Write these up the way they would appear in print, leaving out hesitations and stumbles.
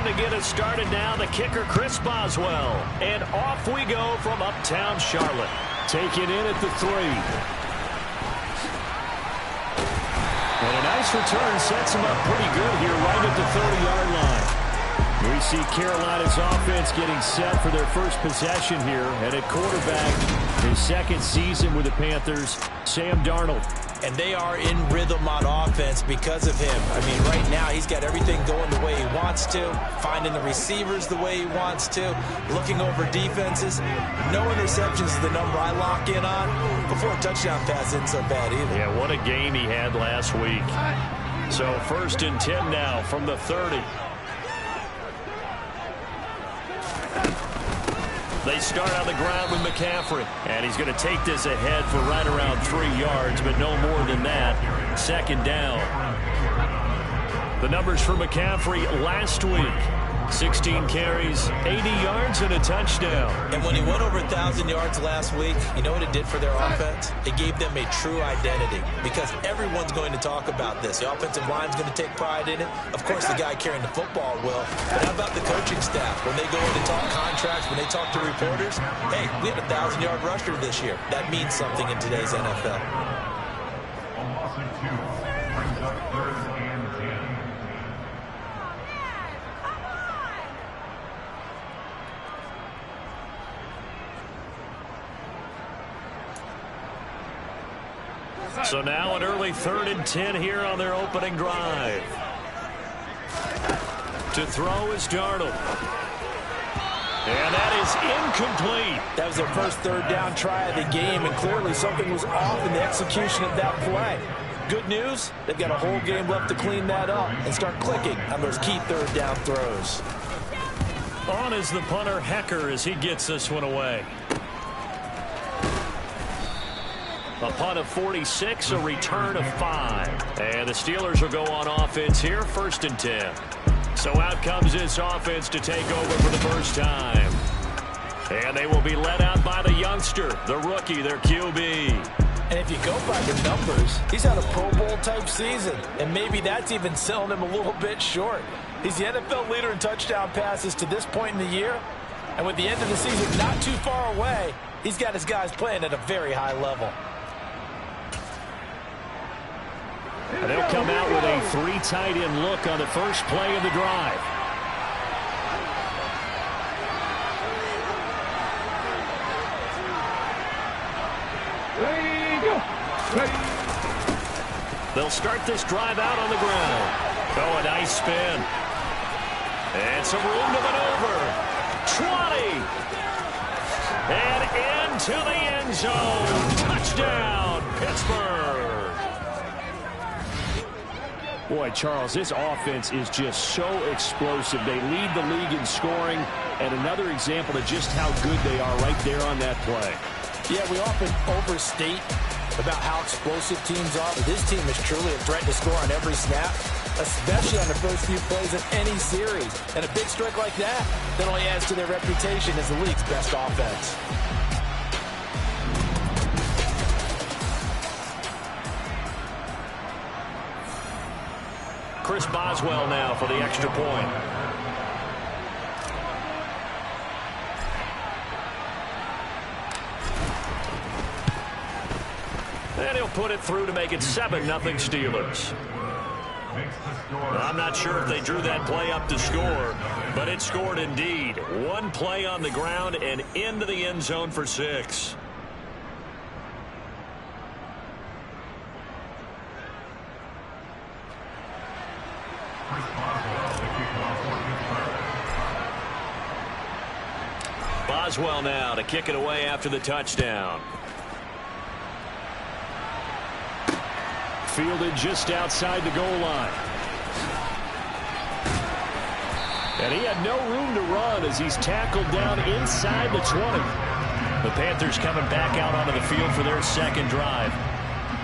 on to get us started now, the kicker, Chris Boswell. And off we go from uptown Charlotte. Taken in at the 3. And a nice return sets him up pretty good here right at the 30-yard line. We see Carolina's offense getting set for their first possession here. And at quarterback, his second season with the Panthers, Sam Darnold. And they are in rhythm on offense because of him. I mean, right now, he's got everything going the way he wants to, finding the receivers the way he wants to, looking over defenses. No interceptions is the number I lock in on. Before a touchdown pass isn't so bad either. Yeah, what a game he had last week. So 1st and 10 now from the 30. They start on the ground with McCaffrey. And he's going to take this ahead for right around 3 yards, but no more than that. 2nd down. The numbers for McCaffrey last week. 16 carries, 80 yards, and a touchdown. And when he went over 1,000 yards last week, you know what it did for their offense? It gave them a true identity because everyone's going to talk about this. The offensive line's going to take pride in it. Of course, the guy carrying the football will. But how about the coaching staff? When they go in and talk contracts, when they talk to reporters, hey, we had a 1,000-yard rusher this year. That means something in today's NFL. So now an early 3rd and 10 here on their opening drive. To throw is Darnold. And that is incomplete. That was their first 3rd down try of the game, and clearly something was off in the execution of that play. Good news, they've got a whole game left to clean that up and start clicking on those key 3rd down throws. On is the punter, Hecker, as he gets this one away. A punt of 46, a return of 5. And the Steelers will go on offense here, 1st and 10. So out comes this offense to take over for the first time. And they will be led out by the youngster, the rookie, their QB. And if you go by the numbers, he's had a Pro Bowl type season. And maybe that's even selling him a little bit short. He's the NFL leader in touchdown passes to this point in the year. And with the end of the season not too far away, he's got his guys playing at a very high level. And they'll come out with a 3 tight end look on the first play of the drive. They'll start this drive out on the ground. Oh, a nice spin. And some room to maneuver. 20. And into the end zone. Touchdown, Pittsburgh. Boy, Charles, this offense is just so explosive. They lead the league in scoring, and another example of just how good they are right there on that play. Yeah, we often overstate about how explosive teams are, but this team is truly a threat to score on every snap, especially on the first few plays of any series. And a big strike like that only adds to their reputation as the league's best offense. Chris Boswell now for the extra point. And he'll put it through to make it 7-0 Steelers. I'm not sure if they drew that play up to score, but it scored indeed. 1 play on the ground and into the end zone for 6. Boswell now to kick it away after the touchdown. Fielded just outside the goal line. And he had no room to run as he's tackled down inside the 20. The Panthers coming back out onto the field for their second drive.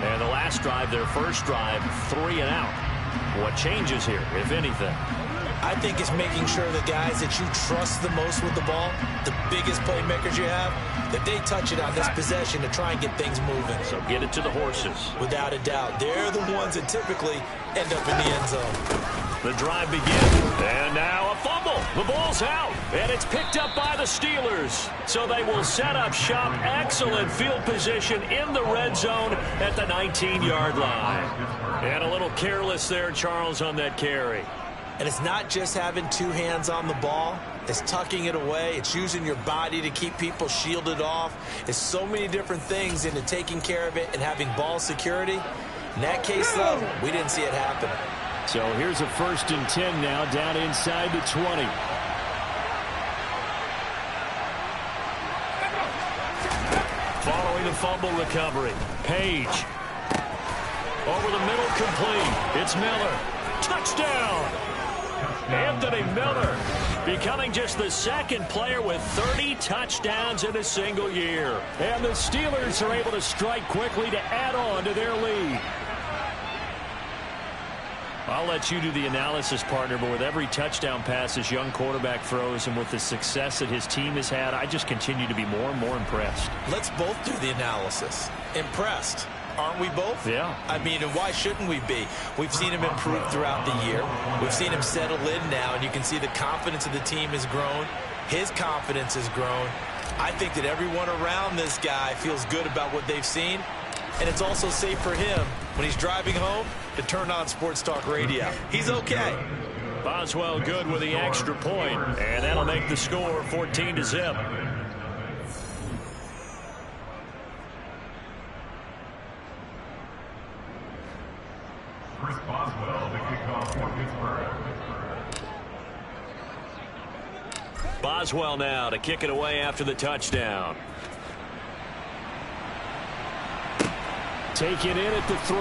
And the last drive, their first drive, 3 and out. What changes here, if anything? I think it's making sure the guys that you trust the most with the ball, the biggest playmakers you have, that they touch it on this possession to try and get things moving. So get it to the horses. Without a doubt. They're the ones that typically end up in the end zone. The drive begins. And now a fumble. The ball's out. And it's picked up by the Steelers. So they will set up shop. Excellent field position in the red zone at the 19-yard line. And a little careless there, Charles, on that carry. And it's not just having two hands on the ball. It's tucking it away. It's using your body to keep people shielded off. It's so many different things into taking care of it and having ball security. In that case, though, we didn't see it happen. So here's a 1st and 10 now, down inside the 20. Following the fumble recovery, Page. Over the middle, complete. It's Miller. Touchdown! Anthony Miller becoming just the 2nd player with 30 touchdowns in a single year. And the Steelers are able to strike quickly to add on to their lead. I'll let you do the analysis, partner, but with every touchdown pass this young quarterback throws and with the success that his team has had, I just continue to be more and more impressed. Let's both do the analysis. Impressed. Aren't we both? Yeah. I mean, and why shouldn't we be? We've seen him improve throughout the year. We've seen him settle in now, and you can see the confidence of the team has grown. His confidence has grown. I think that everyone around this guy feels good about what they've seen, and it's also safe for him when he's driving home to turn on Sports Talk Radio. He's okay. Boswell good with the extra point, and that'll make the score 14-0. Chris Boswell, the kickoff for Pittsburgh. Boswell now to kick it away after the touchdown. Take it in at the 3.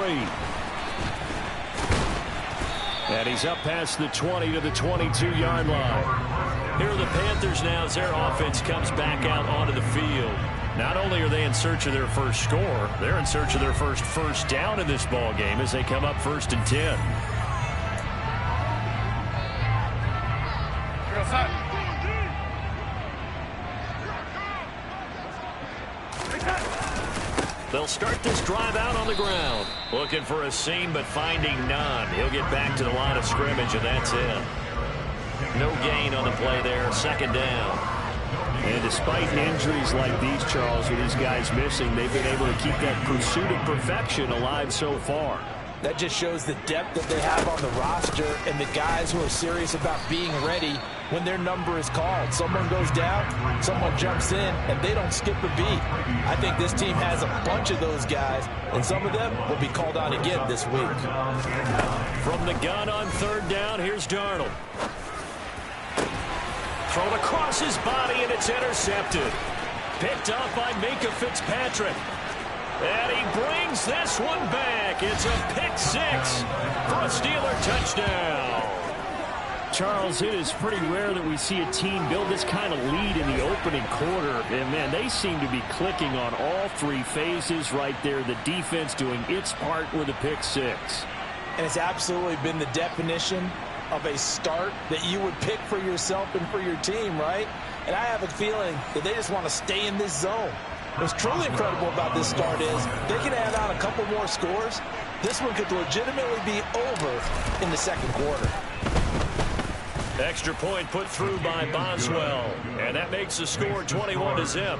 And he's up past the 20 to the 22-yard line. Here are the Panthers now as their offense comes back out onto the field. Not only are they in search of their first score, they're in search of their first down in this ball game as they come up 1st and 10. They'll start this drive out on the ground. Looking for a seam, but finding none. He'll get back to the line of scrimmage, and that's it. No gain on the play there. 2nd down. And despite injuries like these, Charles, with these guys missing, they've been able to keep that pursuit of perfection alive so far. That just shows the depth that they have on the roster and the guys who are serious about being ready when their number is called. Someone goes down, someone jumps in, and they don't skip a beat. I think this team has a bunch of those guys, and some of them will be called on again this week. From the gun on 3rd down, here's Darnold. Thrown across his body, and it's intercepted. Picked up by Minkah Fitzpatrick. And he brings this one back. It's a pick 6 for a Steeler touchdown. Charles, it is pretty rare that we see a team build this kind of lead in the opening quarter. And, man, they seem to be clicking on all 3 phases right there. The defense doing its part with a pick 6. And it's absolutely been the definition of a start that you would pick for yourself and for your team, right? And I have a feeling that they just want to stay in this zone. What's truly incredible about this start is they can add on a couple more scores. This one could legitimately be over in the 2nd quarter. Extra point put through by Boswell. And that makes the score 21-0.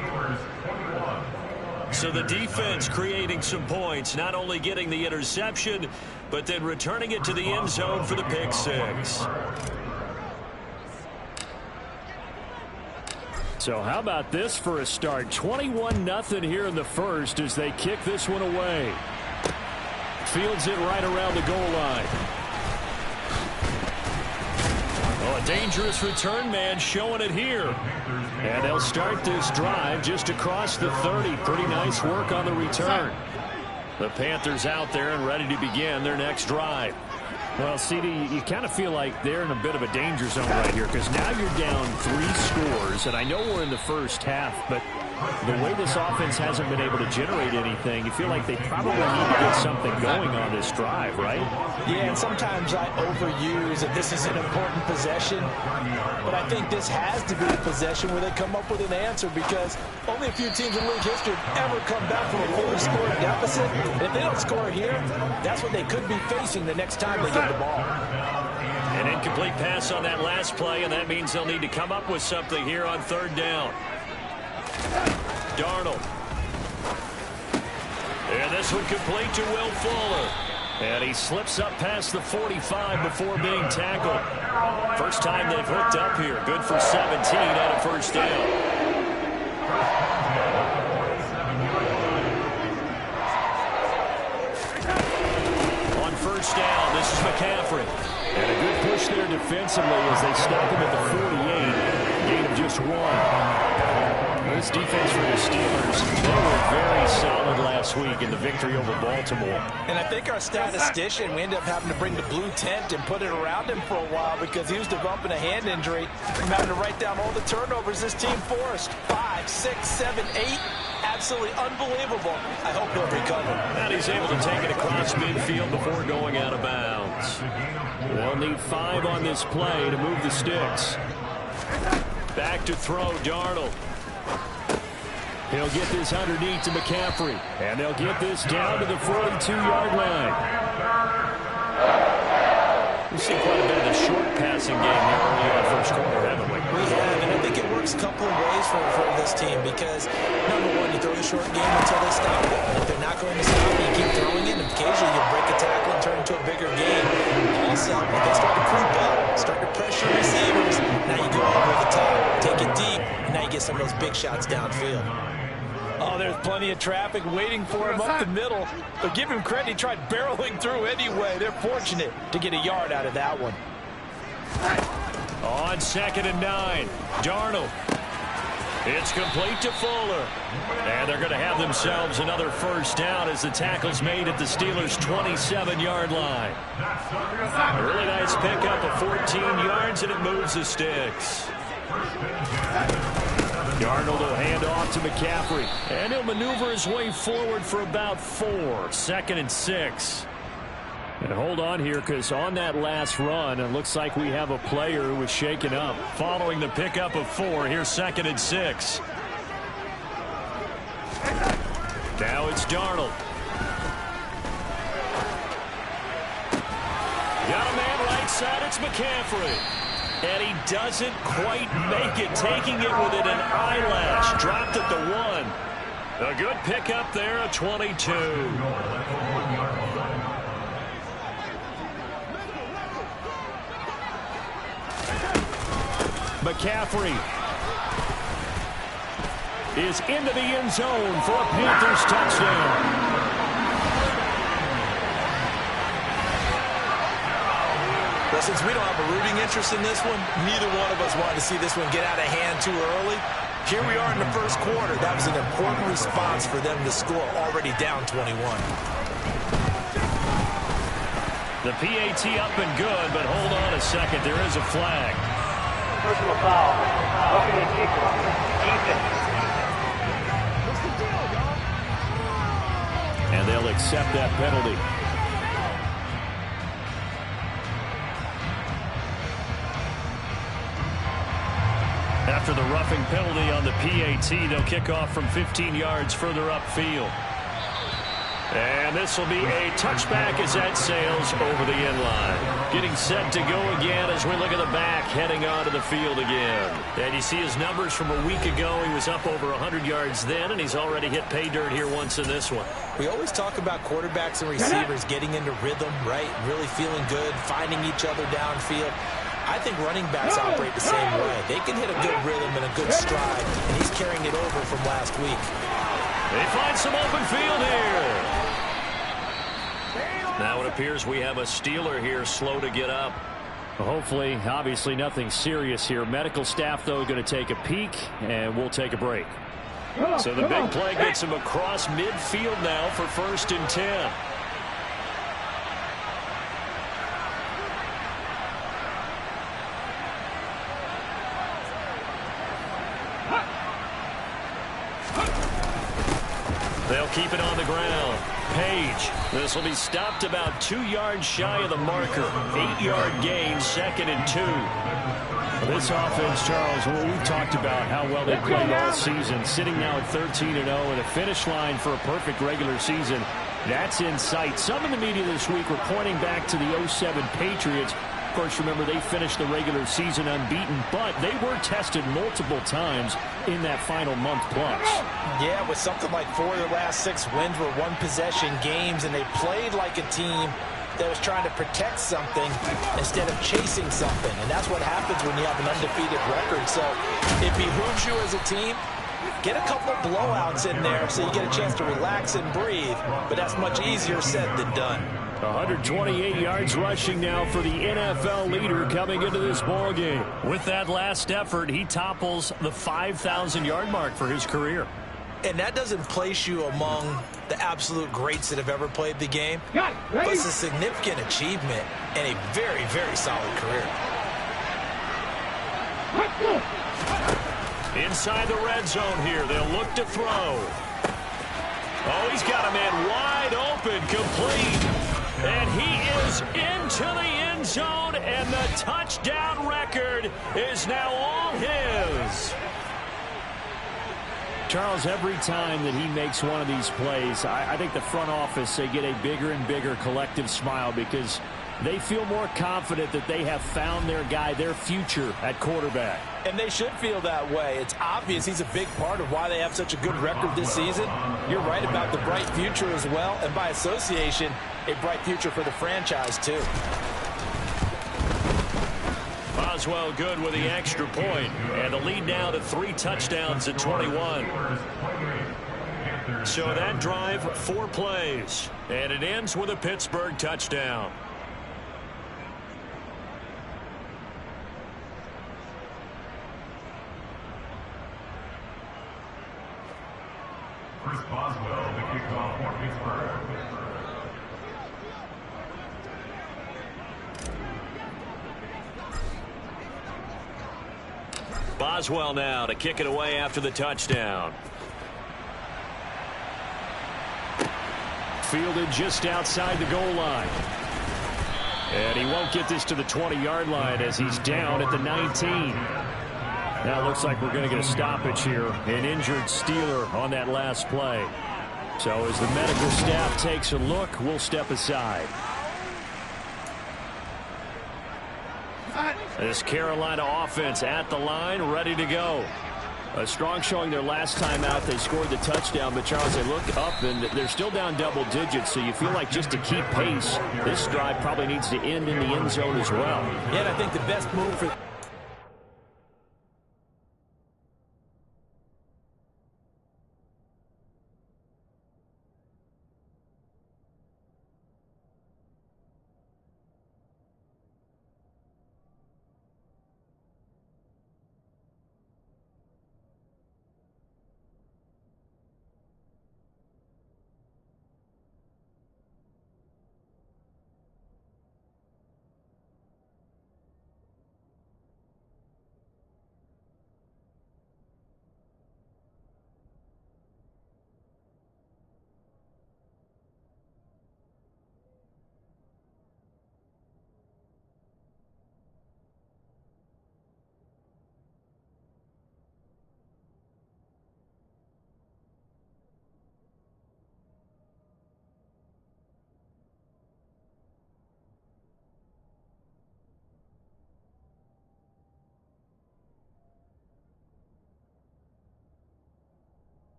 So the defense creating some points, not only getting the interception, but then returning it to the end zone for the pick 6. So how about this for a start? 21-0 here in the 1st as they kick this one away. Fields it right around the goal line. Oh, a dangerous return man showing it here. And they'll start this drive just across the 30. Pretty nice work on the return. The Panthers out there and ready to begin their next drive. Well, CD, you kind of feel like they're in a bit of a danger zone right here because now you're down 3 scores, and I know we're in the first half, but the way this offense hasn't been able to generate anything, you feel like they probably need to get something going on this drive, right? Yeah, and sometimes I overuse that this is an important possession, but I think this has to be a possession where they come up with an answer because only a few teams in league history have ever come back from a fully scored deficit. And if they don't score here, that's what they could be facing the next time they get the ball. An incomplete pass on that last play, and that means they'll need to come up with something here on third down. Darnold. And this one complete to Will Fuller. And he slips up past the 45 before being tackled. First time they've hooked up here. Good for 17 on a first down. On first down, this is McCaffrey. And a good push there defensively as they stop him at the 48. Gain of just 1. This defense for the Steelers, they were very solid last week in the victory over Baltimore. And I think our statistician, we ended up having to bring the blue tent and put it around him for a while because he was developing a hand injury from having to write down all the turnovers this team forced. 5, 6, 7, 8. Absolutely unbelievable. I hope he'll recover. And he's able to take it across midfield before going out of bounds. They'll need 5 on this play to move the sticks. Back to throw, Darnold. He'll get this underneath to McCaffrey. And they'll get this down to the 42-yard line. We've seen quite a bit of the short passing game here early in the first quarter, haven't we? We have, and I think it works a couple of ways for this team because, number one, you throw the short game until they stop it. And if they're not going to stop it, you keep throwing it, and occasionally you break a tackle and turn it into a bigger game. Also, if they start to creep up, start to pressure receivers, now you go over the top, take it deep, and now you get some of those big shots downfield. Oh, there's plenty of traffic waiting for him up the middle. But give him credit, he tried barreling through anyway. They're fortunate to get a yard out of that one. On 2nd and 9, Darnold. It's complete to Fuller. And they're going to have themselves another first down as the tackle's made at the Steelers' 27-yard line. A really nice pickup of 14 yards, and it moves the sticks. Darnold will hand off to McCaffrey. And he'll maneuver his way forward for about 4. 2nd and 6. And hold on here, because on that last run, it looks like we have a player who was shaken up. Following the pickup of 4, here's 2nd and 6. Now it's Darnold. Got a man right side, it's McCaffrey. And he doesn't quite make it, taking it within an eyelash. Dropped at the 1. A good pickup there at 22. McCaffrey is into the end zone for a Panthers touchdown. Well, since we don't have a rooting interest in this one, neither one of us wanted to see this one get out of hand too early. Here we are in the first quarter. That was an important response for them to score, already down 21. The PAT up and good, but hold on a second. There is a flag. Personal foul. Opening kicker. Defense. And they'll accept that penalty. After the roughing penalty on the PAT, they'll kick off from 15 yards further upfield. And this will be a touchback as that sails over the end line. Getting set to go again as we look at the back, heading onto the field again. And you see his numbers from a week ago. He was up over 100 yards then, and he's already hit pay dirt here once in this one. We always talk about quarterbacks and receivers getting into rhythm, right? Really feeling good, finding each other downfield. I think running backs operate the same way. They can hit a good rhythm and a good stride, and he's carrying it over from last week. They find some open field here. Now it appears we have a Steeler here slow to get up. Hopefully, obviously nothing serious here. Medical staff, though, going to take a peek, and we'll take a break. So the big play gets him across midfield now for 1st and 10. They'll keep it on the ground. Page. This will be stopped about 2 yards shy of the marker. 8-yard gain, 2nd and 2. This offense, Charles, well, we've talked about how well they played all season, sitting now at 13-0 and a finish line for a perfect regular season. That's in sight. Some in the media this week were pointing back to the 07 Patriots. Of course, remember, they finished the regular season unbeaten, but they were tested multiple times in that final month plus. Yeah, with something like 4 of the last 6 wins were one-possession games, and they played like a team that was trying to protect something instead of chasing something. And that's what happens when you have an undefeated record. So it behooves you as a team, get a couple of blowouts in there so you get a chance to relax and breathe. But that's much easier said than done. 128 yards rushing now for the NFL leader coming into this ball game. With that last effort, he topples the 5,000-yard mark for his career. And that doesn't place you among the absolute greats that have ever played the game. But it's a significant achievement and a very, very solid career. Inside the red zone here, they'll look to throw. Oh, he's got a man wide open, complete. And he is into the end zone, and the touchdown record is now all his. Charles, every time that he makes one of these plays, I think the front office, they get a bigger and bigger collective smile because they feel more confident that they have found their guy, their future at quarterback. And they should feel that way. It's obvious he's a big part of why they have such a good record this season. You're right about the bright future as well, and by association, a bright future for the franchise too. Boswell good with the extra point, and the lead now to 3 touchdowns at 21. So that drive, 4 plays, and it ends with a Pittsburgh touchdown. Chris Boswell, the kickoff for Pittsburgh. Boswell now to kick it away after the touchdown. Fielded just outside the goal line. And he won't get this to the 20-yard line as he's down at the 19. Now it looks like we're going to get a stoppage here. An injured Steeler on that last play. So as the medical staff takes a look, we'll step aside. This Carolina offense at the line, ready to go. A strong showing their last time out. They scored the touchdown, but Charles, they look up and they're still down double digits, so you feel like just to keep pace, this drive probably needs to end in the end zone as well. Yeah, and I think the best move for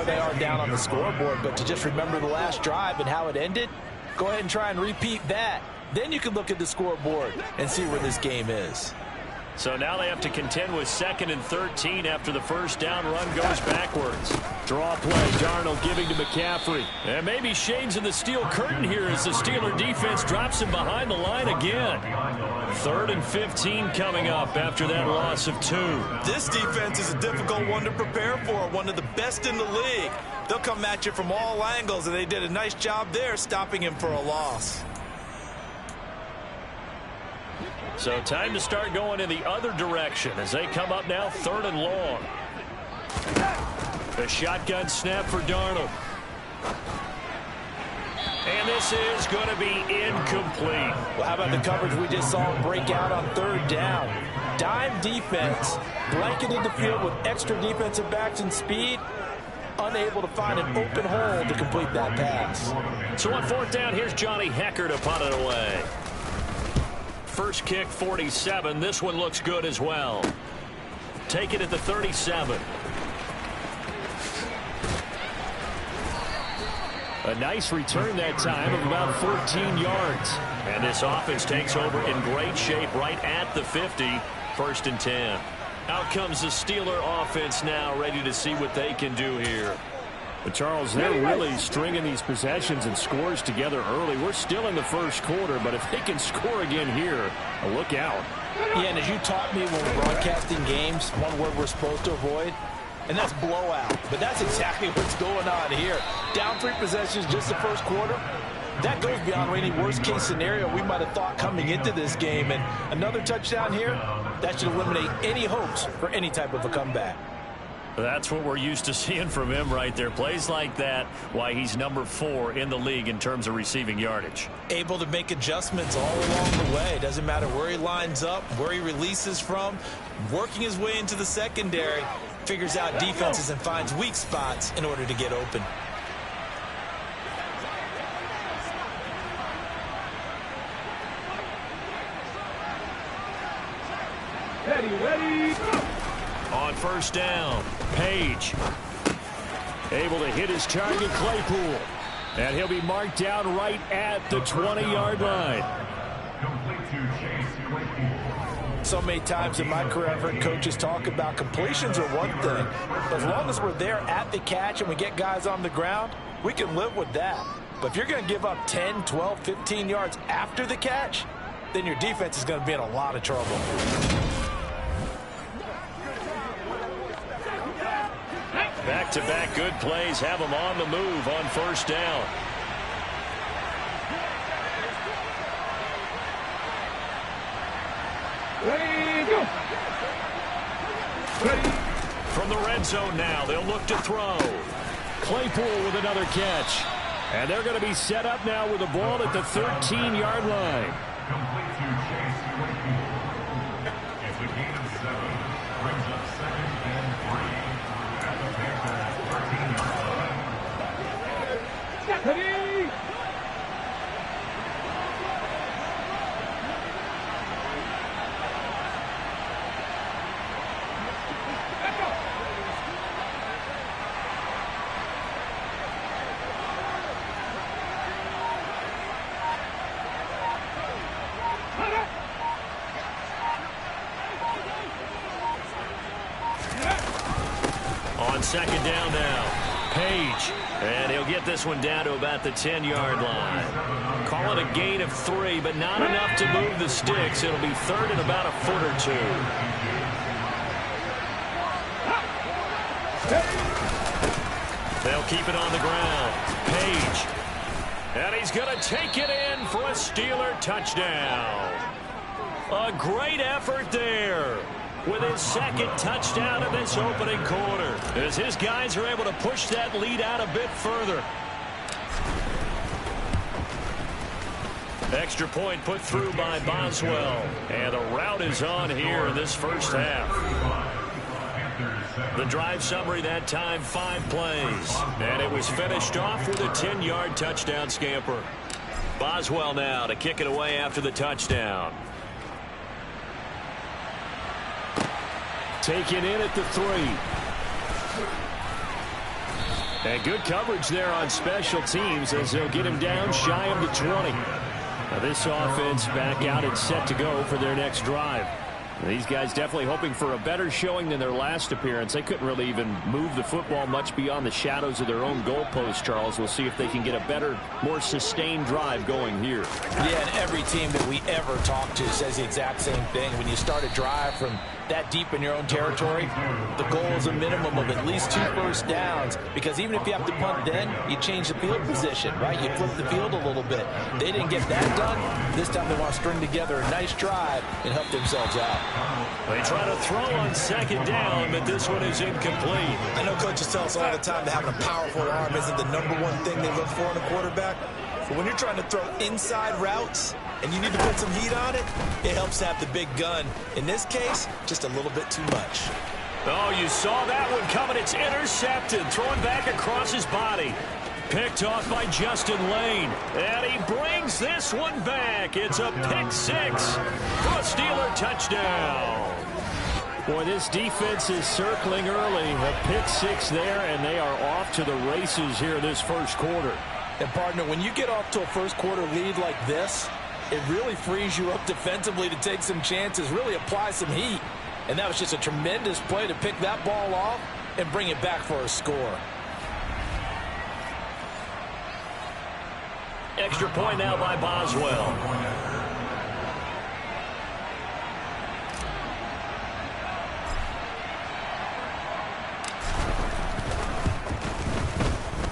far they are down on the scoreboard, but to just remember the last drive and how it ended, go ahead and try and repeat that. Then you can look at the scoreboard and see where this game is. So now they have to contend with 2nd and 13 after the first down run goes backwards. Draw play, Darnold giving to McCaffrey. And maybe shades of the steel curtain here as the Steeler defense drops him behind the line again. 3rd and 15 coming up after that loss of 2. This defense is a difficult one to prepare for, one of the best in the league. They'll come at you from all angles, and they did a nice job there stopping him for a loss. So time to start going in the other direction as they come up now 3rd and long. The shotgun snap for Darnold. And this is going to be incomplete. Well, how about the coverage we just saw break out on 3rd down? Dime defense, blanketed the field with extra defensive backs and speed, unable to find an open hole to complete that pass. So on 4th down, here's Johnny Hekker to punt it away. First kick, 47. This one looks good as well. Take it at the 37. A nice return that time of about 14 yards. And this offense takes over in great shape right at the 50. 1st and 10. Out comes the Steeler offense now, ready to see what they can do here. But Charles, they're really stringing these possessions and scores together early. We're still in the first quarter, but if they can score again here, look out. Yeah, and as you taught me when we're broadcasting games, one word we're supposed to avoid, and that's blowout. But that's exactly what's going on here. Down 3 possessions just the first quarter. That goes beyond any worst-case scenario we might have thought coming into this game. And another touchdown here, that should eliminate any hopes for any type of a comeback. That's what we're used to seeing from him right there. Plays like that, why he's number 4 in the league in terms of receiving yardage. Able to make adjustments all along the way. Doesn't matter where he lines up, where he releases from. Working his way into the secondary. Figures out defenses and finds weak spots in order to get open. Ready, go! On 1st down, Page able to hit his target, Claypool. And he'll be marked down right at the 20-yard line. Complete to Chase Claypool. So many times in my career, I've heard coaches talk about completions are one thing. But as long as we're there at the catch and we get guys on the ground, we can live with that. But if you're going to give up 10, 12, 15 yards after the catch, then your defense is going to be in a lot of trouble. Back-to-back good plays have them on the move on 1st down. Ready, go! Ready. From the red zone now, they'll look to throw. Claypool with another catch. And they're going to be set up now with the ball at the 13-yard line. Complete to Chase Claypool. It's a gain of 7. Brings up 2nd and 3. At the Panthers' 13-yard line. Ready. On 2nd down now, Page. And he'll get this one down to about the 10-yard line. Call it a gain of 3, but not enough to move the sticks. It'll be 3rd and about a foot or 2. They'll keep it on the ground. Page. And he's going to take it in for a Steeler touchdown. A great effort there with his 2nd touchdown in this opening quarter, as his guys are able to push that lead out a bit further. Extra point put through by Boswell. And the route is on here in this first half. The drive summary that time, 5 plays. And it was finished off with a 10-yard touchdown scamper. Boswell now to kick it away after the touchdown. Taken in at the 3. And good coverage there on special teams as they'll get him down shy of the 20. Now this offense back out and set to go for their next drive. These guys definitely hoping for a better showing than their last appearance. They couldn't really even move the football much beyond the shadows of their own goalpost, Charles. We'll see if they can get a better, more sustained drive going here. Yeah, and every team that we ever talk to says the exact same thing. When you start a drive from that deep in your own territory, the goal is a minimum of at least 2 first downs, because even if you have to punt then, you change the field position, right? You flip the field a little bit. They didn't get that done. This time they want to string together a nice drive and help themselves out. They try to throw on second down, but this one is incomplete. I know coaches tell us all the time that having a powerful arm isn't the #1 thing they look for in a quarterback. But when you're trying to throw inside routes and you need to put some heat on it, it helps to have the big gun. In this case, just a little bit too much. Oh, you saw that one coming. It's intercepted. Thrown back across his body. Picked off by Justin Lane. And he brings this one back. It's a pick-6 for a Steeler touchdown. Boy, this defense is circling early. A pick-6 there, and they are off to the races here this first quarter. And, partner, when you get off to a first-quarter lead like this, it really frees you up defensively to take some chances, really apply some heat. And that was just a tremendous play to pick that ball off and bring it back for a score. Extra point now by Boswell.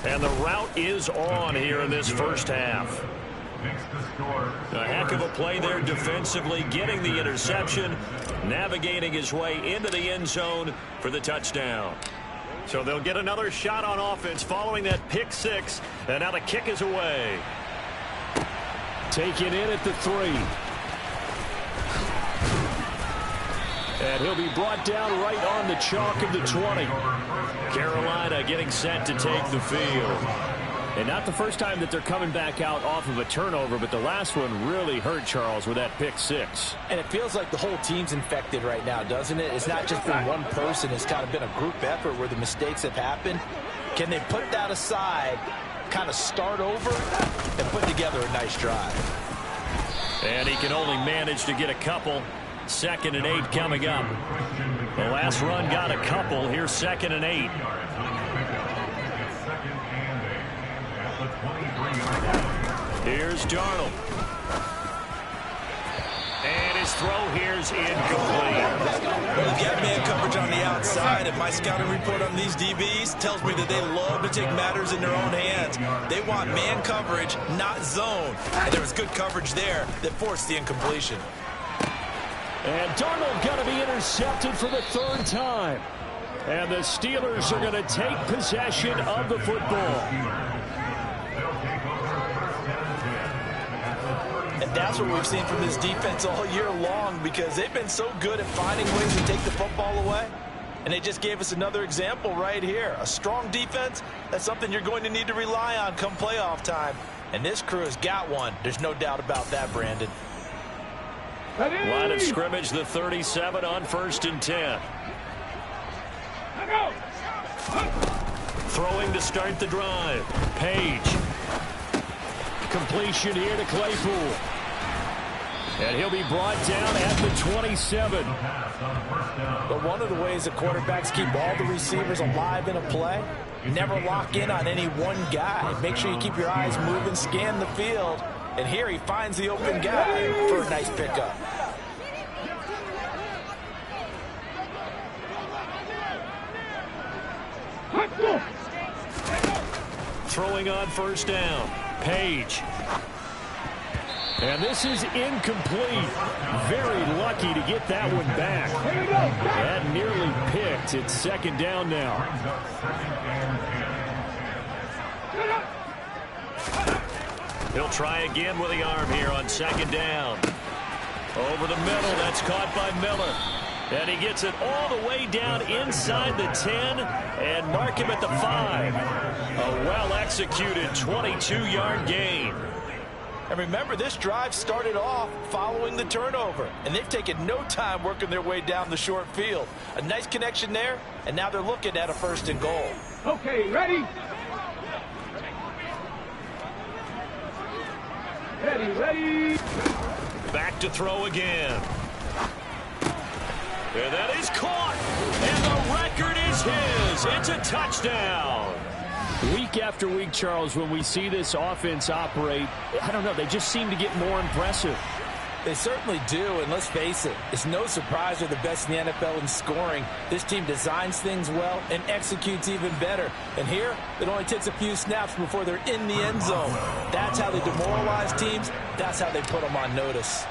And the route is on here in this first half. A heck of a play there defensively, getting the interception, navigating his way into the end zone for the touchdown. So they'll get another shot on offense following that pick-6, and now the kick is away. Taken in at the 3. And he'll be brought down right on the chalk of the 20. Carolina getting set to take the field. And not the first time that they're coming back out off of a turnover, but the last one really hurt, Charles, with that pick-6. And it feels like the whole team's infected right now, doesn't it? It's not just been one person. It's kind of been a group effort where the mistakes have happened. Can they put that aside, kind of start over, and put together a nice drive? And he can only manage to get a couple. 2nd and 8 coming up. The last run got a couple. Here's 2nd and 8. Here's Darnold. And his throw here's incomplete. Well, if you have man coverage on the outside, and my scouting report on these DBs tells me that they love to take matters in their own hands. They want man coverage, not zone. And there was good coverage there that forced the incompletion. And Darnold going to be intercepted for the 3rd time. And the Steelers are going to take possession of the football. And that's what we've seen from this defense all year long, because they've been so good at finding ways to take the football away. And they just gave us another example right here. A strong defense, that's something you're going to need to rely on come playoff time. And this crew has got one. There's no doubt about that, Brandon. Line of scrimmage, the 37 on 1st and 10. Throwing to start the drive. Page. Completion here to Claypool. And he'll be brought down at the 27. But one of the ways that quarterbacks keep all the receivers alive in a play, never lock in on any one guy. Make sure you keep your eyes moving, scan the field. And here he finds the open guy for a nice pickup. Throwing on 1st down. Page. And this is incomplete. Very lucky to get that one back. That nearly picked. It's 2nd down now. He'll try again with the arm here on 2nd down. Over the middle. That's caught by Miller. And he gets it all the way down inside the 10 and mark him at the 5. A well-executed 22-yard gain. And remember, this drive started off following the turnover, and they've taken no time working their way down the short field. A nice connection there, and now they're looking at a 1st and goal. Okay, ready? Ready. Back to throw again. And that is caught. And the record is his. It's a touchdown. Week after week, Charles, when we see this offense operate, I don't know, they just seem to get more impressive. They certainly do, and let's face it, it's no surprise they're the best in the NFL in scoring. This team designs things well and executes even better. And here, it only takes a few snaps before they're in the end zone. That's how they demoralize teams. That's how they put them on notice.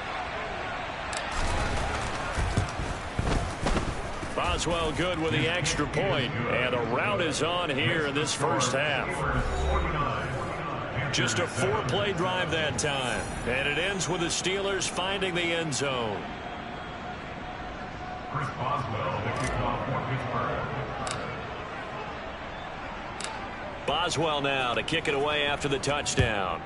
Boswell good with the extra point, and a rout is on here in this first half. Just a 4-play drive that time, and it ends with the Steelers finding the end zone. Chris Boswell, the kickoff for Pittsburgh. Boswell now to kick it away after the touchdown.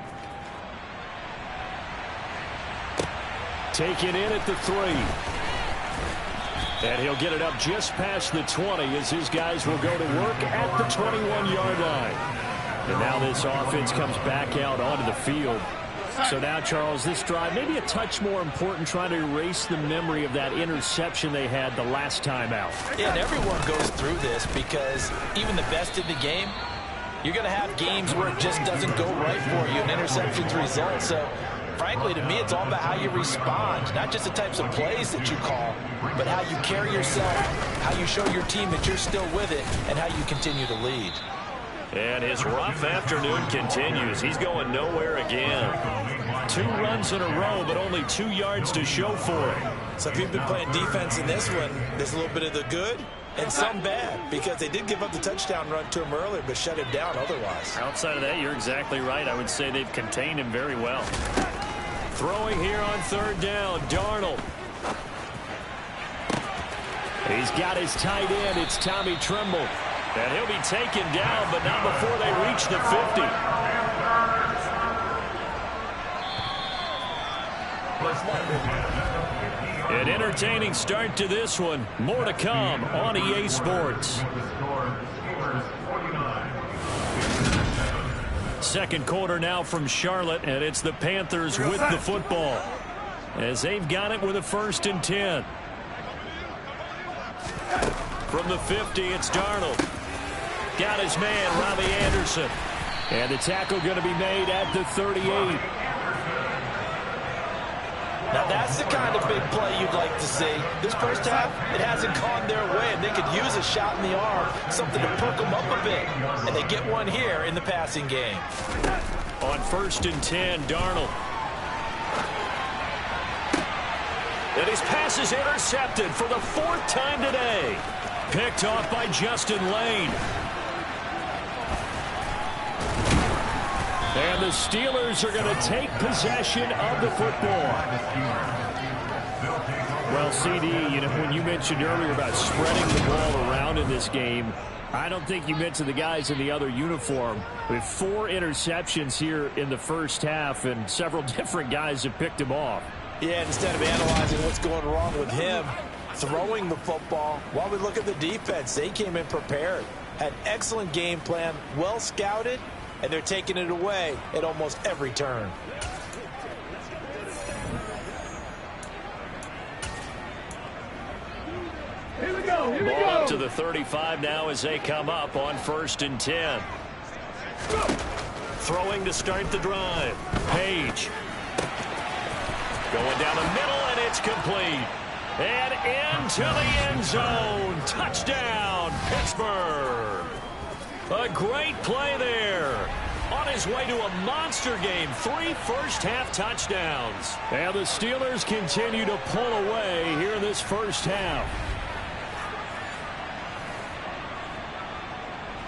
Taken in at the 3. And he'll get it up just past the 20 as his guys will go to work at the 21-yard line. And now this offense comes back out onto the field. So now, Charles, this drive maybe a touch more important, trying to erase the memory of that interception they had the last time out. Yeah, and everyone goes through this because even the best in the game, you're going to have games where it just doesn't go right for you, and interceptions result. So, frankly, to me, it's all about how you respond, not just the types of plays that you call, but how you carry yourself, how you show your team that you're still with it, and how you continue to lead. And his rough afternoon continues. He's going nowhere again. 2 runs in a row, but only 2 yards to show for it. So if you've been playing defense in this one, there's a little bit of the good and some bad, because they did give up the touchdown run to him earlier, but shut him down otherwise. Outside of that, you're exactly right. I would say they've contained him very well. Throwing here on 3rd down, Darnold. He's got his tight end. It's Tommy Tremble. And he'll be taken down, but not before they reach the 50. An entertaining start to this one. More to come on EA Sports. Second quarter now from Charlotte, and it's the Panthers with the football, as they've got it with a 1st and 10. From the 50, it's Darnold. Got his man, Robbie Anderson. And the tackle going to be made at the 38. Now, that's the kind of big play you'd like to see. This first half, it hasn't gone their way, and they could use a shot in the arm, something to perk them up a bit. And they get one here in the passing game. On 1st and 10, Darnold. And his pass is intercepted for the 4th time today. Picked off by Justin Lane. And the Steelers are going to take possession of the football. Well, CD, you know, when you mentioned earlier about spreading the ball around in this game, I don't think you mentioned the guys in the other uniform. We have 4 interceptions here in the first half, and several different guys have picked him off. Yeah, instead of analyzing what's going wrong with him, throwing the football, while we look at the defense, they came in prepared, had excellent game plan, well scouted, and they're taking it away at almost every turn. Here we go. Ball up to the 35 now as they come up on 1st and 10. Throwing to start the drive. Page. Going down the middle, and it's complete. And into the end zone. Touchdown, Pittsburgh. A great play there. On his way to a monster game. 3 first-half touchdowns. And the Steelers continue to pull away here in this first half.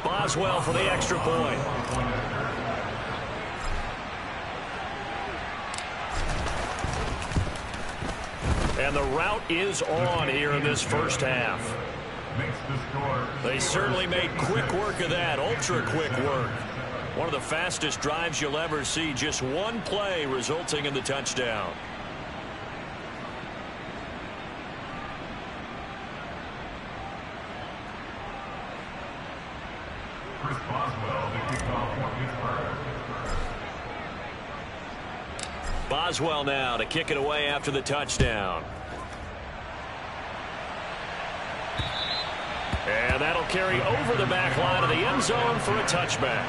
Boswell for the extra point. And the route is on here in this first half. They certainly made quick work of that, ultra-quick work. One of the fastest drives you'll ever see, just one play resulting in the touchdown. Chris Boswell, the kickoff for Pittsburgh. Boswell now to kick it away after the touchdown. And that'll carry over the back line of the end zone for a touchback.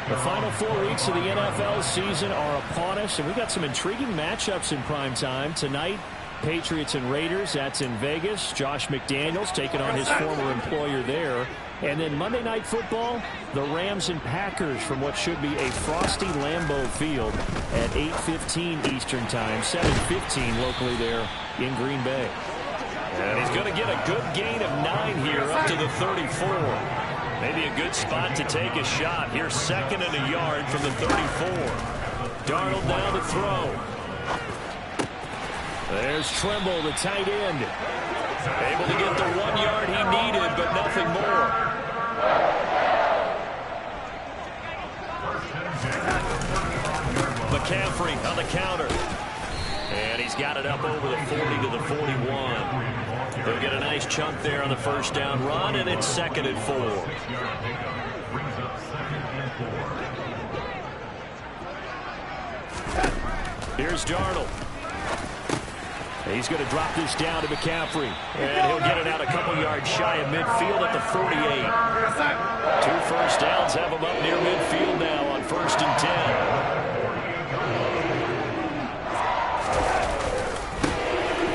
The final 4 weeks of the NFL season are upon us, and we got some intriguing matchups in prime time tonight. Patriots and Raiders, that's in Vegas. Josh McDaniels taking on his former employer there. And then Monday Night Football, the Rams and Packers from what should be a frosty Lambeau Field at 8:15 Eastern Time, 7:15 locally there in Green Bay. And he's going to get a good gain of 9 here up to the 34. Maybe a good spot to take a shot. Here's 2nd and a yard from the 34. Darnold down to throw. There's Tremble, the tight end. Able to get the 1 yard he needed, but nothing more. McCaffrey on the counter. And he's got it up over the 40 to the 41. They'll get a nice chunk there on the first down run, and it's 2nd and 4. Here's Darnold. He's going to drop this down to McCaffrey. And he'll get it out a couple yards shy of midfield at the 48. 2 first downs have him up near midfield now on 1st and 10.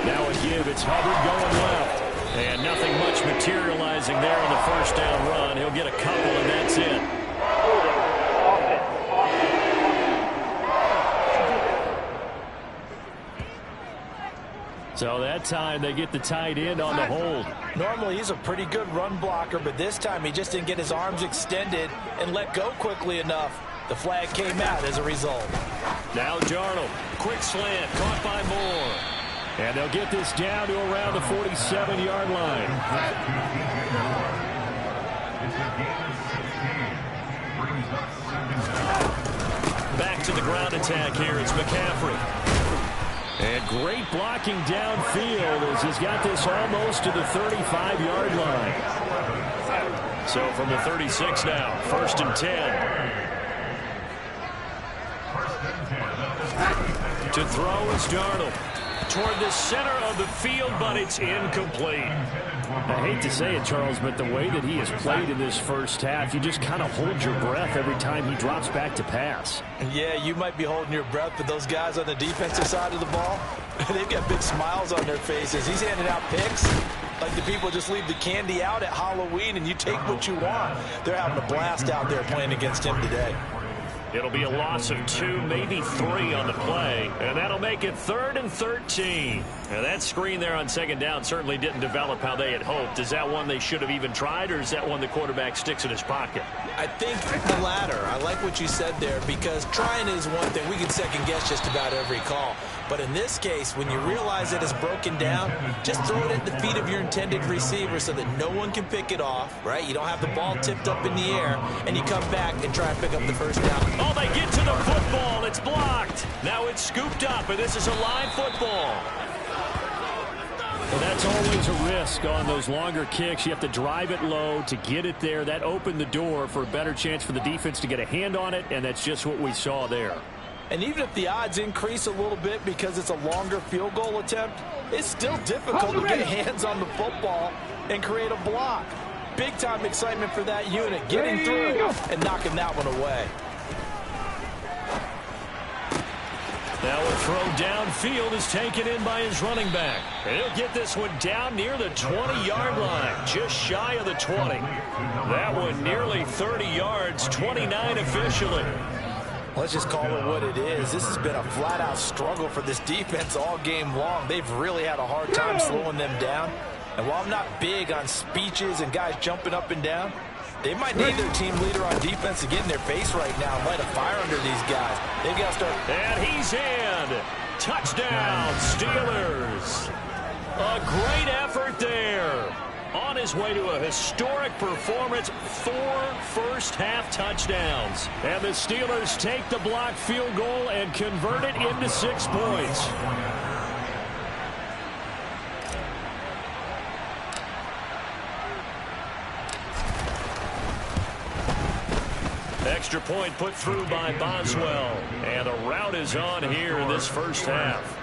Now a give. It's Hubbard going left. And nothing much materializing there on the first down run. He'll get a couple, and that's it. So that time they get the tight end on the hold. Normally he's a pretty good run blocker, but this time he just didn't get his arms extended and let go quickly enough. The flag came out as a result. Now Darnold. Quick slant. Caught by Moore. And they'll get this down to around the 47-yard line. Back to the ground attack here. It's McCaffrey. And great blocking downfield as he's got this almost to the 35-yard line. So from the 36 now, 1st and 10. To throw is Darnold. Toward the center of the field, but it's incomplete. I hate to say it, Charles, but the way that he has played in this first half, you just kind of hold your breath every time he drops back to pass. Yeah, you might be holding your breath, but those guys on the defensive side of the ball, they've got big smiles on their faces. He's handing out picks like the people just leave the candy out at Halloween and you take what you want. They're having a blast out there playing against him today. It'll be a loss of 2, maybe 3 on the play, and that'll make it 3rd and 13. Now that screen there on 2nd down certainly didn't develop how they had hoped. Is that one they should have even tried, or is that one the quarterback sticks in his pocket? I think the latter. I like what you said there, because trying is one thing. We can second guess just about every call. But in this case, when you realize it is broken down, just throw it at the feet of your intended receiver so that no one can pick it off, right? You don't have the ball tipped up in the air, and you come back and try and pick up the first down. Oh, they get to the football. It's blocked. Now it's scooped up, and this is a live football. Well, that's always a risk on those longer kicks. You have to drive it low to get it there. That opened the door for a better chance for the defense to get a hand on it, and that's just what we saw there. And even if the odds increase a little bit because it's a longer field goal attempt, it's still difficult to get hands on the football and create a block. Big-time excitement for that unit, getting through and knocking that one away. Now a throw downfield is taken in by his running back. And he'll get this one down near the 20-yard line, just shy of the 20. That one nearly 30 yards, 29 officially. Let's just call it what it is. This has been a flat-out struggle for this defense all game long. They've really had a hard time slowing them down. And while I'm not big on speeches and guys jumping up and down, they might need their team leader on defense to get in their face right now and light a fire under these guys. They've got to start. And he's in. Touchdown, Steelers. A great effort there. On his way to a historic performance, 4 first-half touchdowns. And the Steelers take the blocked field goal and convert it into 6 points. extra point put through by Boswell. And the rout is on here in this first half.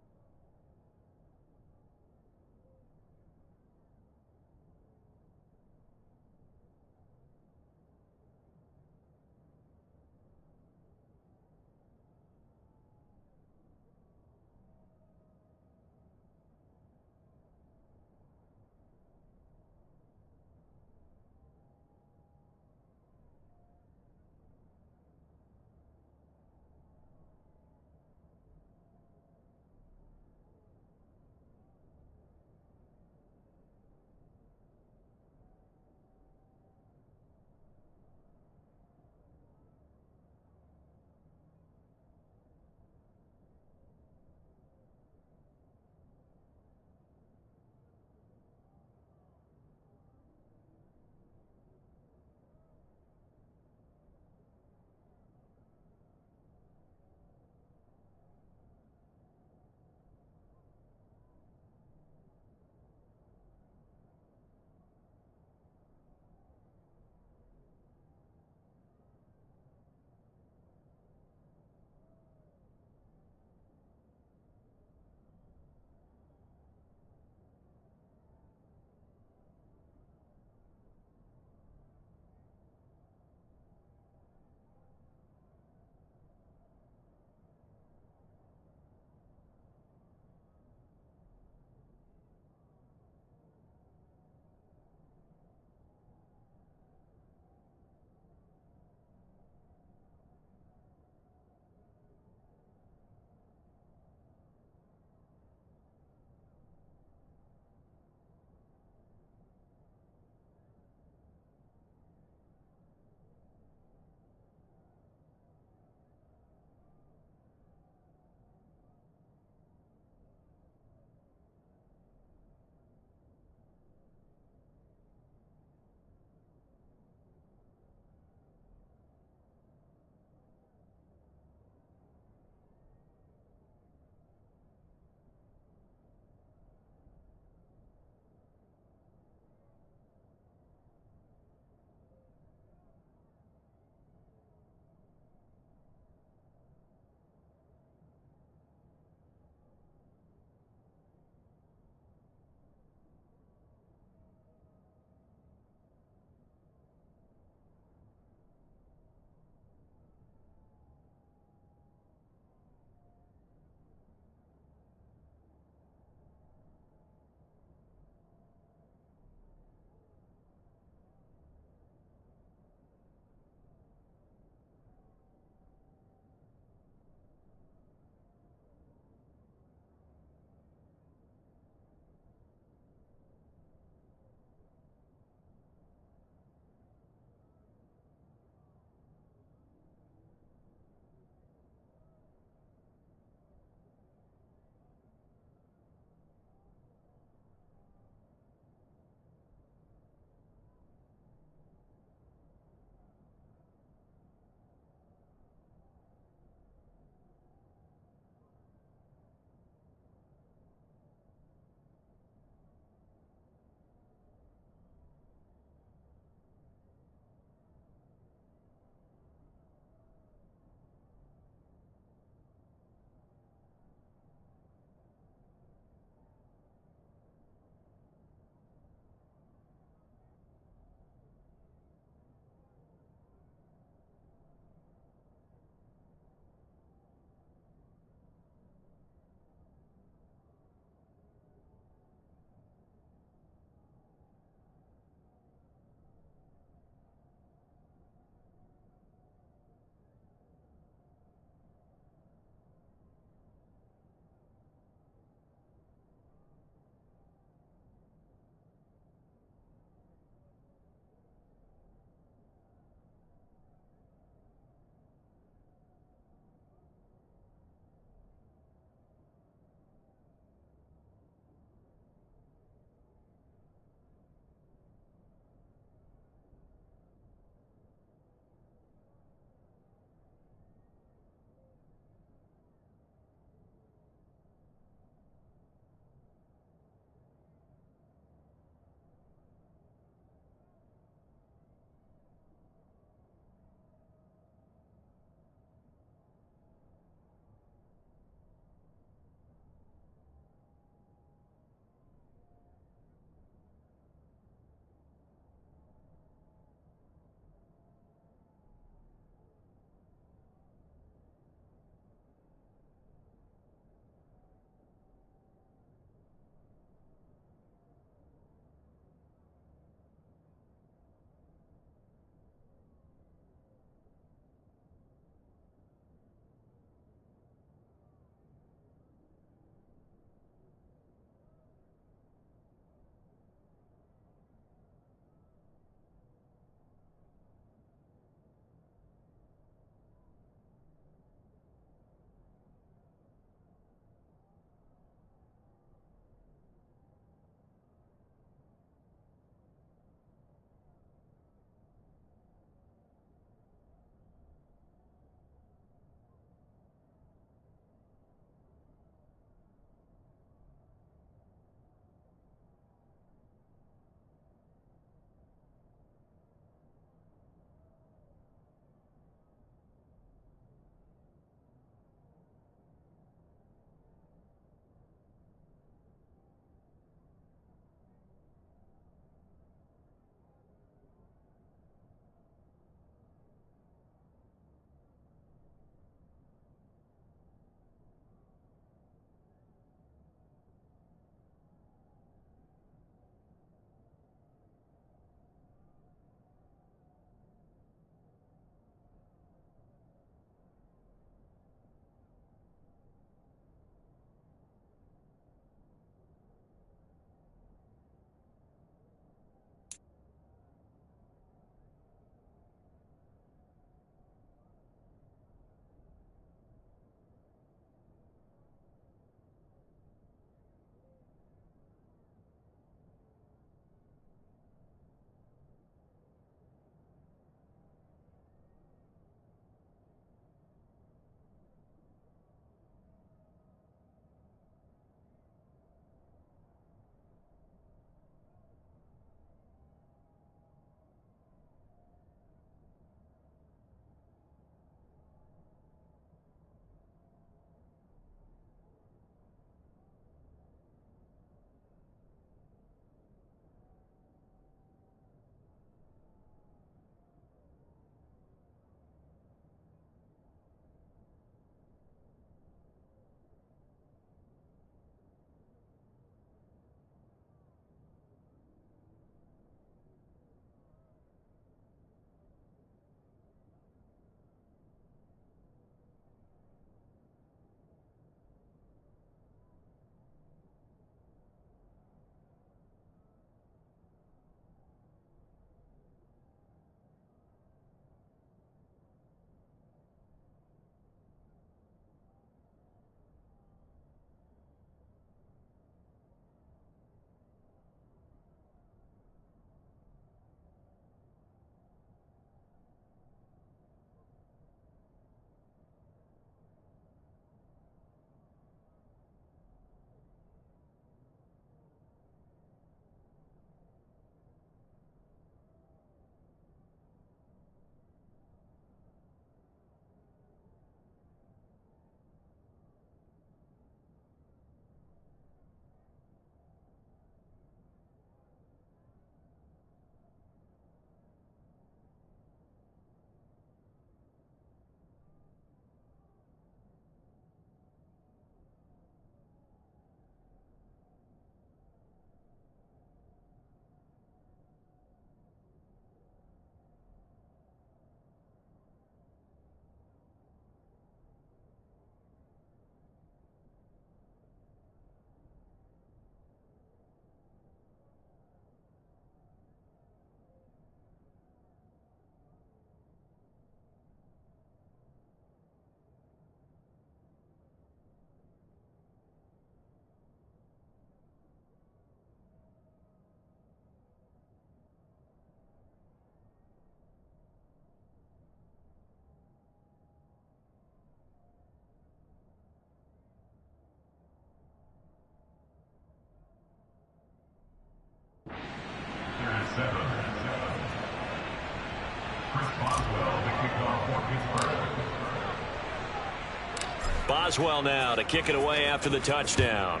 Boswell now to kick it away after the touchdown.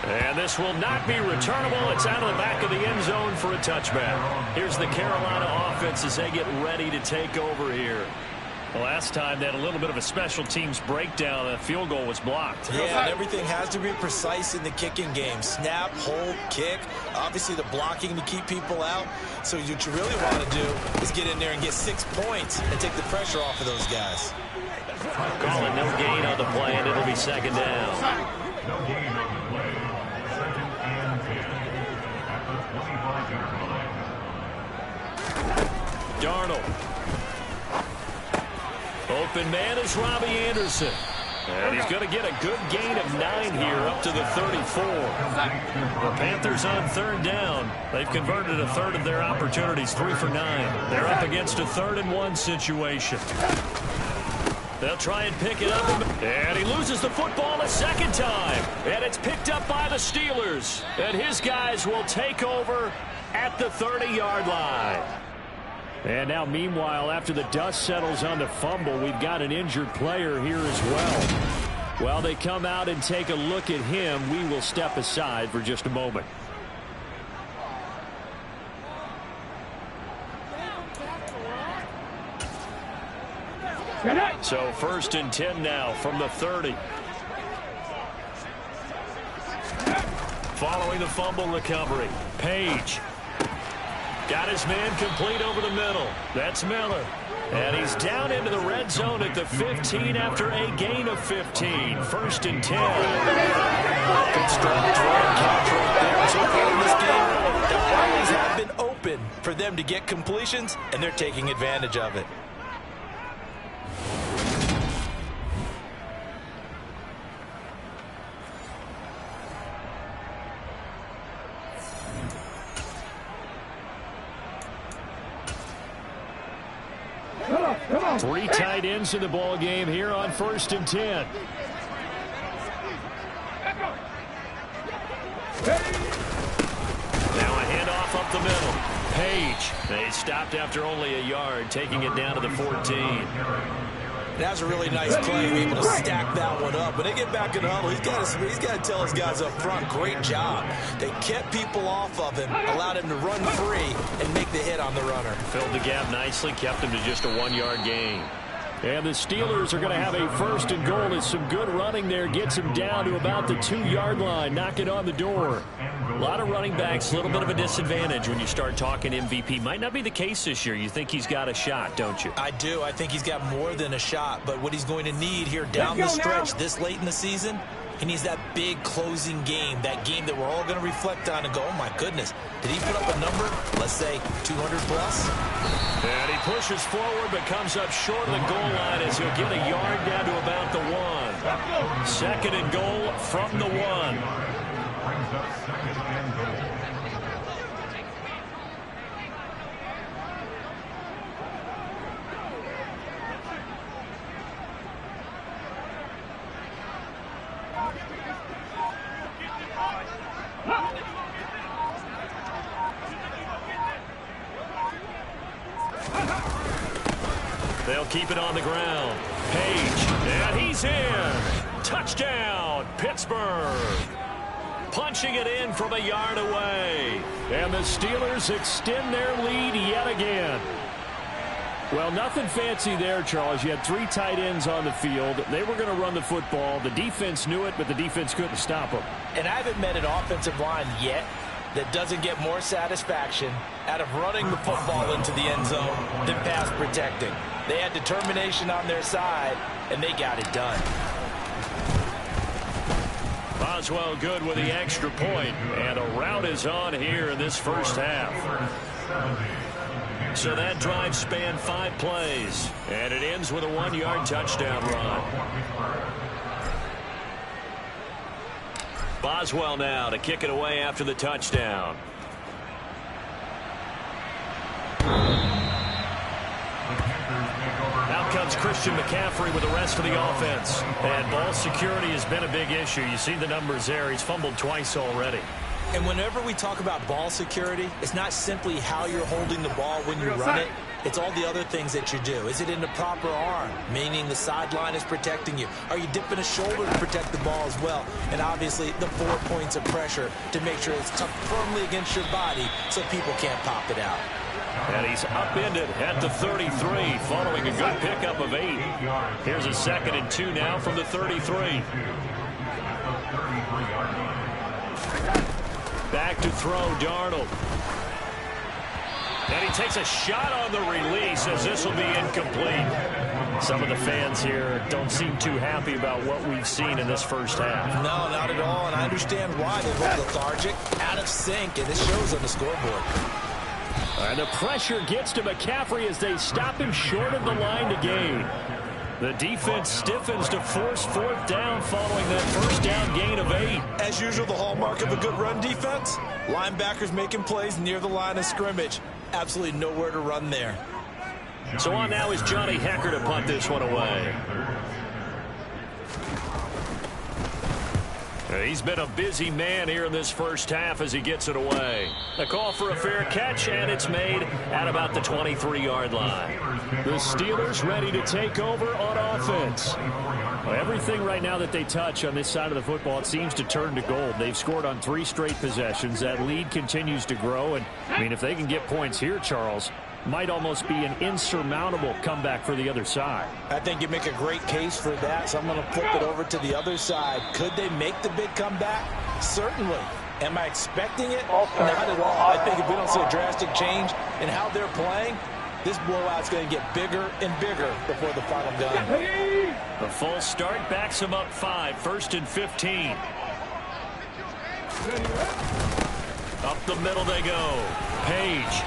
And this will not be returnable. It's out of the back of the end zone for a touchback. Here's the Carolina offense as they get ready to take over here. The last time they had a little bit of a special teams breakdown, a field goal was blocked. Yeah, and everything has to be precise in the kicking game. Snap, hold, kick. Obviously the blocking to keep people out. So what you really want to do is get in there and get 6 points and take the pressure off of those guys. Calling no gain on the play, and it'll be second down. No gain on the play. Second and 10 at the 25-yard line. Darnold. Open man is Robbie Anderson. And he's going to get a good gain of 9 here up to the 34. The Panthers on third down. They've converted a third of their opportunities, 3 for 9. They're up against a 3rd-and-1 situation. They'll try and pick it up. And he loses the football a second time. And it's picked up by the Steelers. And his guys will take over at the 30-yard line. And now, meanwhile, after the dust settles on the fumble, we've got an injured player here as well. While they come out and take a look at him, we will step aside for just a moment. So 1st and 10 now from the 30. Following the fumble recovery, Page. Got his man complete over the middle. That's Miller. And he's down into the red zone at the 15 after a gain of 15. 1st and 10. Good strong drag catch right there. So far in this game, the plays have been open for them to get completions, and they're taking advantage of it. Three tight ends in the ball game here on 1st and 10. Now a handoff up the middle. Page. They stopped after only a yard, taking it down to the 14. That was a really nice play, able to stack that one up. When they get back in the huddle, he's got to tell his guys up front, great job. They kept people off of him, allowed him to run free and make the hit on the runner. Filled the gap nicely, kept him to just a 1-yard gain. And the Steelers are going to have a 1st and goal as some good running there gets him down to about the 2-yard line, knocking on the door. A lot of running backs, a little bit of a disadvantage when you start talking MVP. Might not be the case this year. You think he's got a shot, don't you? I do. I think he's got more than a shot. But what he's going to need here down the stretch this late in the season, he needs that big closing game, that game that we're all going to reflect on and go, oh, my goodness, did he put up a number, let's say, 200 plus? And he pushes forward but comes up short of the goal line as he'll get a yard down to about the 1. 2nd and goal from the 1. Brings up 2nd and goal. They'll keep it on the ground. Page, and he's in. Touchdown, Pittsburgh. Punching it in from a yard away. And the Steelers extend their lead yet again. Well, nothing fancy there, Charles. You had 3 tight ends on the field. They were going to run the football. The defense knew it, but the defense couldn't stop them. And I haven't met an offensive line yet that doesn't get more satisfaction out of running the football into the end zone than pass protecting. They had determination on their side, and they got it done. Boswell good with the extra point, and a rout is on here in this first half. So that drive spanned 5 plays, and it ends with a 1-yard touchdown run. Boswell now to kick it away after the touchdown. Out comes Christian McCaffrey with the rest of the offense. And ball security has been a big issue. You see the numbers there. He's fumbled twice already. And whenever we talk about ball security, it's not simply how you're holding the ball when you run it. It's all the other things that you do. Is it in the proper arm, meaning the sideline is protecting you? Are you dipping a shoulder to protect the ball as well? And obviously, the 4 points of pressure to make sure it's tucked firmly against your body so people can't pop it out. And he's upended at the 33 following a good pickup of 8. Here's a 2nd and 2 now from the 33. Back to throw, Darnold. And he takes a shot on the release as this will be incomplete. Some of the fans here don't seem too happy about what we've seen in this first half. No, not at all, and I understand why. They look lethargic, out of sync, and it shows on the scoreboard. And the pressure gets to McCaffrey as they stop him short of the line to gain. The defense stiffens to force 4th down following that first down gain of 8. As usual, the hallmark of a good run defense, linebackers making plays near the line of scrimmage. Absolutely nowhere to run there. So on now is Johnny Hekker to punt this one away. He's been a busy man here in this first half as he gets it away. A call for a fair catch, and it's made at about the 23-yard line. The Steelers ready to take over on offense. Well, everything right now that they touch on this side of the football, it seems to turn to gold. They've scored on 3 straight possessions. That lead continues to grow, and I mean, if they can get points here, Charles, might almost be an insurmountable comeback for the other side. I think you make a great case for that, so I'm going to flip it over to the other side. Could they make the big comeback? Certainly. Am I expecting it? Not at all. I think if we don't see a drastic change in how they're playing, this blowout's going to get bigger and bigger before the final gun. The full start backs him up 5, 1st and 15. Up the middle they go. Page.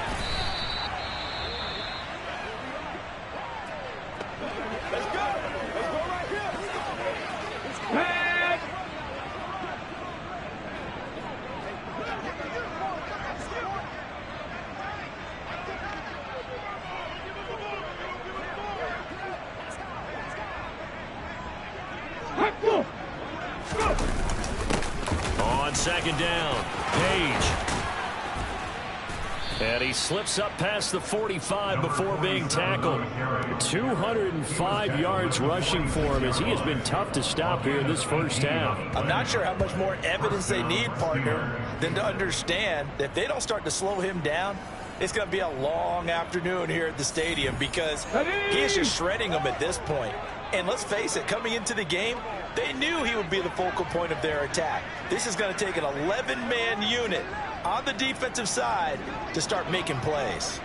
On 2nd down, Page. And he slips up past the 45 before being tackled. 205 yards rushing for him as he has been tough to stop here in this first half. I'm not sure how much more evidence they need, partner, than to understand that if they don't start to slow him down, it's going to be a long afternoon here at the stadium because he is just shredding them at this point. And let's face it, coming into the game, they knew he would be the focal point of their attack. This is going to take an 11-man unit on the defensive side to start making plays.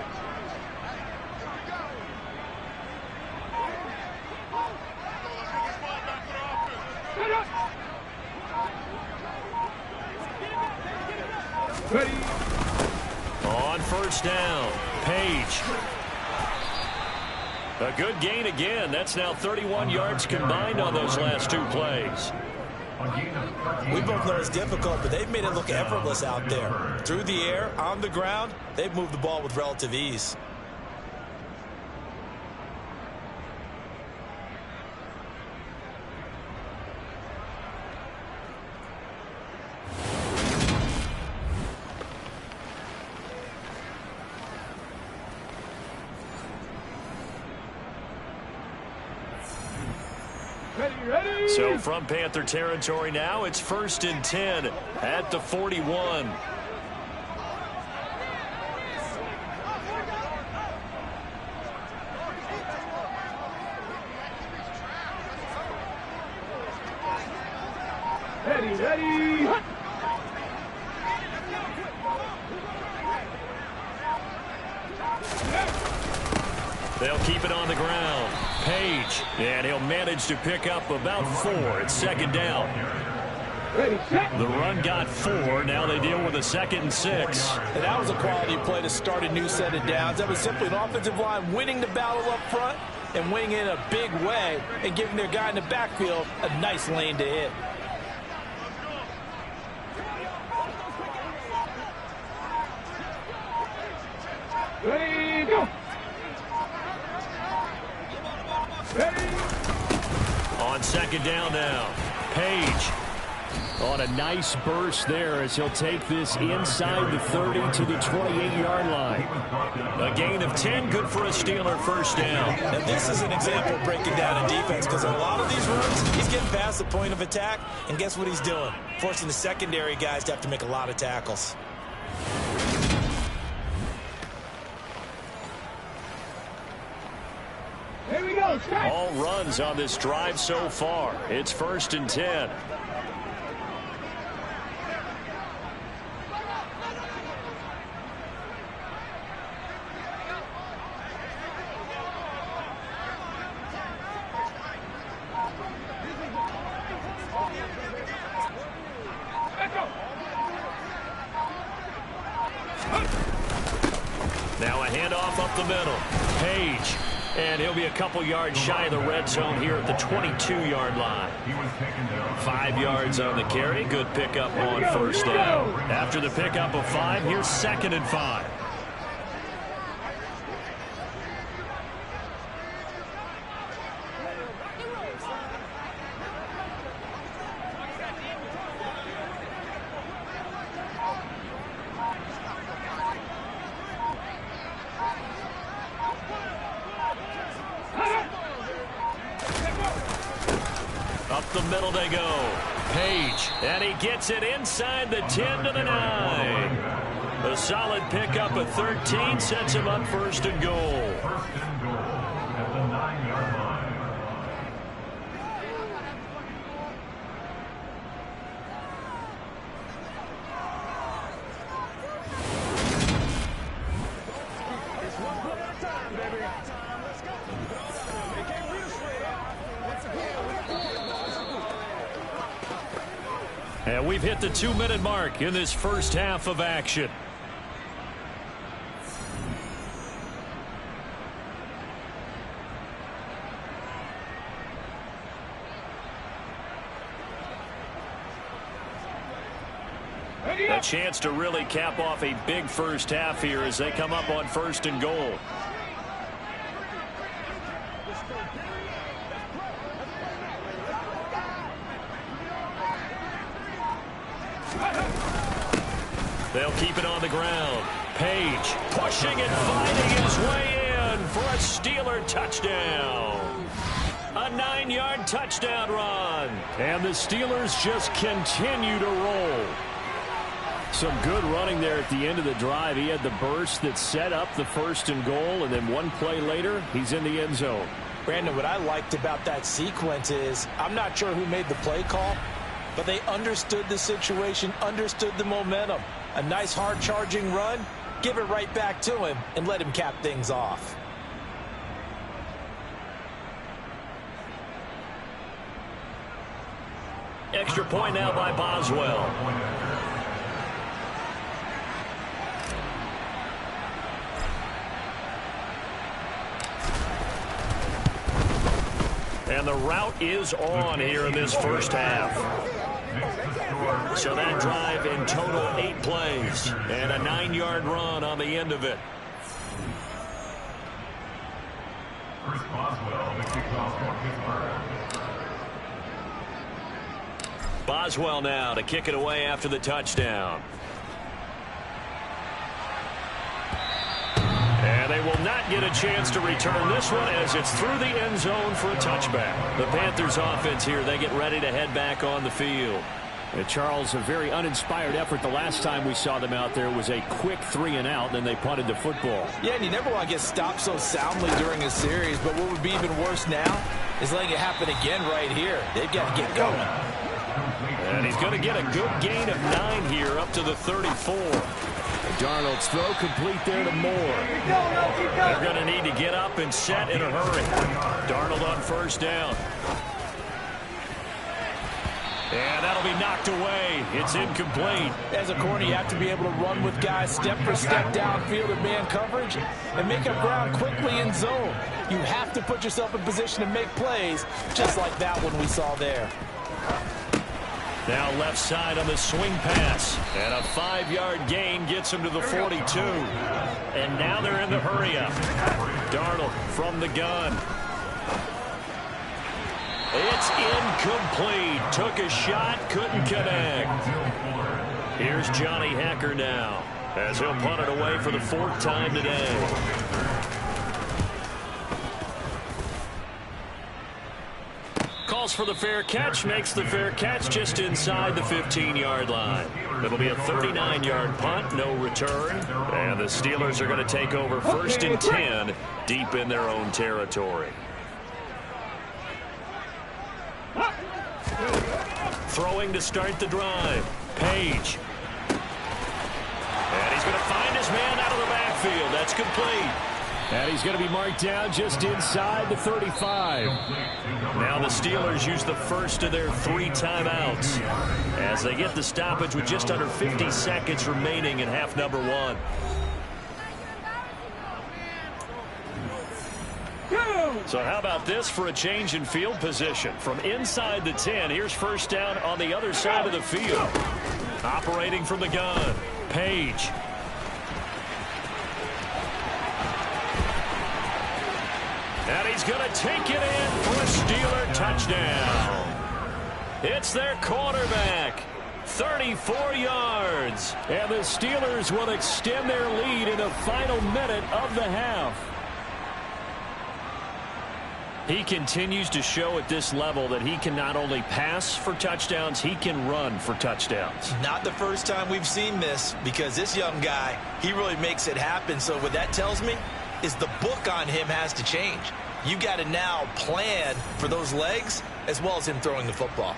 Ready. On 1st down, Page. A good gain again. That's now 31 yards combined on those last 2 plays. We both know it's difficult, but they've made it look effortless out there. Through the air, on the ground, they've moved the ball with relative ease. So from Panther territory now, it's 1st and 10 at the 41. Ready. They'll keep it on the ground. Page, and he'll manage to pick up about 4. It's 2nd down. The run got 4. Now they deal with a 2nd and 6. And that was a quality play to start a new set of downs. That was simply an offensive line winning the battle up front and winning in a big way and giving their guy in the backfield a nice lane to hit. Ready, go. On 2nd down now, Page. On a nice burst there as he'll take this inside the 30 to the 28-yard line. A gain of 10, good for a Steeler first down. Now, this is an example of breaking down a defense because in a lot of these runs, he's getting past the point of attack, and guess what he's doing? Forcing the secondary guys to have to make a lot of tackles. Here we go. All runs on this drive so far. It's 1st and 10. Now a handoff up the middle. Page. And he'll be a couple yards shy of the red zone here at the 22-yard line. 5 yards on the carry. Good pickup on first down. After the pickup of 5, here's 2nd and 5. Up the middle they go. Page. And he gets it inside the 10 to the 9. A solid pickup at 13 sets him up 1st and goal. 1st and goal at the 9-yard line. And we've hit the 2-minute mark in this first half of action. A chance to really cap off a big first half here as they come up on 1st and goal. They'll keep it on the ground. Page pushing and finding his way in for a Steeler touchdown. A 9-yard touchdown run. And the Steelers just continue to roll. Some good running there at the end of the drive. He had the burst that set up the 1st and goal, and then one play later, he's in the end zone. Brandon, what I liked about that sequence is I'm not sure who made the play call, but they understood the situation, understood the momentum. A nice hard-charging run, give it right back to him, and let him cap things off. Extra point now by Boswell. And the route is on here in this first half. So that drive in total 8 plays and a 9-yard run on the end of it. Chris Boswell, the kickoff for Pittsburgh. Boswell now to kick it away after the touchdown. And they will not get a chance to return this one as it's through the end zone for a touchback. The Panthers offense here, they get ready to head back on the field. And Charles, a very uninspired effort. The last time we saw them out there was a quick 3-and-out, then they punted the football. Yeah, and you never want to get stopped so soundly during a series, but what would be even worse now is letting it happen again right here. They've got to get going. And he's going to get a good gain of 9 here up to the 34. Darnold's throw complete there to Moore. They're going to need to get up and set in a hurry. Darnold on first down. And that'll be knocked away. It's incomplete. As a corner, you have to be able to run with guys step for step downfield in man coverage and make up ground quickly in zone. You have to put yourself in position to make plays, just like that one we saw there. Now left side on the swing pass. And a 5-yard gain gets him to the 42. And now they're in the hurry up. Darnold from the gun. It's incomplete. Took a shot, couldn't connect. Here's Johnny Hekker now, as he'll punt it away for the 4th time today. Calls for the fair catch, makes the fair catch just inside the 15-yard line. It'll be a 39-yard punt, no return. And the Steelers are going to take over 1st and 10 deep in their own territory. Throwing to start the drive. Page. And he's going to find his man out of the backfield. That's complete. And he's going to be marked down just inside the 35. Now the Steelers use the first of their 3 timeouts as they get the stoppage with just under 50 seconds remaining in half number 1. So how about this for a change in field position? From inside the 10, here's first down on the other side of the field. Operating from the gun, Page. And he's going to take it in for a Steeler touchdown. It's their quarterback. 34 yards. And the Steelers will extend their lead in the final minute of the half. He continues to show at this level that he can not only pass for touchdowns, he can run for touchdowns. Not the first time we've seen this, because this young guy, he really makes it happen. So what that tells me is the book on him has to change. You got to now plan for those legs as well as him throwing the football.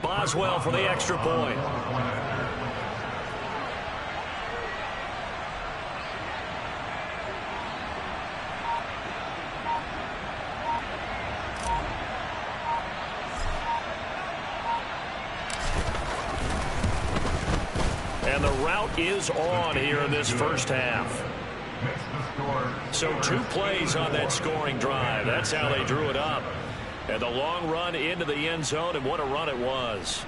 Boswell for the extra point. And the route is on here in this first half. So 2 plays on that scoring drive. That's how they drew it up. And the long run into the end zone, and what a run it was.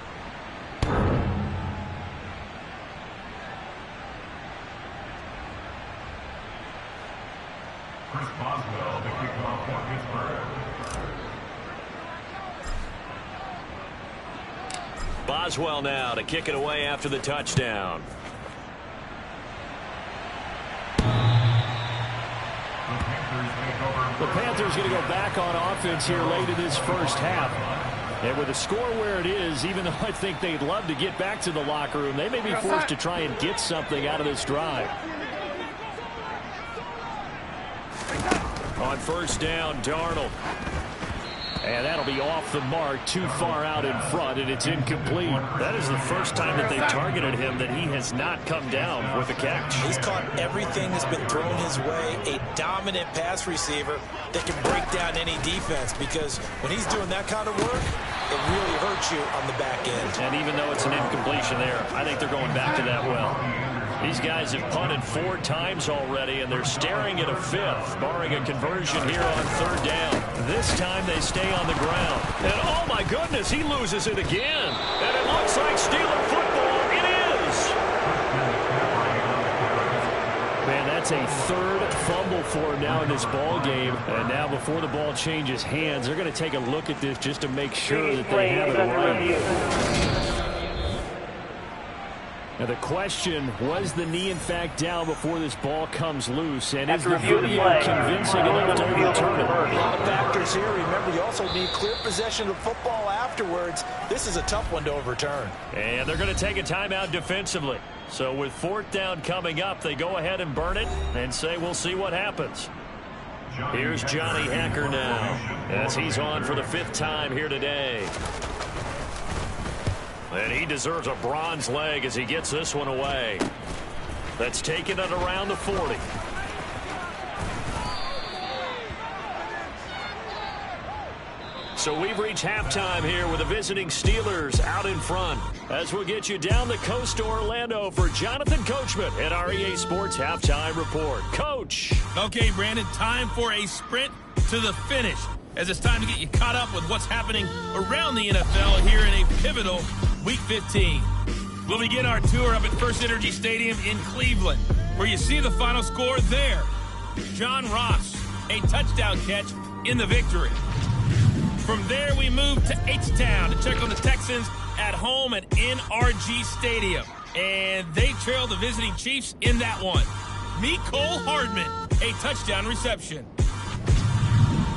Chris Boswell, the kickoff for Pittsburgh. Boswell now to kick it away after the touchdown. The Panthers going to go back on offense here late in this first half. And with the score where it is, even though I think they'd love to get back to the locker room, they may be forced to try and get something out of this drive. On first down, Darnold. And that'll be off the mark, too far out in front, and it's incomplete. That is the first time that they've targeted him that he has not come down with a catch. He's caught everything that's been thrown his way, a dominant pass receiver that can break down any defense, because when he's doing that kind of work, it really hurts you on the back end. And even though it's an incompletion there, I think they're going back to that well. These guys have punted 4 times already, and they're staring at a 5th, barring a conversion here on 3rd down. This time they stay on the ground. And oh my goodness, he loses it again. And it looks like Steeler football. It is. Man, that's a 3rd fumble for him now in this ball game. And now before the ball changes hands, they're going to take a look at this just to make sure that they have it right. Now the question, was the knee in fact down before this ball comes loose? And is the video convincing enough to overturn it? A lot of factors here. Remember, you also need clear possession of football afterwards. This is a tough one to overturn. And they're going to take a timeout defensively. So with 4th down coming up, they go ahead and burn it and say we'll see what happens. Here's Johnny Hekker now as he's on for the 5th time here today. And he deserves a bronze leg as he gets this one away. That's taken it around the 40. So we've reached halftime here with the visiting Steelers out in front. As we'll get you down the coast to Orlando for Jonathan Coachman at our EA Sports Halftime Report. Coach. Okay, Brandon, time for a sprint to the finish. as it's time to get you caught up with what's happening around the NFL here in a pivotal Week 15. We'll begin our tour up at First Energy Stadium in Cleveland, where you see the final score there. John Ross, a touchdown catch in the victory. From there, we move to H-Town to check on the Texans at home at NRG Stadium. And they trail the visiting Chiefs in that one. Mecole Hardman, a touchdown reception.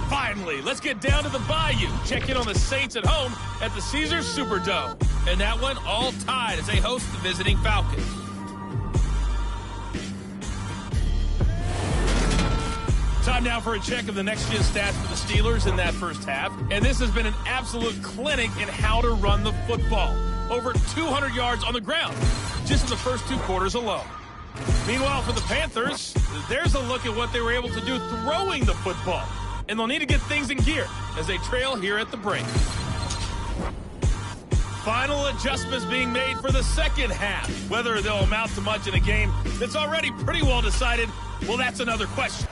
Finally, let's get down to the Bayou. Check in on the Saints at home at the Caesars Superdome. And that one all tied as they host the visiting Falcons. Time now for a check of the next-gen stats for the Steelers in that first half. And this has been an absolute clinic in how to run the football. Over 200 yards on the ground, just in the first 2 quarters alone. Meanwhile, for the Panthers, there's a look at what they were able to do throwing the football. And they'll need to get things in gear as they trail here at the break. Final adjustments being made for the second half. Whether they'll amount to much in a game that's already pretty well decided, well, that's another question.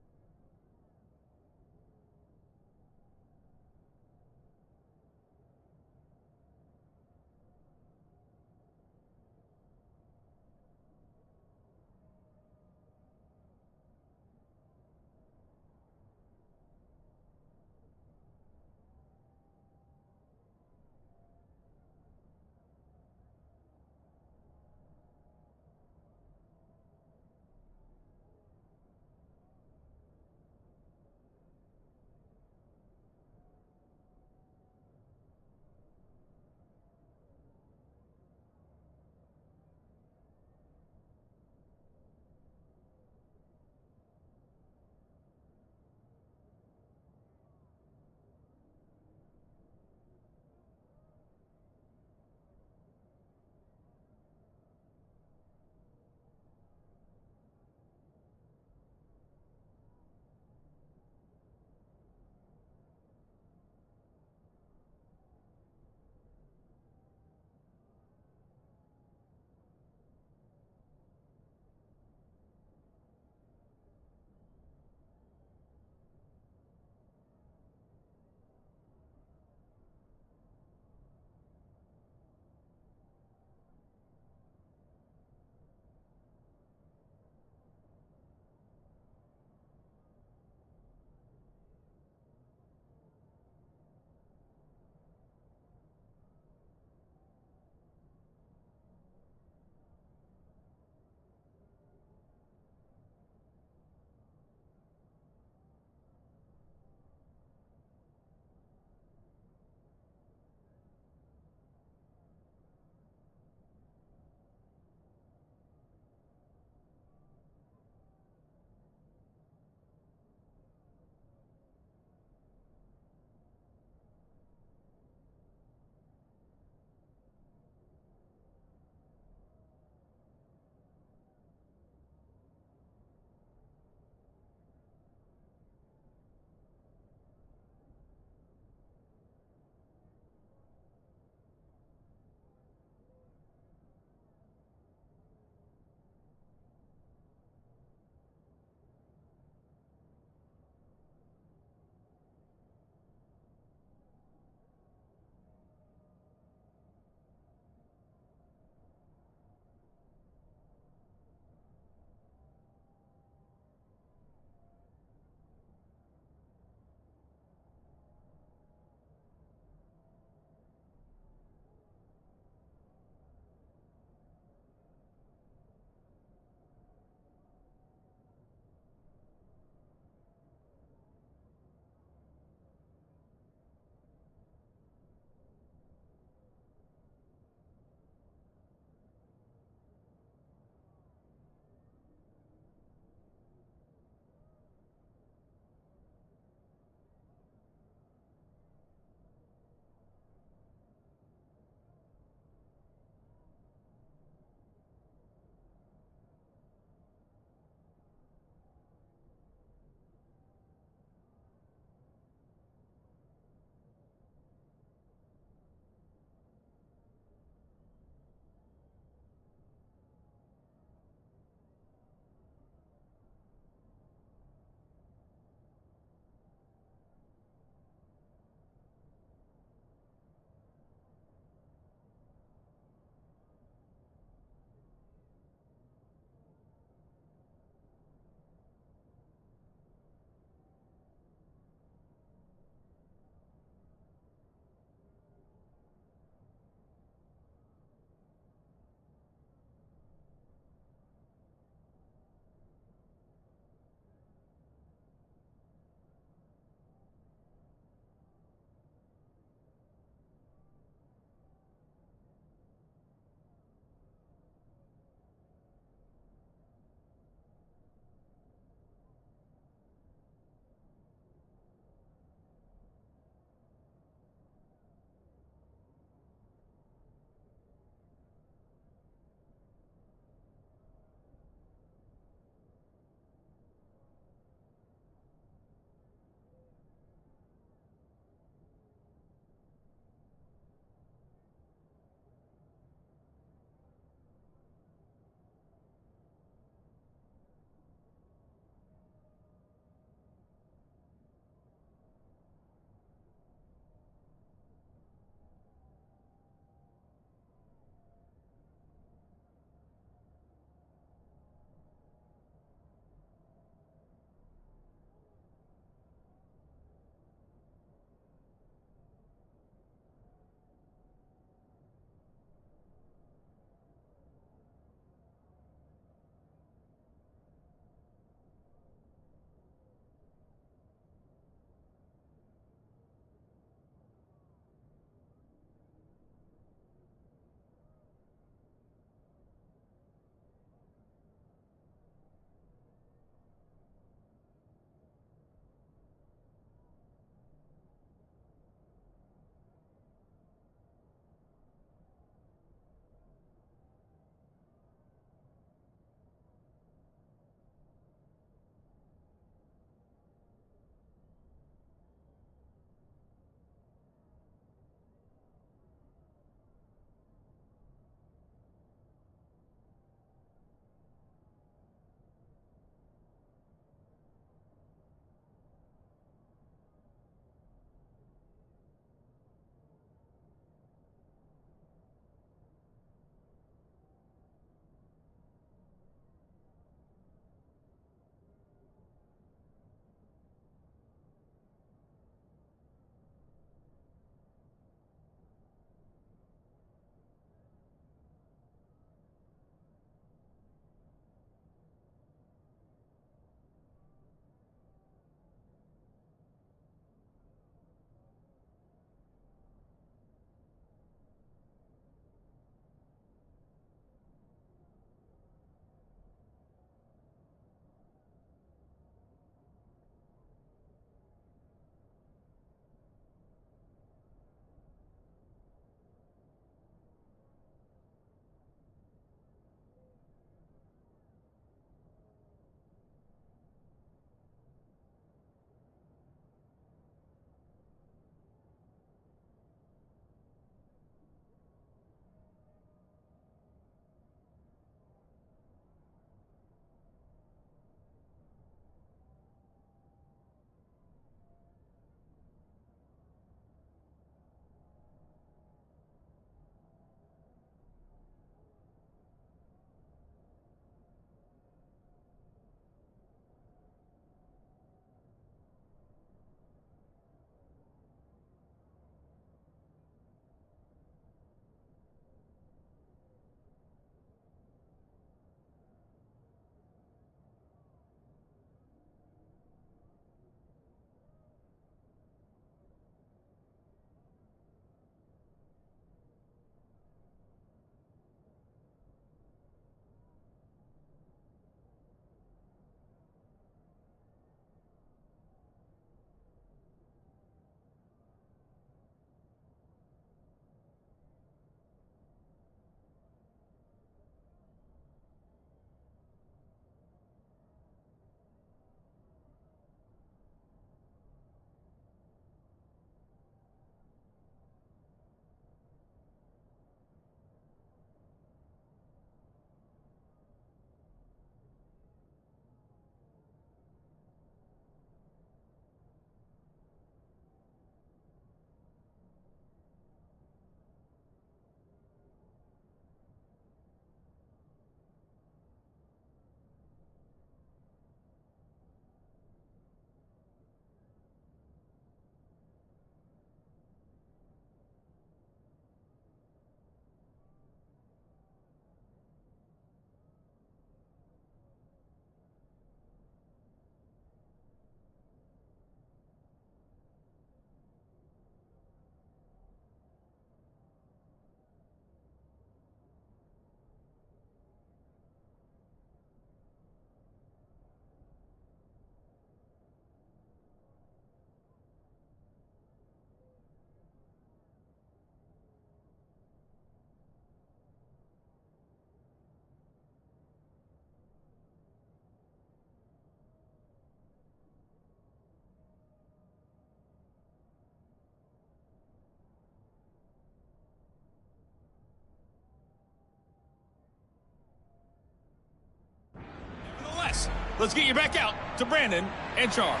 let's get you back out to Brandon and Charles.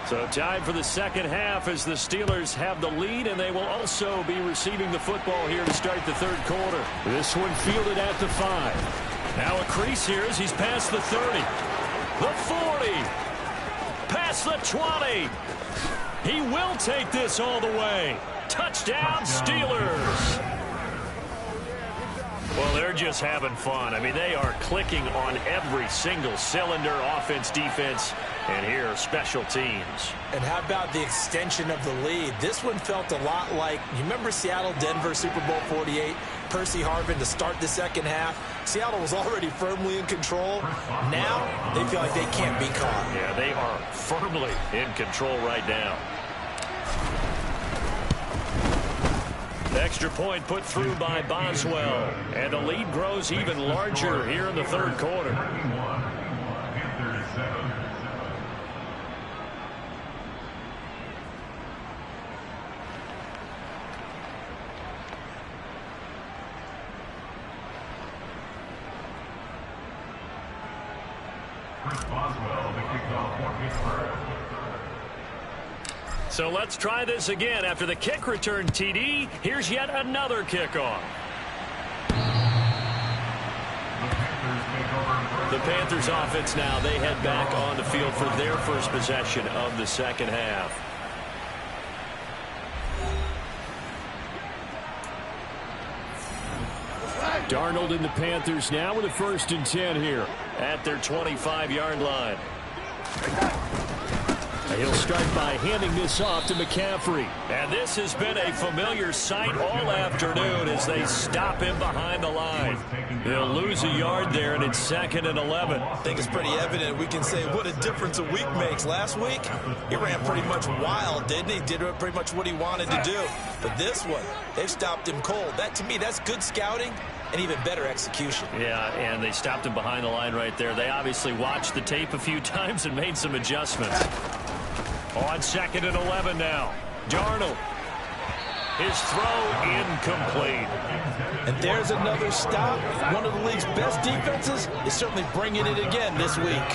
So time for the second half as the Steelers have the lead, and they will also be receiving the football here to start the third quarter. This one fielded at the 5. Now a crease here as he's past the 30. The 40. Past the 20. He will take this all the way. Touchdown, Steelers. Well, they're just having fun. I mean, they are clicking on every single cylinder, offense, defense, and here, special teams. And how about the extension of the lead? This one felt a lot like, you remember Seattle-Denver Super Bowl 48? Percy Harvin to start the second half. Seattle was already firmly in control. Now, they feel like they can't be caught. Yeah, they are firmly in control right now. Extra point put through by Boswell. And the lead grows even larger here in the third quarter. Boswell, the kickoff for Pittsburgh. So let's try this again. After the kick return TD, here's yet another kickoff. The Panthers offense now, they head back on the field for their first possession of the second half. Darnold and the Panthers now with a 1st and 10 here at their 25-yard line. He'll start by handing this off to McCaffrey. And this has been a familiar sight all afternoon as they stop him behind the line. He'll lose a yard there, and it's 2nd and 11. I think it's pretty evident. We can say what a difference a week makes. Last week, he ran pretty much wild, didn't he? Did pretty much what he wanted to do. But this one, they've stopped him cold. That, to me, that's good scouting and even better execution. Yeah, and they stopped him behind the line right there. They obviously watched the tape a few times and made some adjustments. On 2nd and 11 now. Darnold. His throw incomplete. And there's another stop. One of the league's best defenses is certainly bringing it again this week.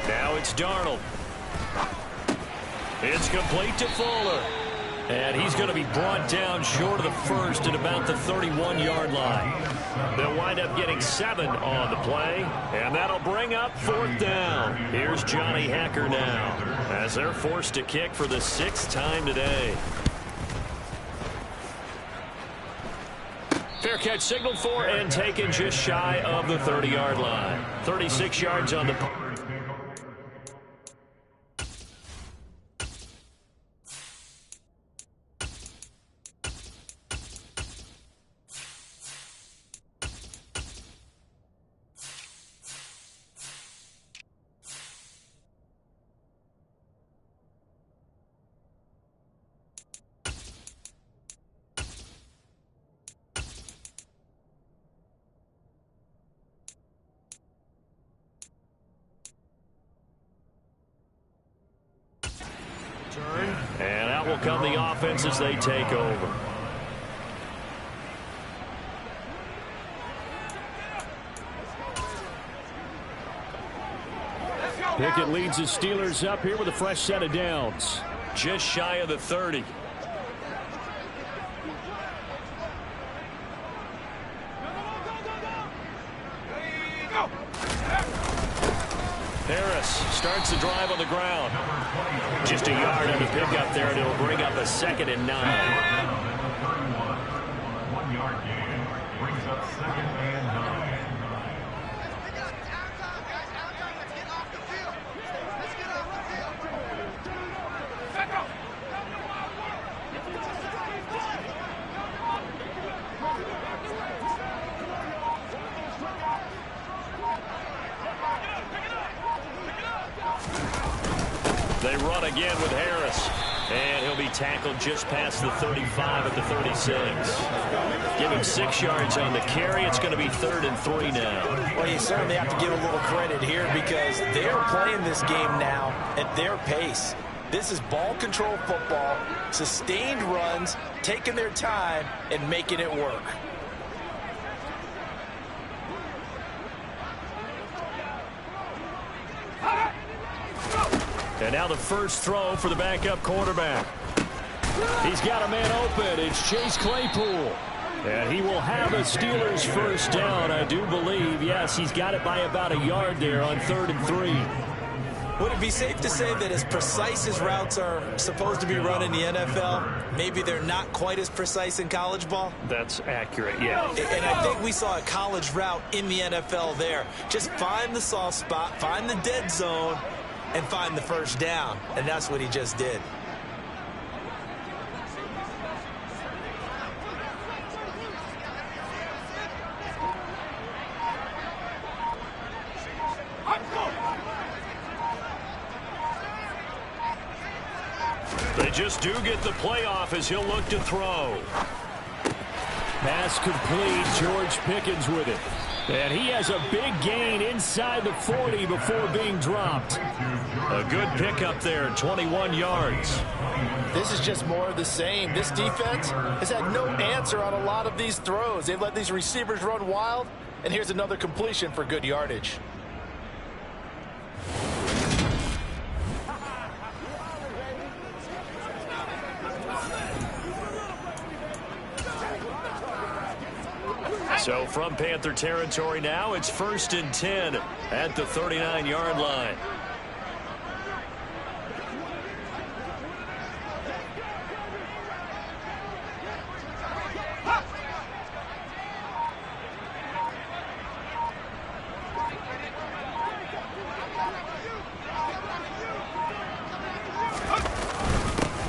Now it's Darnold. It's complete to Fuller. And he's going to be brought down short of the first at about the 31-yard line. They'll wind up getting 7 on the play, and that'll bring up 4th down. Here's Johnny Hekker now as they're forced to kick for the 6th time today. Fair catch signaled for and taken just shy of the 30-yard line. 36 yards on the... And out will come the offense as they take over. Pickett leads the Steelers up here with a fresh set of downs. Just shy of the 30. Harris starts the drive on the ground. Just a yard on the pickup there, and it'll bring up a 2nd and 9. 1-yard gain brings up 2nd and 9. They run again with Harris. And he'll be tackled just past the 35 at the 36. Give him 6 yards on the carry. It's going to be 3rd and 3 now. Well, you certainly have to give a little credit here because they're playing this game now at their pace. This is ball control football, sustained runs, taking their time, and making it work. And now the first throw for the backup quarterback. He's got a man open. It's Chase Claypool. And he will have a Steelers first down, I do believe. Yes, he's got it by about a yard there on 3rd and 3. Would it be safe to say that as precise as routes are supposed to be run in the NFL, maybe they're not quite as precise in college ball? That's accurate, yeah. And I think we saw a college route in the NFL there. Just find the soft spot, find the dead zone, and find the first down. And that's what he just did. They just do get the playoff as he'll look to throw. Pass complete. George Pickens with it. And he has a big gain inside the 40 before being dropped. A good pickup there, 21 yards. This is just more of the same. This defense has had no answer on a lot of these throws. They've let these receivers run wild, and here's another completion for good yardage. So from Panther territory now, it's 1st and 10 at the 39-yard line.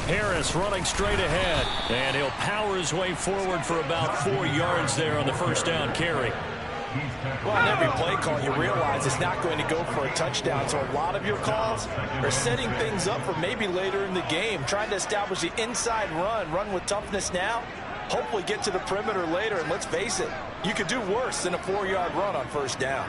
Harris running straight ahead, and he'll power his way forward for about 4 yards there on the first down carry. Well, on every play call, you realize it's not going to go for a touchdown, so a lot of your calls are setting things up for maybe later in the game, trying to establish the inside run with toughness now, hopefully get to the perimeter later, and let's face it, you could do worse than a 4-yard run on first down.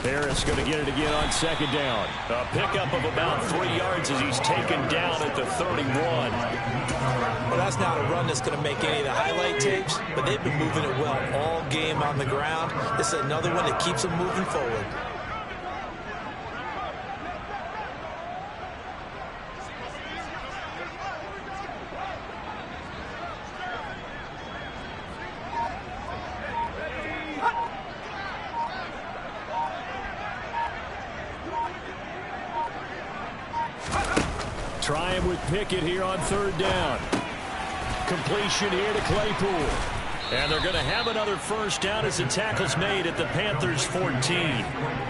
Harris going to get it again on 2nd down. A pickup of about 3 yards as he's taken down at the 31. Well, that's not a run that's going to make any of the highlight tapes, but they've been moving it well all game on the ground. This is another one that keeps them moving forward. Try him with Pickett here on 3rd down. Completion here to Claypool. And they're going to have another first down as the tackle's made at the Panthers' 14.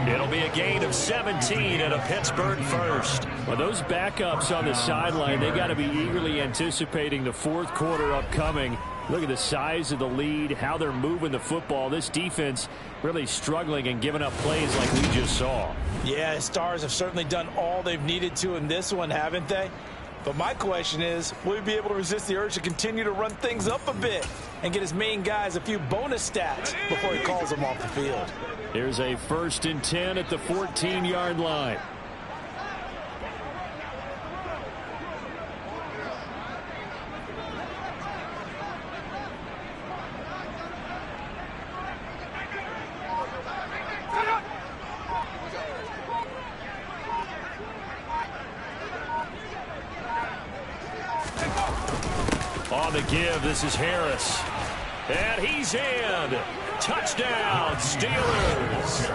It'll be a gain of 17 at a Pittsburgh first. Well, those backups on the sideline, they got to be eagerly anticipating the 4th quarter upcoming. Look at the size of the lead, how they're moving the football. This defense really struggling and giving up plays like we just saw. Yeah, Stars have certainly done all they've needed to in this one, haven't they? But my question is, will he be able to resist the urge to continue to run things up a bit and get his main guys a few bonus stats before he calls them off the field? Here's a 1st and 10 at the 14-yard line. On the give, this is Harris. And he's in. Touchdown, Steelers.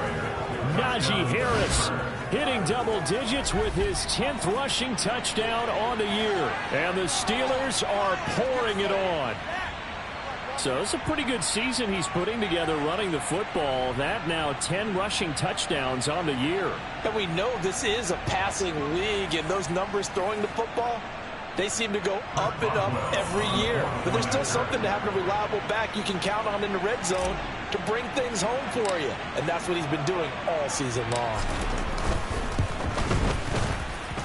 Najee Harris hitting double digits with his 10th rushing touchdown on the year. And the Steelers are pouring it on. So it's a pretty good season he's putting together running the football. That now 10 rushing touchdowns on the year. And we know this is a passing league, and those numbers throwing the football, they seem to go up and up every year. But there's still something to having a reliable back you can count on in the red zone to bring things home for you. And that's what he's been doing all season long.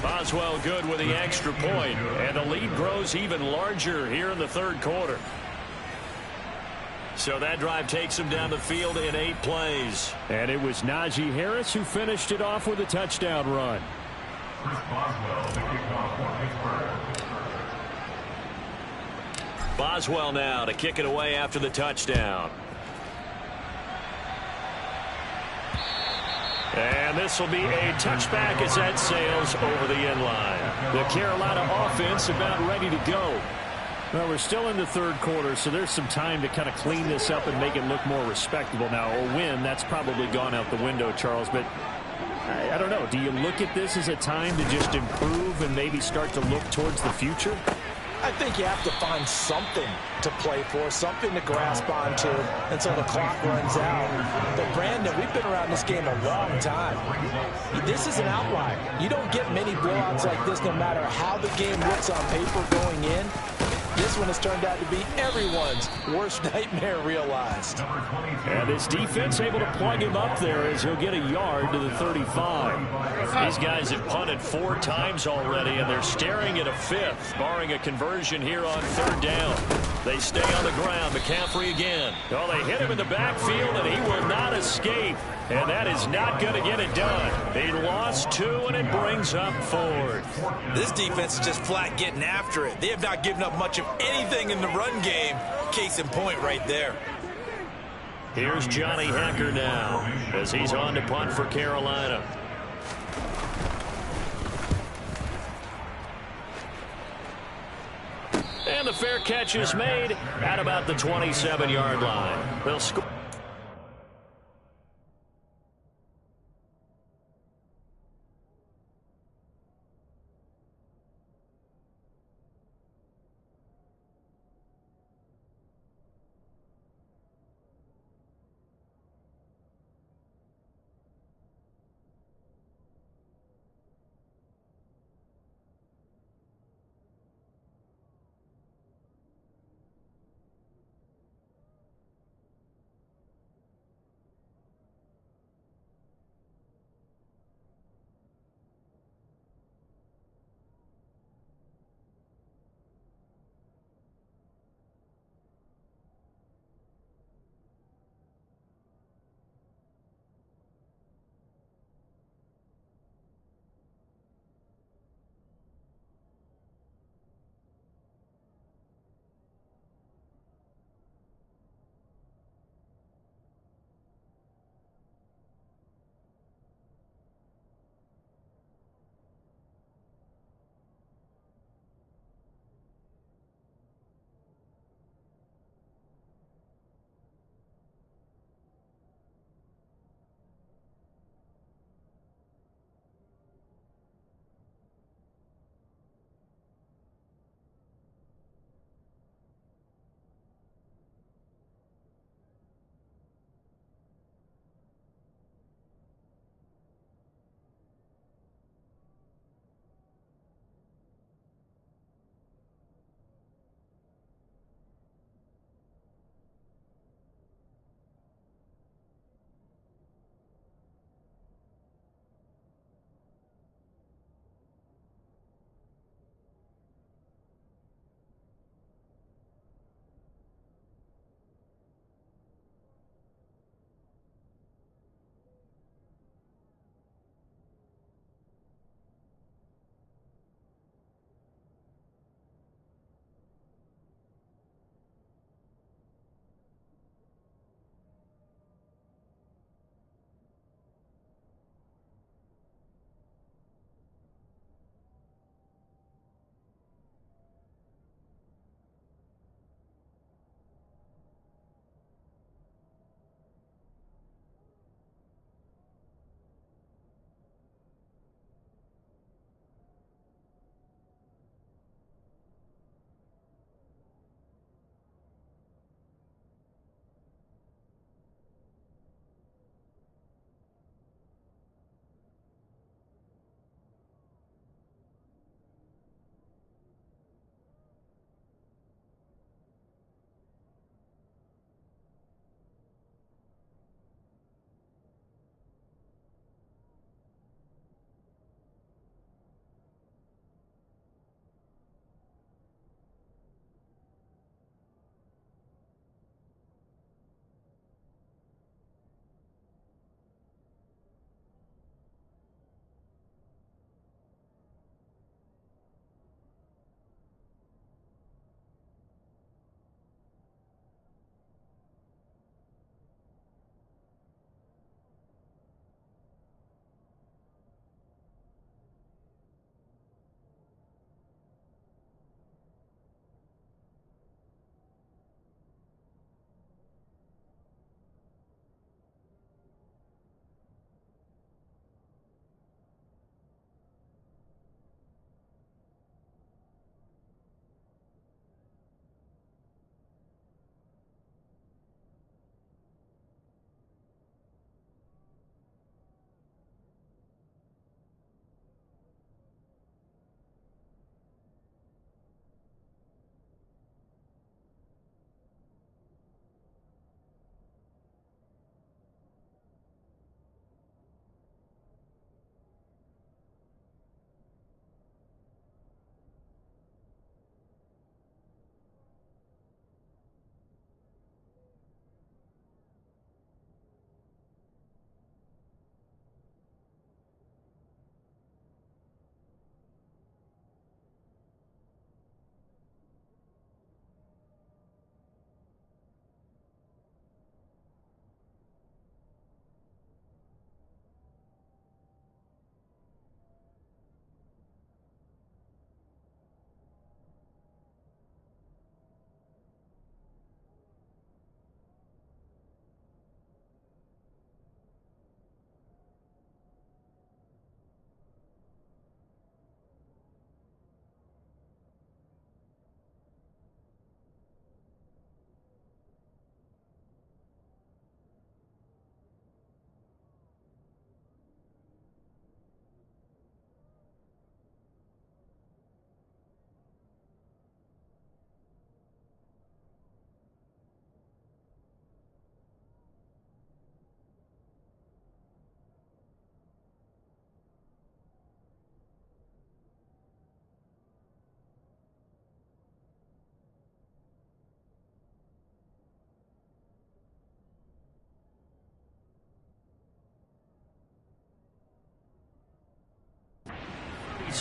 Boswell good with the extra point, and the lead grows even larger here in the 3rd quarter. So that drive takes him down the field in 8 plays. And it was Najee Harris who finished it off with a touchdown run. Chris Boswell, the kickoff for Pittsburgh. Boswell now to kick it away after the touchdown. And this will be a touchback as that sails over the end line. The Carolina offense about ready to go. Well, we're still in the third quarter, so there's some time to kind of clean this up and make it look more respectable. Now, a win, that's probably gone out the window, Charles, but I don't know. Do you look at this as a time to just improve and maybe start to look towards the future? I think you have to find something to play for, something to grasp onto until the clock runs out. But, Brandon, we've been around this game a long time. This is an outlier. You don't get many blowouts like this no matter how the game looks on paper going in. This one has turned out to be everyone's worst nightmare realized. And this defense able to plug him up there as he'll get a yard to the 35. These guys have punted 4 times already, and they're staring at a 5th, barring a conversion here on 3rd down. They stay on the ground. McCaffrey again. Well, they hit him in the backfield, and he will not escape. And that is not going to get it done. He lost 2, and it brings up 4th. This defense is just flat getting after it. They have not given up much of anything in the run game. Case in point right there. Here's Johnny Hekker now as he's on to punt for Carolina. And the fair catch is made at about the 27-yard line. They'll score.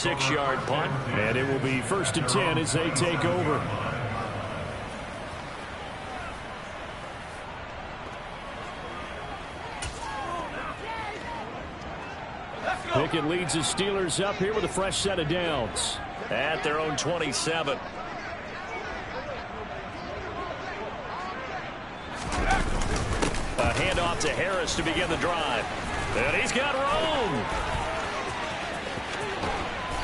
6-yard punt. And it will be 1st and 10 as they take over. Pickett leads the Steelers up here with a fresh set of downs. At their own 27. A handoff to Harris to begin the drive. And he's got room.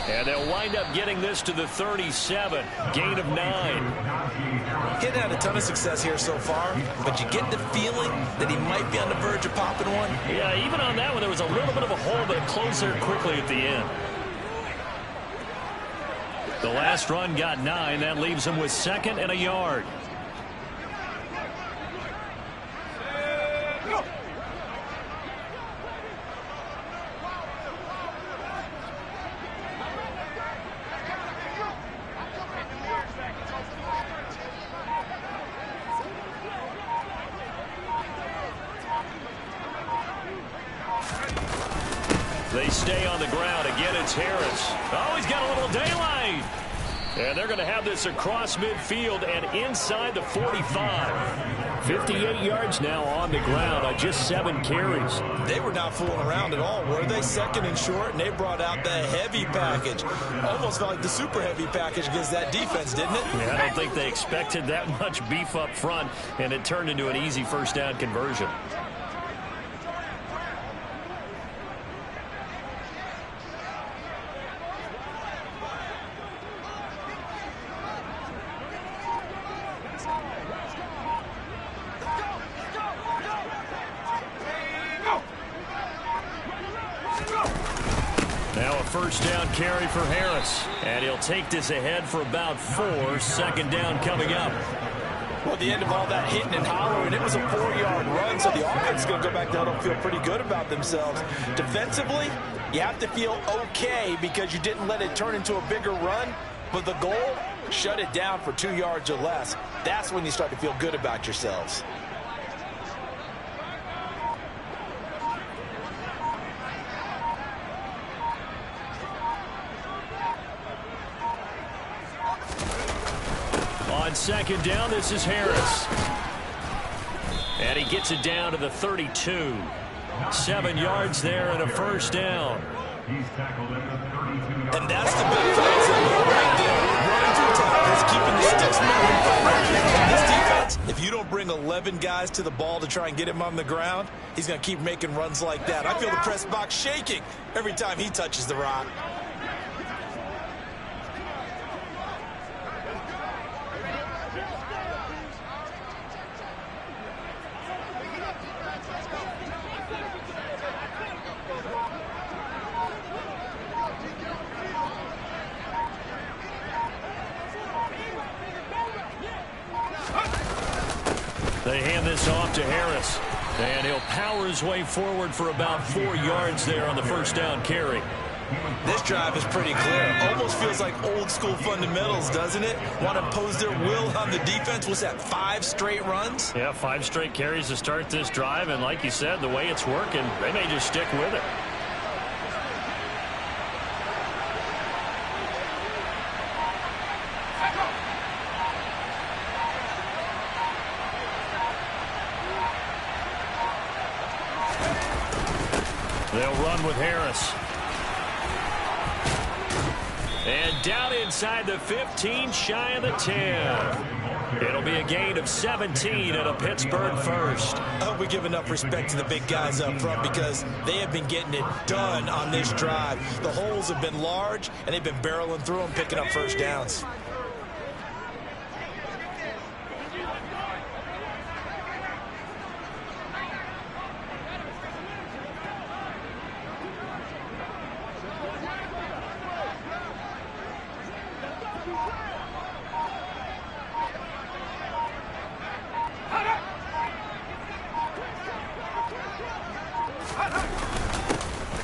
And they'll wind up getting this to the 37. Gain of 9. Getting had a ton of success here so far, but you get the feeling that he might be on the verge of popping one. Yeah, even on that one, there was a little bit of a hole, but it closed there quickly at the end. The last run got 9. That leaves him with 2nd and a yard. They stay on the ground. Again, it's Harris. Oh, he's got a little daylight. And they're going to have this across midfield and inside the 45. 58 yards now on the ground on just 7 carries. They were not fooling around at all, were they? 2nd and short, and they brought out the heavy package. Almost felt like the super heavy package against that defense, didn't it? Yeah, I don't think they expected that much beef up front, and it turned into an easy 1st down conversion. Now a 1st down carry for Harris. And he'll take this ahead for about 4. 2nd down coming up. Well, at the end of all that hitting and hollering, it was a 4-yard run, so the offense is going to go back down and feel pretty good about themselves. Defensively, you have to feel okay because you didn't let it turn into a bigger run, but the goal, shut it down for 2 yards or less. That's when you start to feel good about yourselves. On 2nd down, this is Harris. And he gets it down to the 32. 7 yards there and a 1st down. He's tackled at the 32. And that's the big thing right there. Running through tackles, keeping the sticks moving. This defense, if you don't bring 11 guys to the ball to try and get him on the ground, he's going to keep making runs like that. I feel the press box shaking every time he touches the rock. They hand this off to Harris. And he'll power his way forward for about 4 yards there on the 1st down carry. This drive is pretty clear. Almost feels like old school fundamentals, doesn't it? Want to impose their will on the defense. What's that, 5 straight runs? Yeah, 5 straight carries to start this drive. And like you said, the way it's working, they may just stick with it. They'll run with Harris. And down inside the 15, shy of the 10. It'll be a gain of 17 and a Pittsburgh 1st. I hope we give enough respect to the big guys up front because they have been getting it done on this drive. The holes have been large, and they've been barreling through them, picking up 1st downs.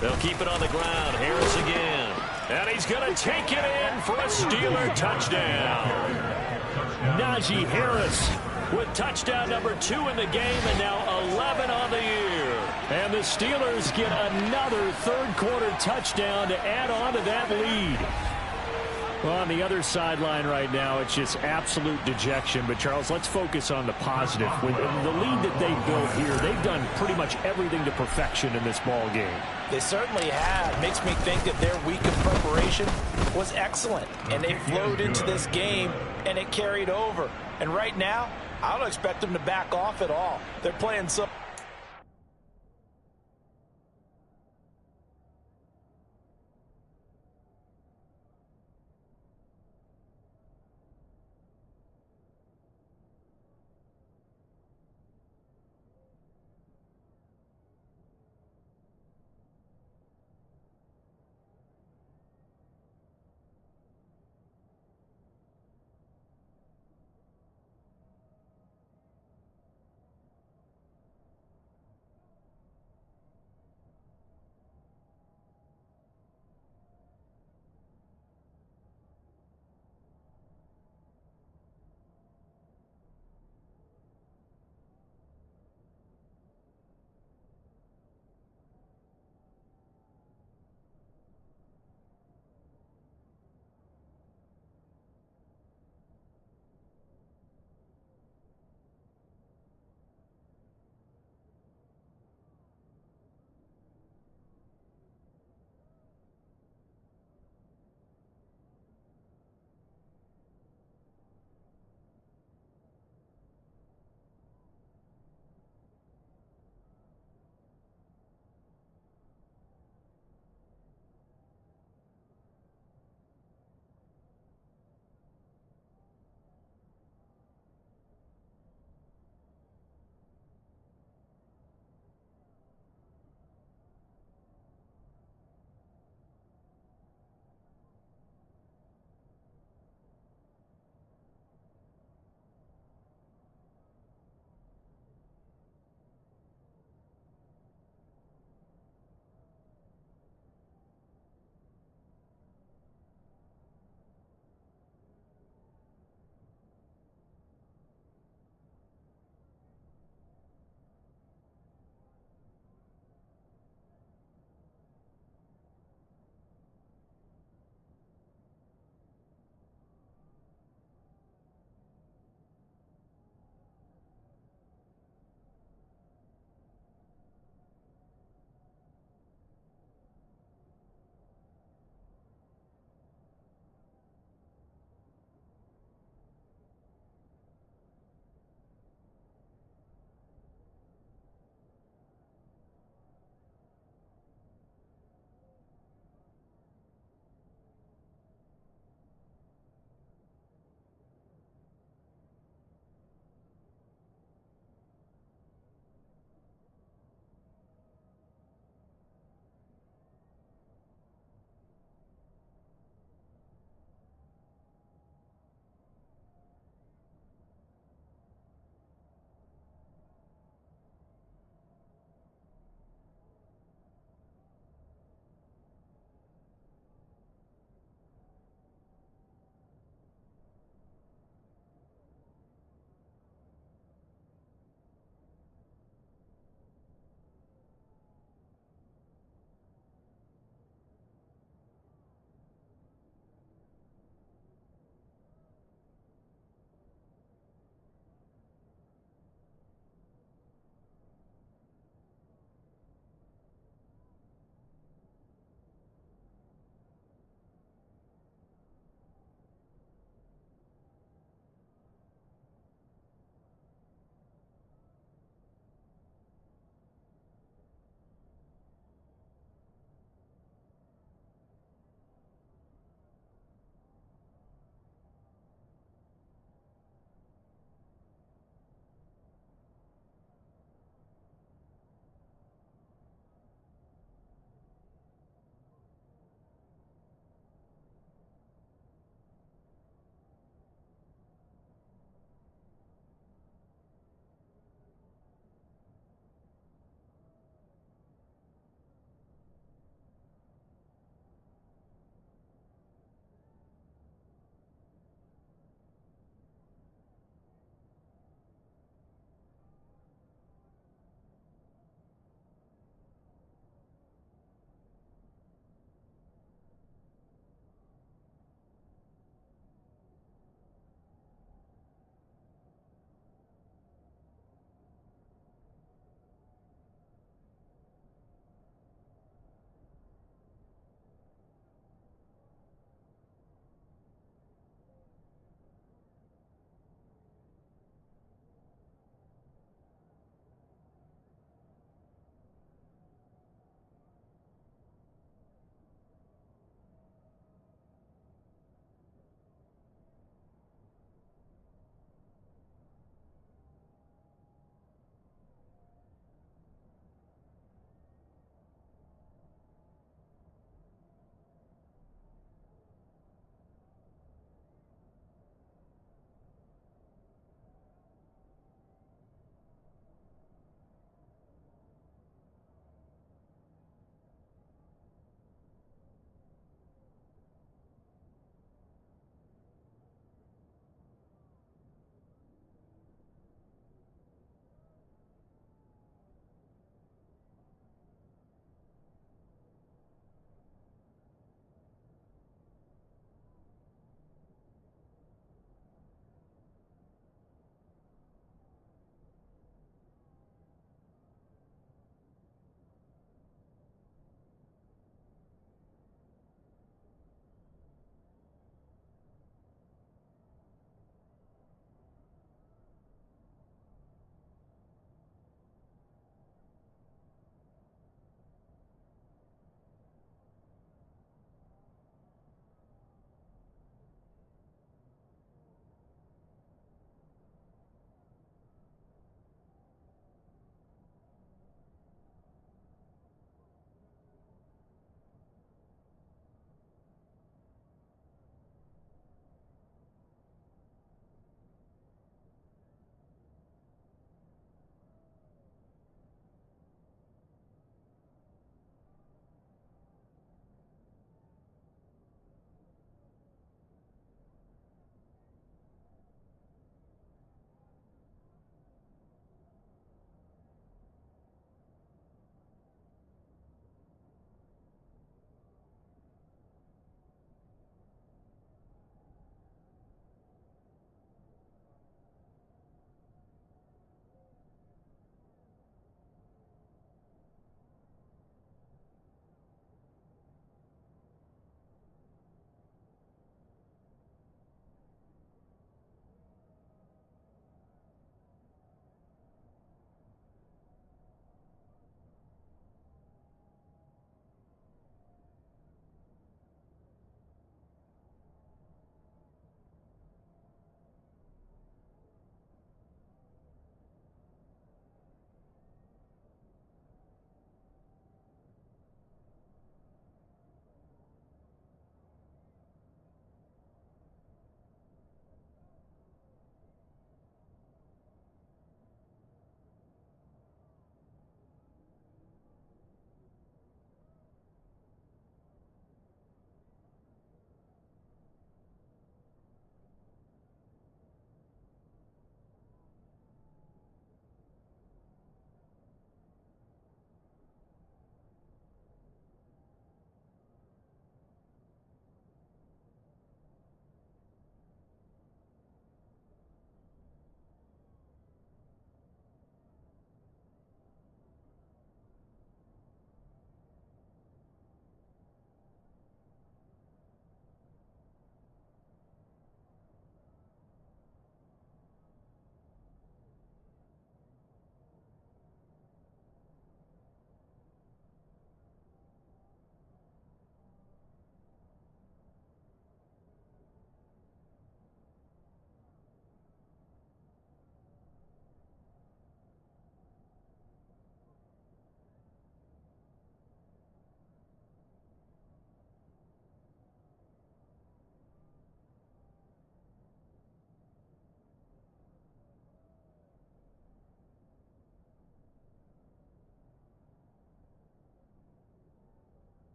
They'll keep it on the ground. Harris again. And he's going to take it in for a Steeler touchdown. Najee Harris with touchdown number 2 in the game and now 11 on the year. And the Steelers get another third-quarter touchdown to add on to that lead. Well, on the other sideline right now, it's just absolute dejection. But, Charles, let's focus on the positive. With the lead that they built here, they've done pretty much everything to perfection in this ball game. They certainly have. Makes me think that their week of preparation was excellent. And they flowed into this game, and it carried over. And right now, I don't expect them to back off at all. They're playing so...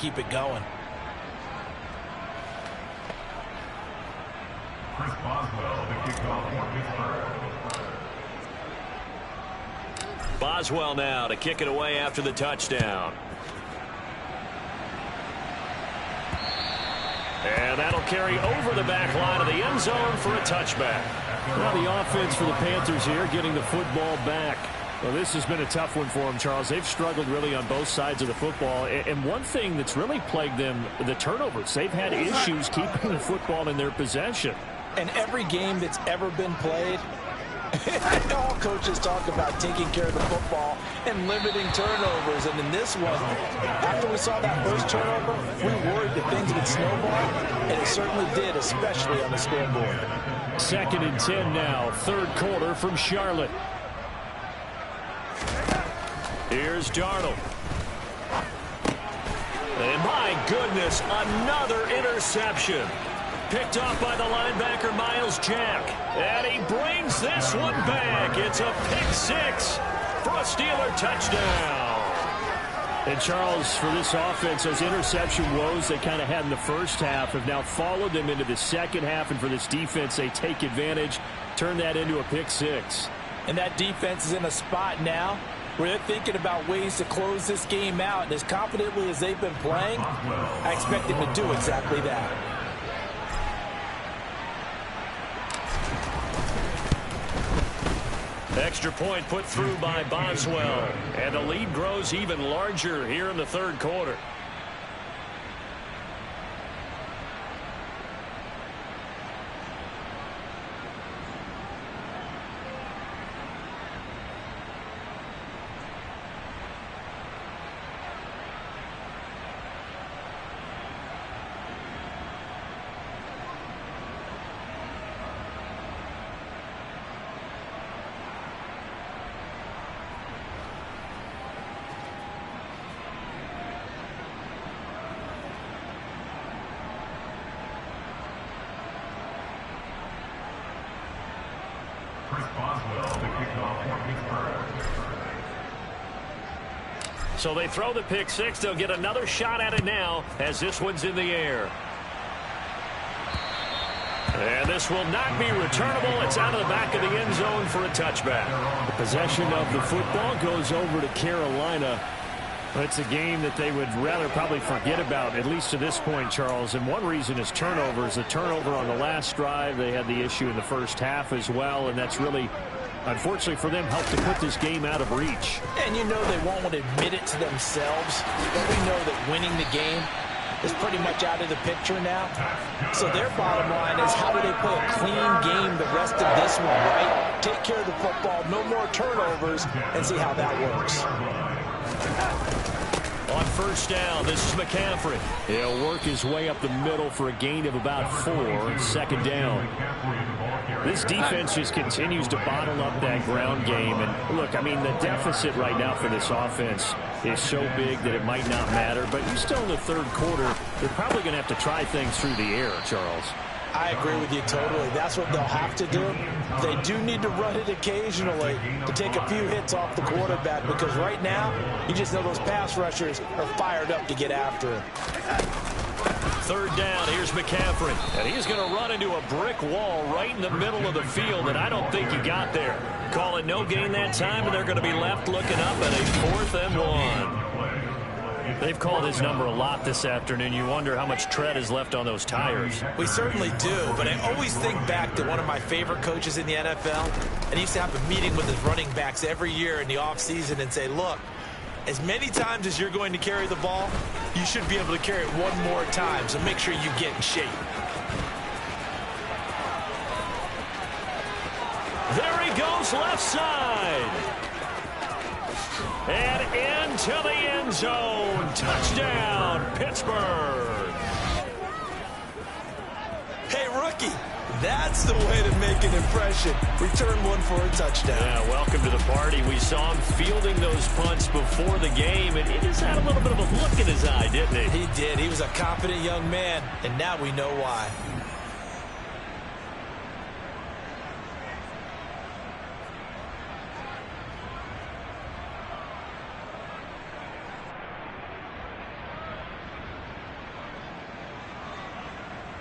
keep it going. Chris Boswell, the kickoff for Pittsburgh. Boswell now to kick it away after the touchdown. And that'll carry over the back line of the end zone for a touchback. Well, the offense for the Panthers here getting the football back. Well, this has been a tough one for them, Charles. They've struggled really on both sides of the football. And one thing that's really plagued them, the turnovers. They've had issues keeping the football in their possession. And every game that's ever been played, all coaches talk about taking care of the football and limiting turnovers. And in this one, after we saw that first turnover, we worried that things would snowball, and it certainly did, especially on the scoreboard. 2nd and 10 now, 3rd quarter from Charlotte. Here's Darnold. And my goodness, another interception. Picked off by the linebacker, Miles Jack. And he brings this one back. It's a pick 6 for a Steeler touchdown. And Charles, for this offense, those interception woes they kind of had in the first half have now followed them into the second half. And for this defense, they take advantage, turn that into a pick 6. And that defense is in a spot now where they're thinking about ways to close this game out. And as confidently as they've been playing, I expect them to do exactly that. Extra point put through by Boswell. And the lead grows even larger here in the 3rd quarter. Chris Boswell, the kickoff for Pittsburgh. So they throw the pick 6. They'll get another shot at it now as this one's in the air. And this will not be returnable. It's out of the back of the end zone for a touchback. The possession of the football goes over to Carolina. It's a game that they would rather probably forget about, at least to this point, Charles. And one reason is turnovers. The turnover on the last drive, they had the issue in the first half as well. And that's really, unfortunately for them, helped to put this game out of reach. And you know they won't want to admit it to themselves, but we know that winning the game is pretty much out of the picture now. So their bottom line is, how do they play a clean game the rest of this one, right? Take care of the football, no more turnovers, and see how that works. On first down, this is McCaffrey. He'll work his way up the middle for a gain of about 4. 2nd down. This defense just continues to bottle up that ground game. And look, I mean, the deficit right now for this offense is so big that it might not matter. But you're still in the 3rd quarter. They're probably going to have to try things through the air, Charles. I agree with you totally. That's what they'll have to do. They do need to run it occasionally to take a few hits off the quarterback, because right now, you just know those pass rushers are fired up to get after him. 3rd down, here's McCaffrey. And he's going to run into a brick wall right in the middle of the field, and I don't think he got there. Call it no gain that time, and they're going to be left looking up at a 4th and 1. They've called his number a lot this afternoon. You wonder how much tread is left on those tires. We certainly do, but I always think back to one of my favorite coaches in the NFL, and he used to have a meeting with his running backs every year in the offseason and say, look, as many times as you're going to carry the ball, you should be able to carry it one more time, so make sure you get in shape. There he goes, left side. And into the end zone. Touchdown, Pittsburgh. Hey, rookie, that's the way to make an impression. Return one for a touchdown. Yeah, welcome to the party. We saw him fielding those punts before the game, and he just had a little bit of a look in his eye, didn't he? He did. He was a confident young man, and now we know why.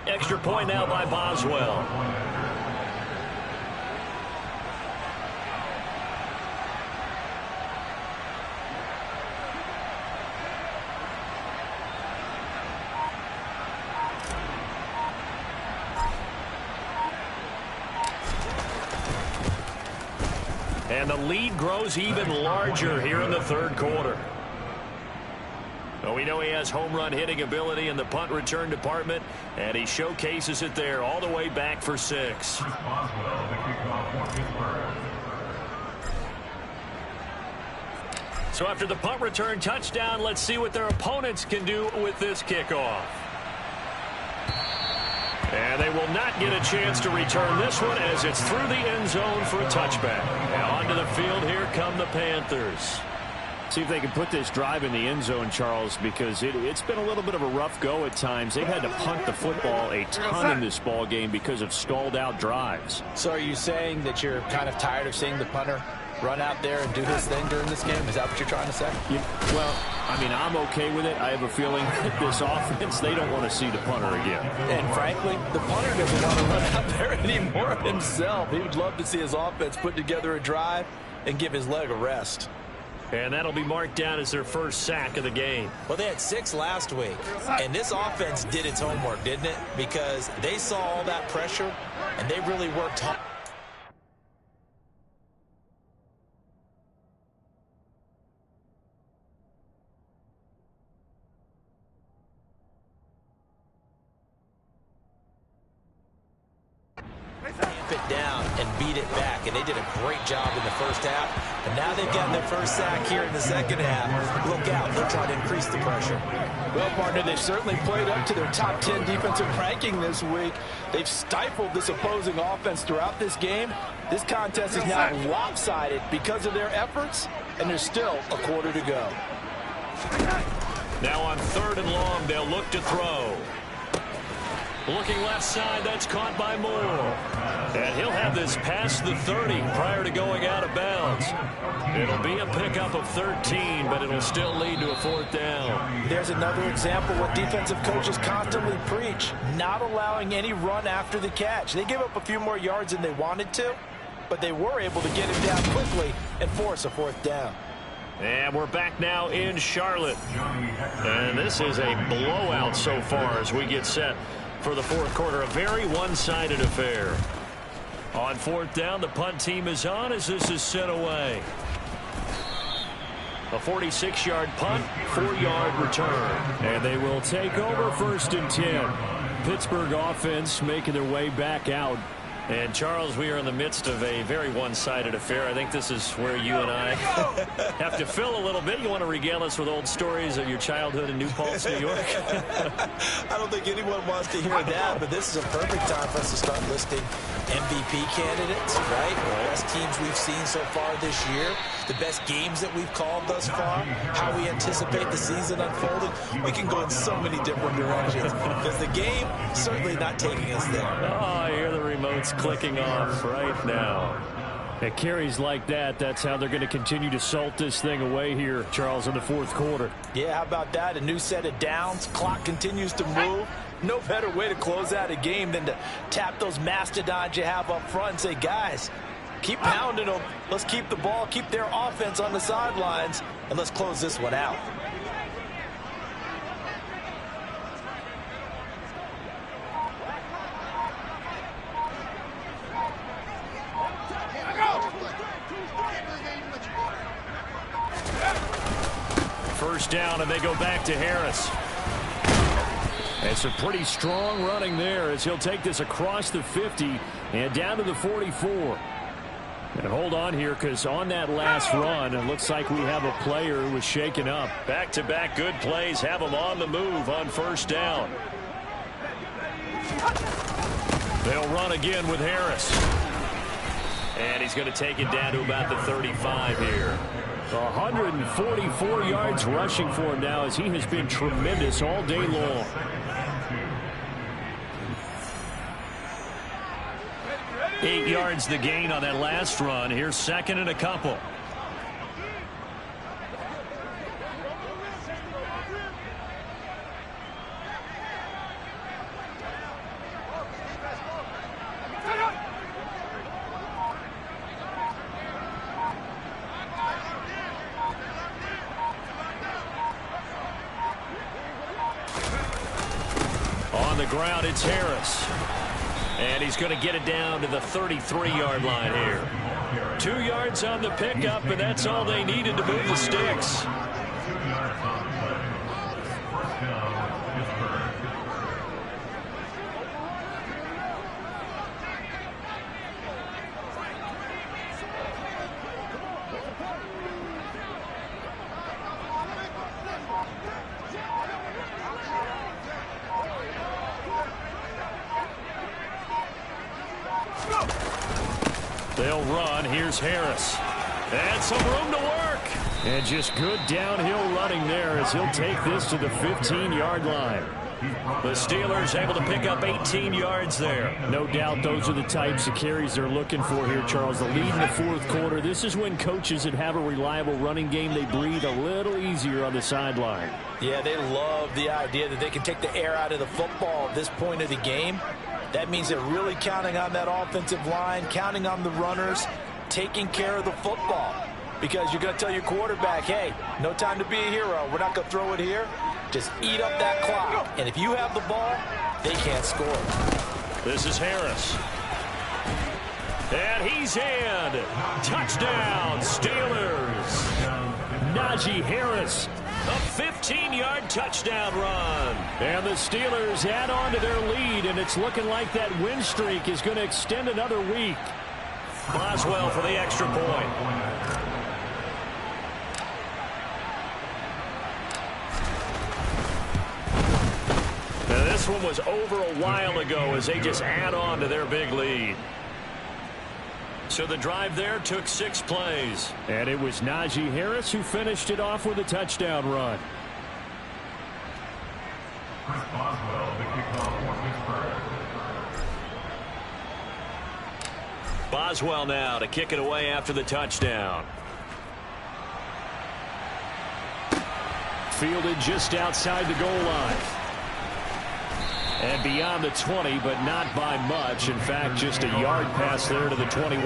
Extra point now by Boswell. And the lead grows even larger here in the third quarter. Well, we know he has home run hitting ability in the punt return department, and he showcases it there all the way back for 6. So after the punt return touchdown, let's see what their opponents can do with this kickoff. And they will not get a chance to return this one as it's through the end zone for a touchback. Now onto the field, here come the Panthers. See if they can put this drive in the end zone, Charles, because it's been a little bit of a rough go at times. They've had to punt the football a ton in this ball game because of stalled out drives. So are you saying that you're kind of tired of seeing the punter run out there and do his thing during this game? Is that what you're trying to say? Well, I mean, I'm okay with it. I have a feeling that this offense, they don't want to see the punter again. And frankly, the punter doesn't want to run out there anymore himself. He would love to see his offense put together a drive and give his leg a rest. And that'll be marked down as their first sack of the game. Well, they had 6 last week, and this offense did its homework, didn't it? Because they saw all that pressure, and they really worked hard. It down and beat it back, and they did a great job in the first half. And now they've gotten their first sack here in the second half. Look out, they'll try to increase the pressure. Well, partner, they've certainly played up to their top 10 defensive ranking this week. They've stifled this opposing offense throughout this game. This contest is now lopsided because of their efforts, and there's still a quarter to go. Now on 3rd and long, they'll look to throw. Looking left side, that's caught by Moore. And he'll have this past the 30 prior to going out of bounds. It'll be a pickup of 13, but it'll still lead to a 4th down. There's another example what defensive coaches constantly preach, not allowing any run after the catch. They gave up a few more yards than they wanted to, but they were able to get him down quickly and force a 4th down. And we're back now in Charlotte. And this is a blowout so far as we get set for the 4th quarter. A very one-sided affair. On 4th down, the punt team is on as this is sent away. A 46-yard punt, 4-yard return. And they will take over 1st and 10. Pittsburgh offense making their way back out. And, Charles, we are in the midst of a very one-sided affair. I think this is where you and I have to fill a little bit. You want to regale us with old stories of your childhood in New Paltz, New York? I don't think anyone wants to hear that, but this is a perfect time for us to start listing MVP candidates, right? The best teams we've seen so far this year, the best games that we've called thus far, how we anticipate the season unfolding. We can go in so many different directions because the game certainly not taking us there. Oh, I hear the remotes clicking off right now. At carries like that, that's how they're going to continue to salt this thing away here, Charles, in the 4th quarter. Yeah, how about that? A new set of downs. Clock continues to move. No better way to close out a game than to tap those mastodons you have up front and say, guys, keep pounding them. Let's keep the ball, keep their offense on the sidelines, and let's close this one out. First down, and they go back to Harris. It's a pretty strong running there as he'll take this across the 50 and down to the 44. And hold on here, because on that last run, it looks like we have a player who was shaken up. Back-to-back good plays have him on the move on 1st down. They'll run again with Harris. And he's going to take it down to about the 35 here. 144 yards rushing for him now as he has been tremendous all day long. Eight yards the gain on that last run. Here's 2nd and a couple. on the ground. It's Harris. And he's going to get it down to the 33-yard line here. 2 yards on the pickup, and that's all they needed to move the sticks. 2 yards on the play. First down, Pittsburgh. They'll run. Here's Harris. And some room to work. And just good downhill running there as he'll take this to the 15-yard line. The Steelers able to pick up 18 yards there. No doubt those are the types of carries they're looking for here, Charles. The lead in the fourth quarter. This is when coaches that have a reliable running game, they breathe a little easier on the sideline. Yeah, they love the idea that they can take the air out of the football at this point of the game. That means they're really counting on that offensive line, counting on the runners, taking care of the football. Because you're going to tell your quarterback, hey, no time to be a hero. We're not going to throw it here. Just eat up that clock. And if you have the ball, they can't score. This is Harris. And he's in. Touchdown, Steelers. Najee Harris. A 15-yard touchdown run. And the Steelers add on to their lead, and it's looking like that win streak is going to extend another week. Boswell for the extra point. Now this one was over a while ago as they just add on to their big lead. So the drive there took 6 plays. And it was Najee Harris who finished it off with a touchdown run. Chris Boswell, the kickoff for Pittsburgh. Boswell now to kick it away after the touchdown. Fielded just outside the goal line. And beyond the 20, but not by much. In fact, just a yard pass there to the 21.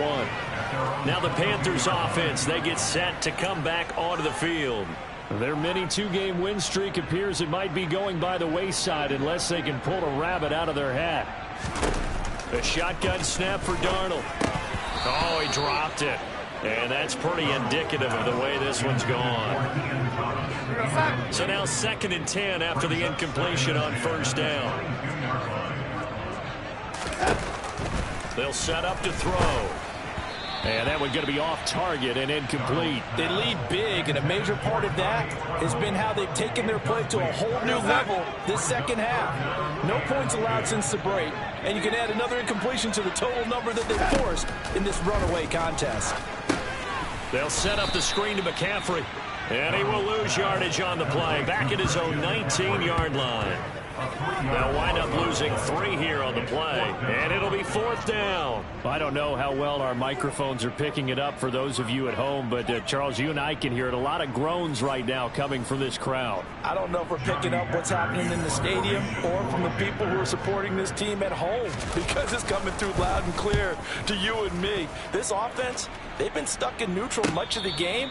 Now the Panthers offense, they get set to come back onto the field. Their mini 2-game win streak appears it might be going by the wayside unless they can pull a rabbit out of their hat. A shotgun snap for Darnold. Oh, he dropped it. And that's pretty indicative of the way this one's gone. So now 2nd and 10 after the incompletion on first down. They'll set up to throw. And that one's going to be off target and incomplete. They lead big, and a major part of that has been how they've taken their play to a whole new level this second half. No points allowed since the break, and you can add another incompletion to the total number that they've forced in this runaway contest. They'll set up the screen to McCaffrey, and he will lose yardage on the play. Back at his own 19-yard line. They'll wind up losing 3 here on the play, and it'll be 4th down. I don't know how well our microphones are picking it up for those of you at home, but Charles, you and I can hear it. A lot of groans right now coming from this crowd. I don't know if we're picking up what's happening in the stadium or from the people who are supporting this team at home, because it's coming through loud and clear to you and me. This offense, they've been stuck in neutral much of the game.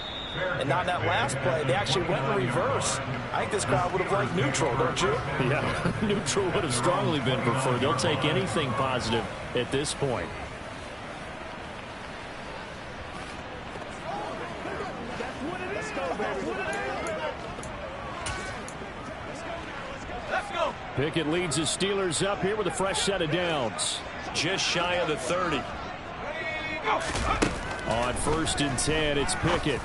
And on that last play, they actually went in reverse. I think this crowd would have liked neutral, don't you? Yeah, neutral would have strongly been preferred. They'll take anything positive at this point. Pickett leads the Steelers up here with a fresh set of downs. Just shy of the 30. On 1st and 10, it's Pickett.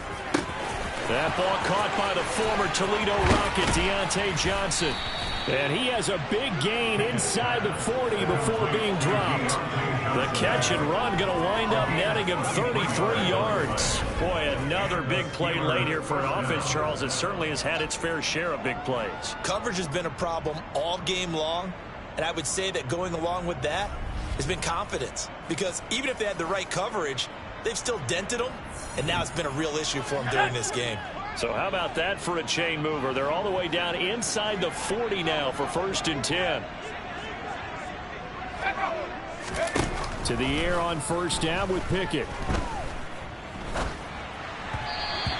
That ball caught by the former Toledo Rocket, Deontay Johnson. And he has a big gain inside the 40 before being dropped. The catch and run going to wind up netting him 33 yards. Boy, another big play late here for an offense, Charles. It certainly has had its fair share of big plays. Coverage has been a problem all game long, and I would say that going along with that has been confidence. Because even if they had the right coverage, they've still dented them, and now it's been a real issue for them during this game. So how about that for a chain mover? They're all the way down inside the 40 now for 1st and 10. To the air on 1st down with Pickett.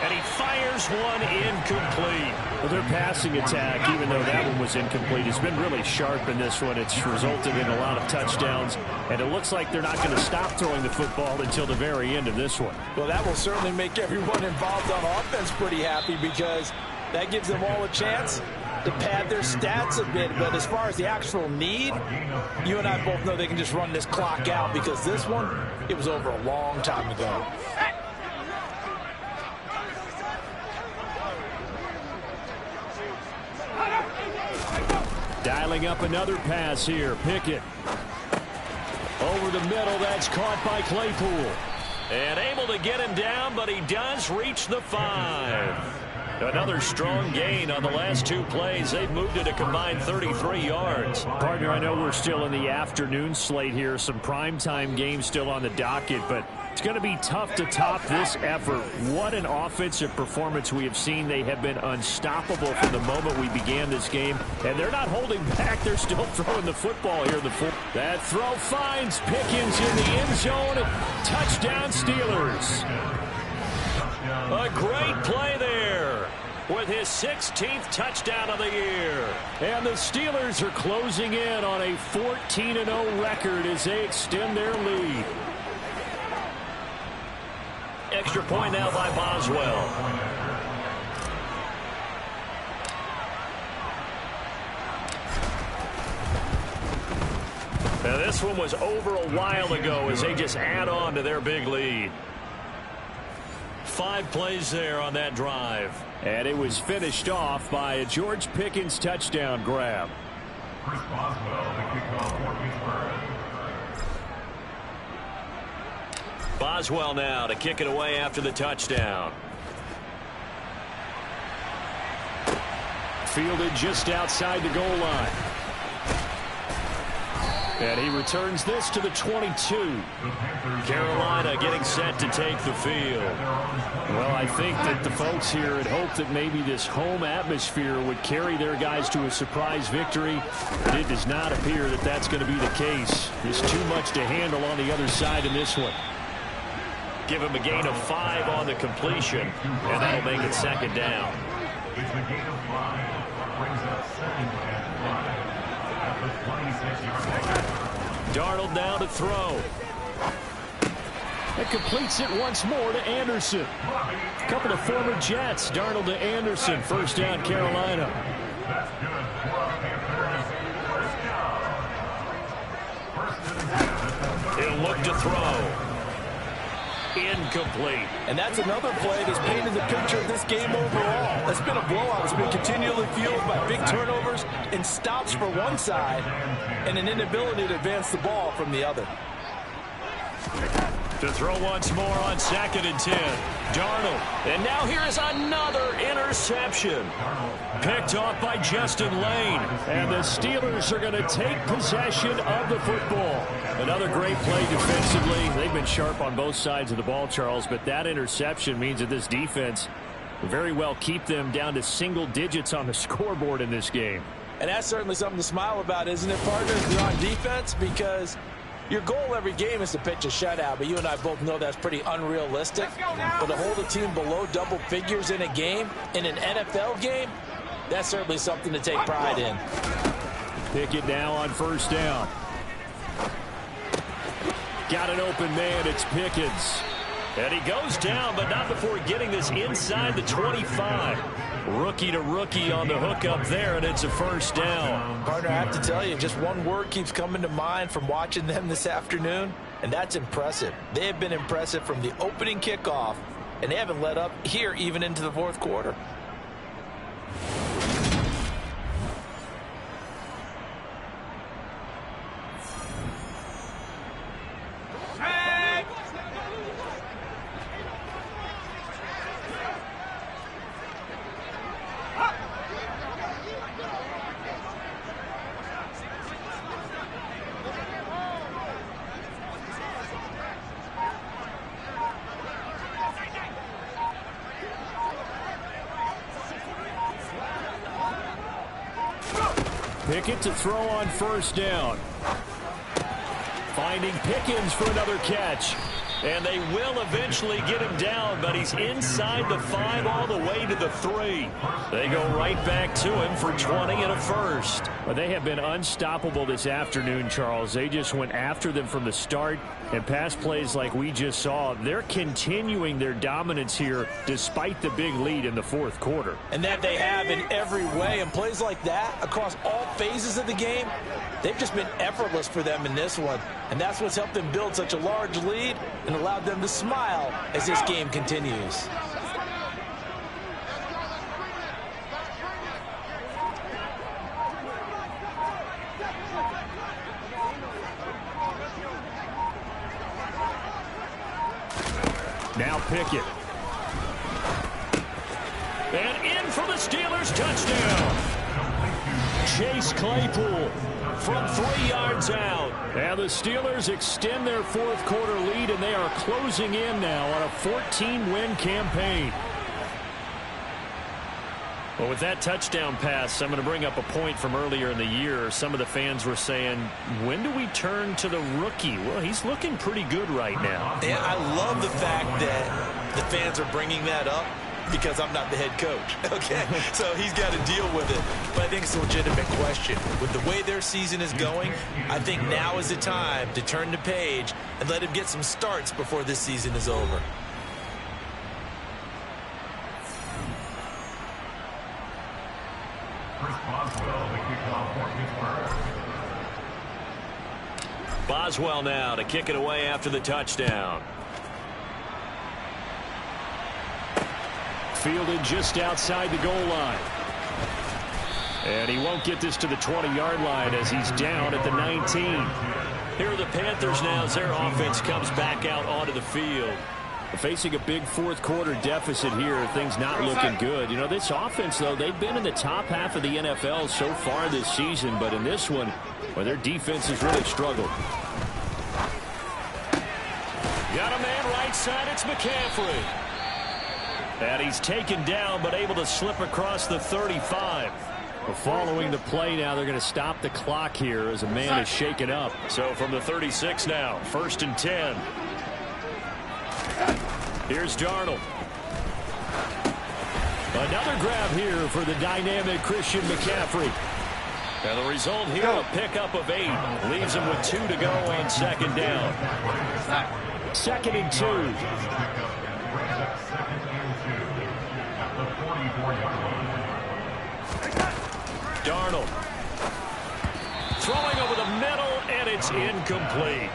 And he fires one incomplete. Well, their passing attack, even though that one was incomplete, has been really sharp in this one. It's resulted in a lot of touchdowns, and it looks like they're not going to stop throwing the football until the very end of this one. Well, that will certainly make everyone involved on offense pretty happy, because that gives them all a chance to pad their stats a bit. But as far as the actual need, you and I both know they can just run this clock out, because this one, it was over a long time ago. Dialing up another pass here. Pickett. Over the middle. That's caught by Claypool. And able to get him down, but he does reach the 5. Another strong gain on the last 2 plays. They've moved it a combined 33 yards. Partner, I know we're still in the afternoon slate here. Some primetime games still on the docket, but it's going to be tough to top this effort. What an offensive performance we have seen. They have been unstoppable from the moment we began this game, and they're not holding back. They're still throwing the football here in the fourth. That throw finds Pickens in the end zone. Touchdown, Steelers. A great play there with his 16th touchdown of the year. And the Steelers are closing in on a 14-0 record as they extend their lead. Extra point now by Boswell. Now this one was over a while ago as they just add on to their big lead. 5 plays there on that drive. And it was finished off by a George Pickens touchdown grab. Chris Boswell, the kickoff for Pittsburgh. Boswell now to kick it away after the touchdown. Fielded just outside the goal line. And he returns this to the 22. Carolina getting set to take the field. Well, I think that the folks here had hoped that maybe this home atmosphere would carry their guys to a surprise victory. But it does not appear that that's going to be the case. There's too much to handle on the other side in this one. Give him a gain of 5 on the completion, and that'll make it 2nd down. It's a gain of 5. Brings up 2nd and 5. At the 26-yard line. Darnold now to throw. It completes it once more to Anderson. A couple of former Jets. Darnold to Anderson. First down, Carolina. That's good for Panthers. First down. He'll look to throw. Incomplete. And that's another play that's painted the picture of this game overall. It's been a blowout. It's been continually fueled by big turnovers and stops for one side and an inability to advance the ball from the other. To throw once more on 2nd and 10. Darnold. And now here is another interception. Picked off by Justin Lane. And the Steelers are going to take possession of the football. Another great play defensively. They've been sharp on both sides of the ball, Charles, but that interception means that this defense will very well keep them down to single digits on the scoreboard in this game. And that's certainly something to smile about, isn't it, partners? If you're on defense, because your goal every game is to pitch a shutout, but you and I both know that's pretty unrealistic. But to hold a team below double figures in a game, in an NFL game, that's certainly something to take pride in. Pickett now on 1st down. Got an open man. It's Pickens. And he goes down, but not before getting this inside the 25. Rookie to rookie on the hook up there, and it's a 1st down. Partner, I have to tell you, just one word keeps coming to mind from watching them this afternoon, and that's impressive. They have been impressive from the opening kickoff, and they haven't let up here even into the 4th quarter. Pickett to throw on 1st down. Finding Pickens for another catch. And they will eventually get him down, but he's inside the 5 all the way to the 3. They go right back to him for 20 and a first. Well, they have been unstoppable this afternoon, Charles. They just went after them from the start, and pass plays like we just saw. They're continuing their dominance here despite the big lead in the fourth quarter. And that they have in every way. And plays like that across all phases of the game, they've just been effortless for them in this one. And that's what's helped them build such a large lead and allowed them to smile as this game continues. Now Pickett. And in for the Steelers touchdown. Chase Claypool from 3 yards out. And the Steelers extend their fourth quarter lead, and they are closing in now on a 14-win campaign. Well, with that touchdown pass, I'm going to bring up a point from earlier in the year. Some of the fans were saying, when do we turn to the rookie? Well, he's looking pretty good right now. Yeah, I love the fact that the fans are bringing that up because I'm not the head coach, okay? So he's got to deal with it. But I think it's a legitimate question. With the way their season is going, I think now is the time to turn the page and let him get some starts before this season is over. Boswell now to kick it away after the touchdown. Fielded just outside the goal line. And he won't get this to the 20-yard line as he's down at the 19. Here are the Panthers now as their offense comes back out onto the field. Facing a big fourth quarter deficit here, things not looking good. You know, this offense, though, they've been in the top half of the NFL so far this season, but in this one, well, their defense has really struggled. Got a man right side, it's McCaffrey. And he's taken down, but able to slip across the 35. Well, following the play now, they're going to stop the clock here as a man is shaken up. So from the 36 now, 1st and 10. Here's Darnold. Another grab here for the dynamic Christian McCaffrey. And the result here, a pickup of 8. Leaves him with 2 to go on 2nd down. 2nd and 2. Darnold. Throwing over the middle, and it's incomplete.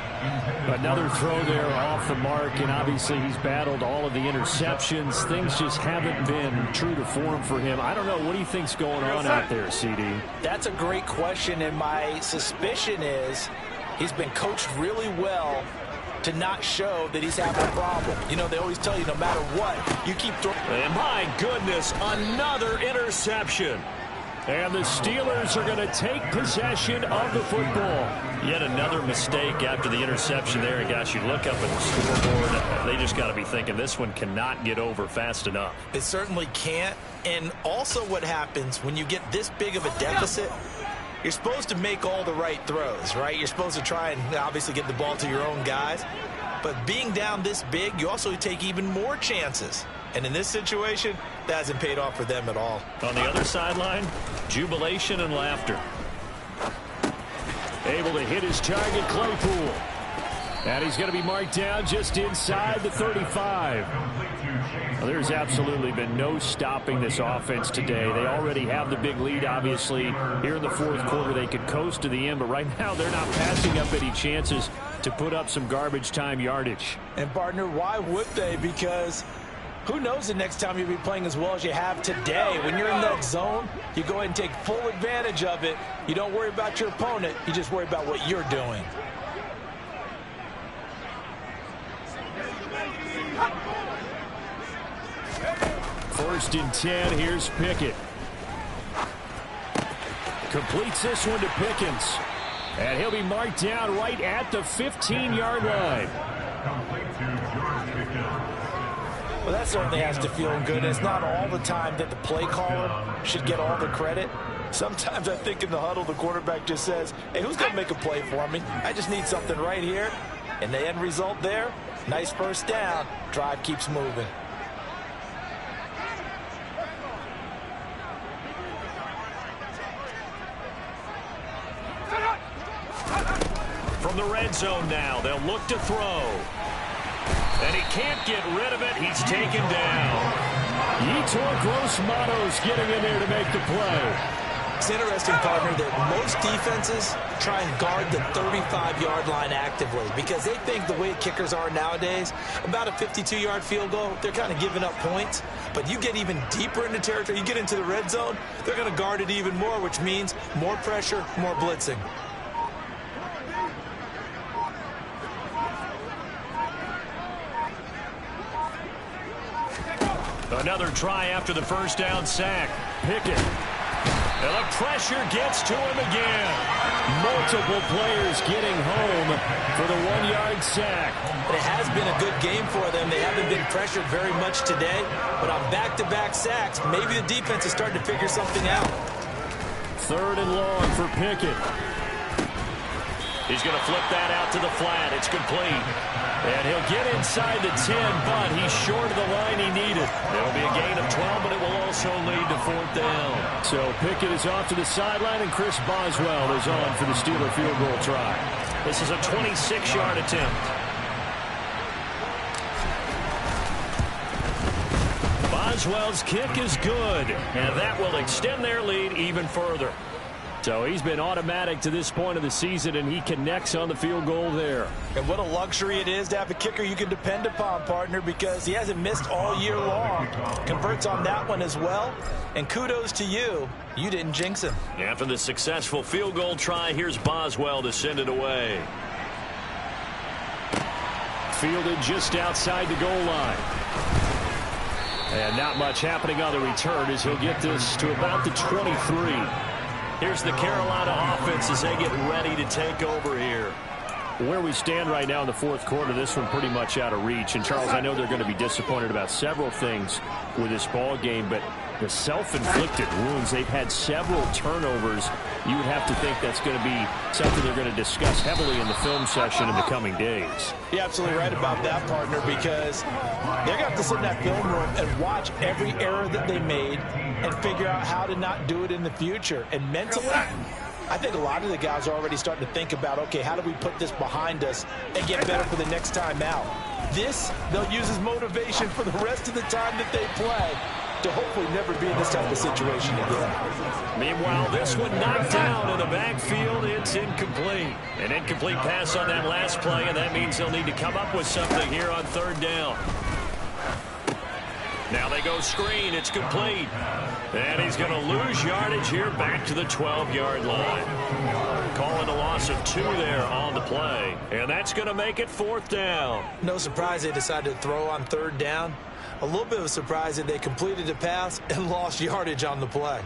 Another throw there off the mark, and obviously he's battled all of the interceptions. Things just haven't been true to form for him. I don't know. What do you think's going on out there, CD? That's a great question, and my suspicion is he's been coached really well to not show that he's having a problem. You know, they always tell you no matter what, you keep throwing. And my goodness, another interception. And the Steelers are going to take possession of the football. Yet another mistake after the interception there. And gosh, you look up at the scoreboard, they just got to be thinking this one cannot get over fast enough. It certainly can't. And also what happens when you get this big of a deficit, you're supposed to make all the right throws, right? You're supposed to try and obviously get the ball to your own guys. But being down this big, you also take even more chances. And in this situation, that hasn't paid off for them at all. On the other sideline, jubilation and laughter. Able to hit his target, Claypool. And he's going to be marked down just inside the 35. Well, there's absolutely been no stopping this offense today. They already have the big lead, obviously. Here in the fourth quarter, they could coast to the end, but right now they're not passing up any chances to put up some garbage time yardage. And, partner, why would they? Because who knows the next time you'll be playing as well as you have today. When you're in that zone, you go ahead and take full advantage of it. You don't worry about your opponent. You just worry about what you're doing. First and 10, here's Pickett. Completes this one to Pickens. And he'll be marked down right at the 15-yard line. Well, that certainly has to feel good. It's not all the time that the play caller should get all the credit. Sometimes I think in the huddle, the quarterback just says, hey, who's going to make a play for me? I just need something right here. And the end result there, Nice first down. Drive keeps moving. From the red zone now, they'll look to throw. And he can't get rid of it. He's taken down. Yetur Gross-Matos getting in there to make the play. It's interesting, partner, that most defenses try and guard the 35-yard line actively because they think the way kickers are nowadays, about a 52-yard field goal, they're kind of giving up points. But you get even deeper into territory, you get into the red zone, they're going to guard it even more, which means more pressure, more blitzing. Another try after the first down sack. Pickett. And the pressure gets to him again. Multiple players getting home for the 1-yard sack. It has been a good game for them. They haven't been pressured very much today. But on back-to-back sacks, maybe the defense is starting to figure something out. 3rd and long for Pickett. He's going to flip that out to the flat. It's complete. And he'll get inside the 10, but he's short of the line he needed. It'll be a gain of 12, but it will also lead to 4th down. So Pickett is off to the sideline, and Chris Boswell is on for the Steeler field goal try. This is a 26-yard attempt. Boswell's kick is good, and that will extend their lead even further. So he's been automatic to this point of the season, and he connects on the field goal there. And what a luxury it is to have a kicker you can depend upon, partner, because he hasn't missed all year long. Converts on that one as well. And kudos to you. You didn't jinx him. After the successful field goal try, here's Boswell to send it away. Fielded just outside the goal line. And not much happening on the return as he'll get this to about the 23. Here's the Carolina offense as they get ready to take over here. Where we stand right now in the 4th quarter, this one pretty much out of reach. And, Charles, I know they're going to be disappointed about several things with this ball game, but the self-inflicted wounds, they've had several turnovers. You would have to think that's going to be something they're going to discuss heavily in the film session in the coming days. You're absolutely right about that, partner, because they're going to have to sit in that film room and watch every error that they made and figure out how to not do it in the future. And mentally, I think a lot of the guys are already starting to think about, okay, how do we put this behind us and get better for the next time out? This, they'll use as motivation for the rest of the time that they play to hopefully never be in this type of situation again. Meanwhile, this one knocked down in the backfield. It's incomplete. An incomplete pass on that last play, and that means they'll need to come up with something here on 3rd down. Now they go screen. It's complete. And he's going to lose yardage here back to the 12-yard line. Calling a loss of 2 there on the play. And that's going to make it 4th down. No surprise they decided to throw on 3rd down. A little bit of a surprise that they completed the pass and lost yardage on the play.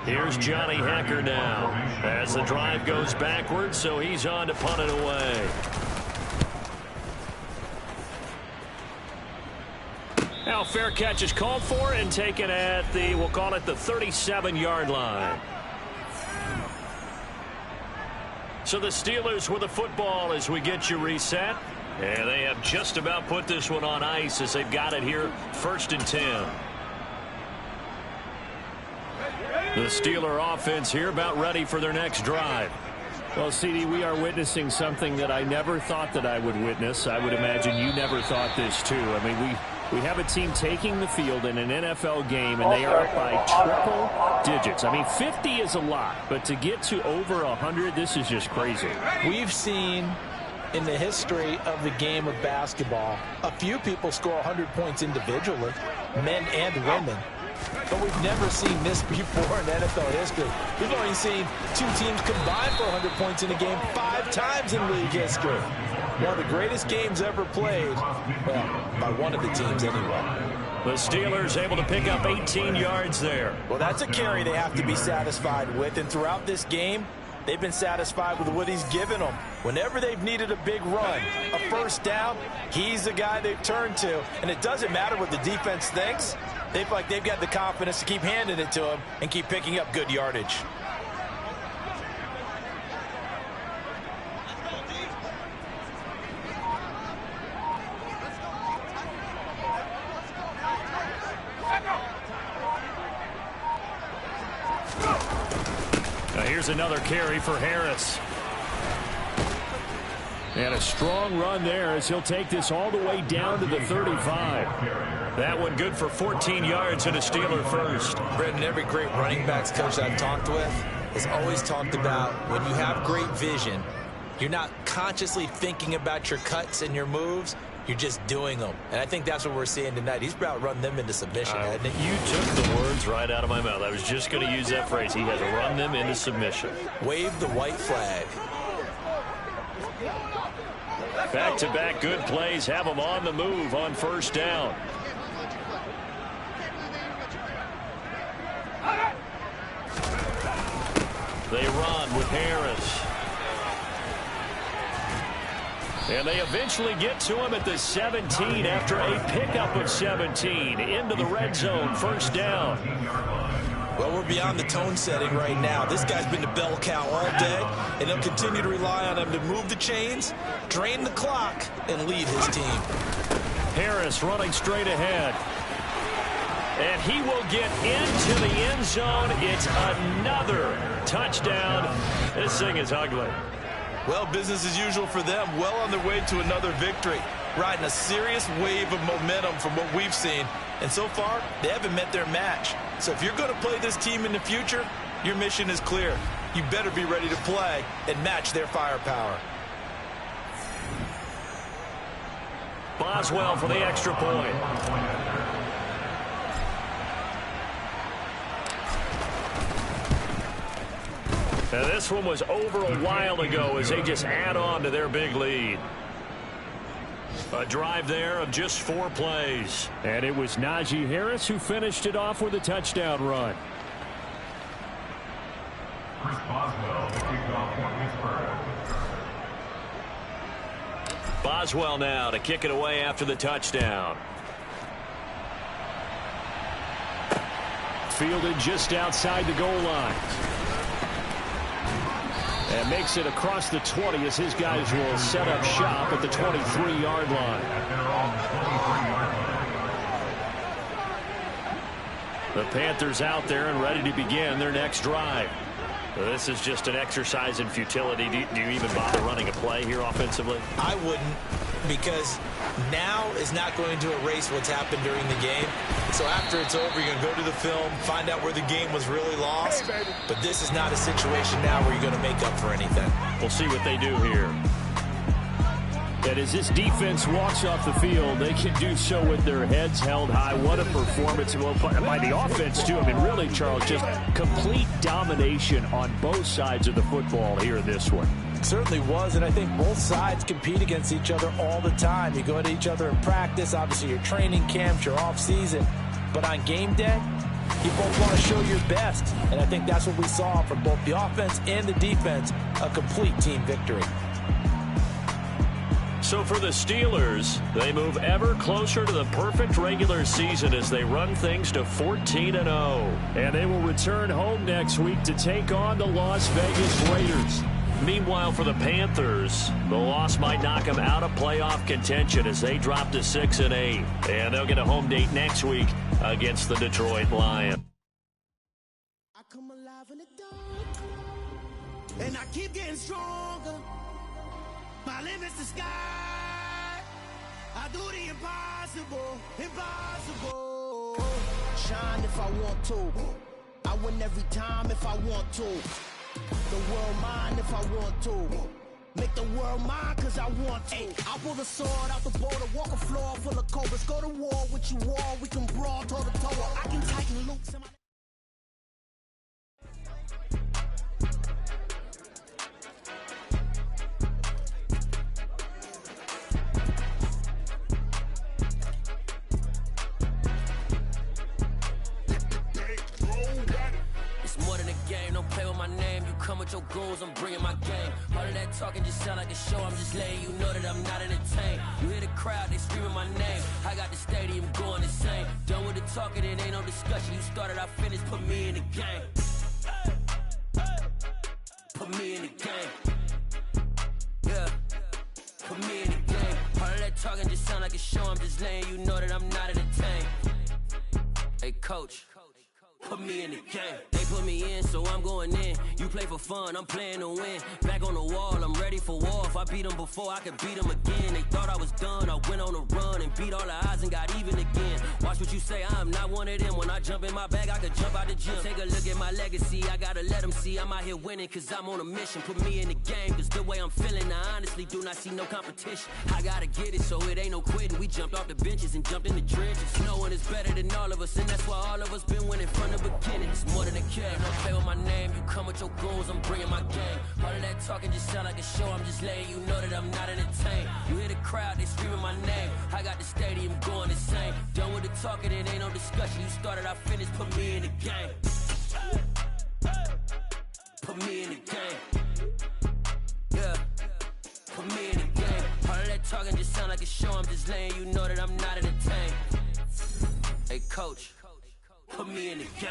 Here's Johnny Hekker now as the drive goes backwards, so he's on to punt it away. Now fair catch is called for and taken at the, we'll call it the 37-yard line. So the Steelers with the football as we get you reset. And they have just about put this one on ice as they've got it here, 1st and 10. The Steeler offense here about ready for their next drive. Well, CD, we are witnessing something that I never thought that I would witness. I would imagine you never thought this too. I mean, we have a team taking the field in an NFL game, and they are up by triple digits. I mean, 50 is a lot, but to get to over 100, this is just crazy. We've seen in the history of the game of basketball a few people score 100 points individually, men and women. But we've never seen this before in NFL history. We've only seen 2 teams combine for 100 points in a game 5 times in league history. One of the greatest games ever played, well, by one of the teams anyway. The Steelers able to pick up 18 yards there. Well, that's a carry they have to be satisfied with. And throughout this game, they've been satisfied with what he's given them. Whenever they've needed a big run, a first down, he's the guy they've turned to. And it doesn't matter what the defense thinks. They feel like they've got the confidence to keep handing it to him and keep picking up good yardage. Now here's another carry for Harris. And a strong run there as he'll take this all the way down to the 35. That one good for 14 yards and a Steeler first. Brendan, every great running backs coach I've talked with has always talked about when you have great vision, you're not consciously thinking about your cuts and your moves. You're just doing them. And I think that's what we're seeing tonight. He's about run them into submission, hasn't he? You took the words right out of my mouth. I was just going to use that phrase. He has run them into submission. Wave the white flag. Back-to-back good plays have them on the move on first down. They run with Harris. And they eventually get to him at the 17 after a pickup of 17 into the red zone, first down. Well, we're beyond the tone setting right now. This guy's been the bell cow all day, and they'll continue to rely on him to move the chains, drain the clock, and lead his team. Harris running straight ahead. And he will get into the end zone. It's another touchdown. This thing is ugly. Well, business as usual for them. Well on their way to another victory. Riding a serious wave of momentum from what we've seen. And so far, they haven't met their match. So if you're going to play this team in the future, your mission is clear. You better be ready to play and match their firepower. Boswell for the extra point. Now this one was over a while ago as they just add on to their big lead. A drive there of just 4 plays. And it was Najee Harris who finished it off with a touchdown run. Chris Boswell, the kickoff for Pittsburgh. Boswell now to kick it away after the touchdown. Fielded just outside the goal line. And makes it across the 20 as his guys will set up shop at the 23-yard line. The Panthers out there and ready to begin their next drive. This is just an exercise in futility. Do you even bother running a play here offensively? I wouldn't, because now is not going to erase what's happened during the game. So after it's over, you're going to go to the film, find out where the game was really lost. But this is not a situation now where you're going to make up for anything. We'll see what they do here. And as this defense walks off the field, they can do so with their heads held high. What a performance by the offense, too. I mean, really, Charles, just complete domination on both sides of the football here in this one. It certainly was, and I think both sides compete against each other all the time. You go at each other in practice, obviously your training camps, your off season. But on game day, You both want to show your best, and I think that's what we saw from both the offense and the defense, a complete team victory. So for the Steelers, they move ever closer to the perfect regular season as they run things to 14-0. And they will return home next week to take on the Las Vegas Raiders. Meanwhile, for the Panthers, the loss might knock them out of playoff contention as they drop to 6-8. And they'll get a home date next week against the Detroit Lions. I come alive in the dark, and I keep getting stronger. My limit's the sky. I do the impossible, impossible. Shine if I want to. I win every time if I want to. The world mine if I want to. Make the world mine cause I want to. I pull the sword out the border, walk a floor full of cobras. Go to war with you all, we can brawl toe to toe. I can tighten loops in my... Come with your goons, I'm bringing my game. All of that talking just sound like a show. I'm just letting you know that I'm not entertained. You hear the crowd, they screaming my name. I got the stadium going insane. Done with the talking, it ain't no discussion. You started, I finished, put me in the game. Put me in the game. Yeah, put me in the game. All of that talking just sound like a show. I'm just letting you know that I'm not entertained. Hey, coach. Put me in the game. They put me in, so I'm going in. You play for fun, I'm playing to win. Back on the wall, I'm ready for war. If I beat them before, I could beat them again. They thought I was done, I went on a run and beat all the odds and got even again. Watch what you say, I'm not one of them. When I jump in my bag, I could jump out the gym. Take a look at my legacy, I gotta let them see I'm out here winning, cause I'm on a mission. Put me in the game, cause the way I'm feeling, I honestly do not see no competition. I gotta get it, so it ain't no quitting. We jumped off the benches and jumped in the trenches. No one is better than all of us, and that's why all of us been winning from the beginning. It's more than a care, don't play with my name. You come with your goons, I'm bringing my game. All of that talking just sound like a show. I'm just letting you know that I'm not entertained. You hear the crowd, they screaming my name. I got the stadium going insane. Done with the talking, it ain't no discussion. You started, I finished, put me in the game. Put me in the game. Yeah, put me in the game. All of that talking just sound like a show. I'm just letting you know that I'm not entertained. Hey, coach. Put me in the game.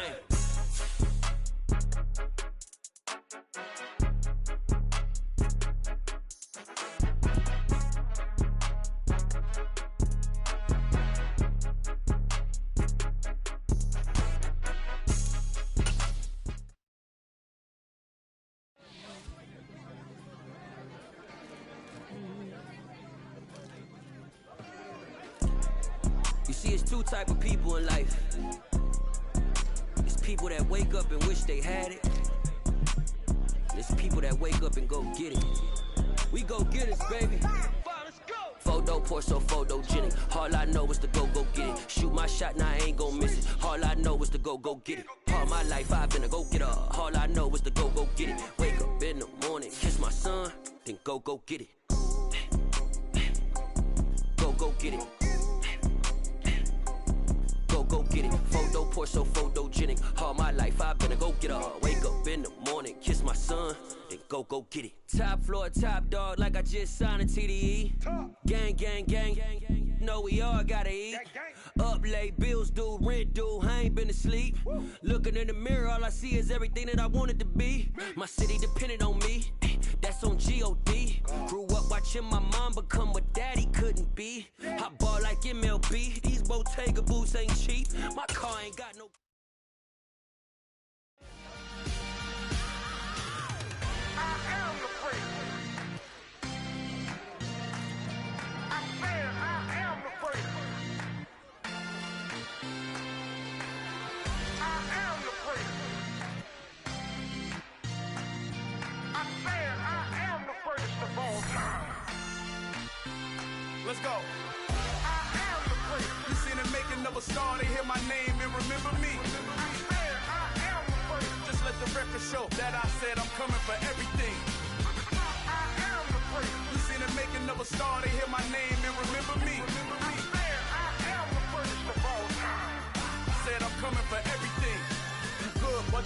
You see, it's two type of people in life. People that wake up and wish they had it. There's people that wake up and go get it. We go get it, baby. Photo pour so photogenic. All I know is to go get it. Shoot my shot, now I ain't gon' miss it. All I know is to go get it. All my life I've been a go-getter. All I know is to go get it. Wake up in the morning, kiss my son, then go get it. Go get it. Go get it. Photo pour so photogenic. All my life I've been a go-getter. Wake up in the morning, kiss my son, then go get it. Top floor, top dog, like I just signed a TDE. Gang. Know we all gotta eat. Up late, bills due, rent due, I ain't been asleep. Looking in the mirror, all I see is everything that I wanted to be. My city depended on me, that's on G.O.D. Grew up watching my mom become what daddy couldn't be. I ball like MLB, these Bottega boots ain't cheap. My car ain't got no... Let's go. I am the great. You seen the making of a star, they hear my name and remember me. I am the great. Just let the record show that I said I'm coming for everything. I am the great. You seen the making of a star, they hear my name and remember me. I am the greatest of all time. Said I'm coming for everything.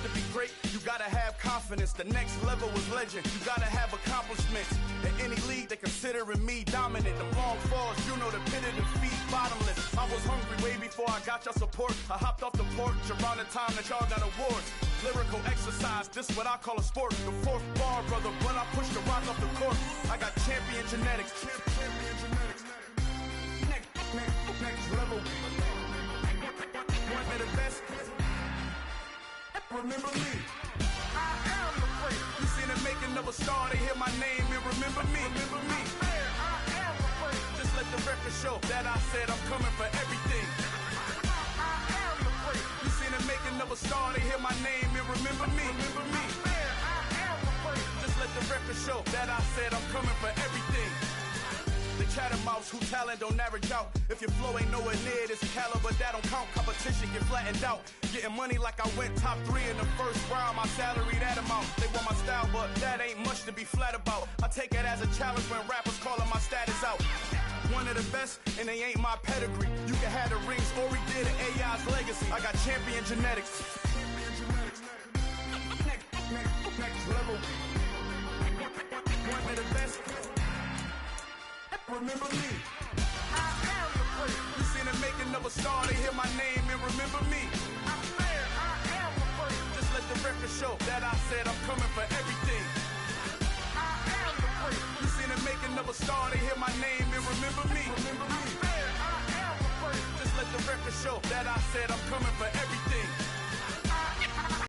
to be great, you gotta have confidence. The next level was legend. You gotta have accomplishments. In any league, they considering me dominant. The long falls, you know the pit of defeat, bottomless. I was hungry way before I got your support. I hopped off the porch around the time that y'all got awards. Lyrical exercise, this what I call a sport. The fourth bar, brother, when I push the rock off the court. I got champion genetics. Next level. One of the best. Remember me. I am the great. You see the making of a star, they hear my name and remember me. Remember me. I am the great. Just let the record show that I said I'm coming for everything. I am the great. You see the making of a star, they hear my name and remember me. Remember me. I am the great. Just let the record show that I said I'm coming for everything. The chattermouths who talent don't average out. If your flow ain't nowhere near this caliber, that don't count. Competition get flattened out. Getting money like I went top 3 in the first round. My salary that amount. They want my style, but that ain't much to be flat about. I take it as a challenge when rappers calling my status out. One of the best, and they ain't my pedigree. You can have the rings, or we did an AI's legacy. I got champion genetics. Next level. One of the best. Remember me. I am the great. You see the making of a star, they hear my name and remember me. I am the great. Just let the record show that I said I'm coming for everything. I am the great. You see the making of a star, they hear my name and remember me. Remember me. I am the great. Just let the record show that I said I'm coming for everything.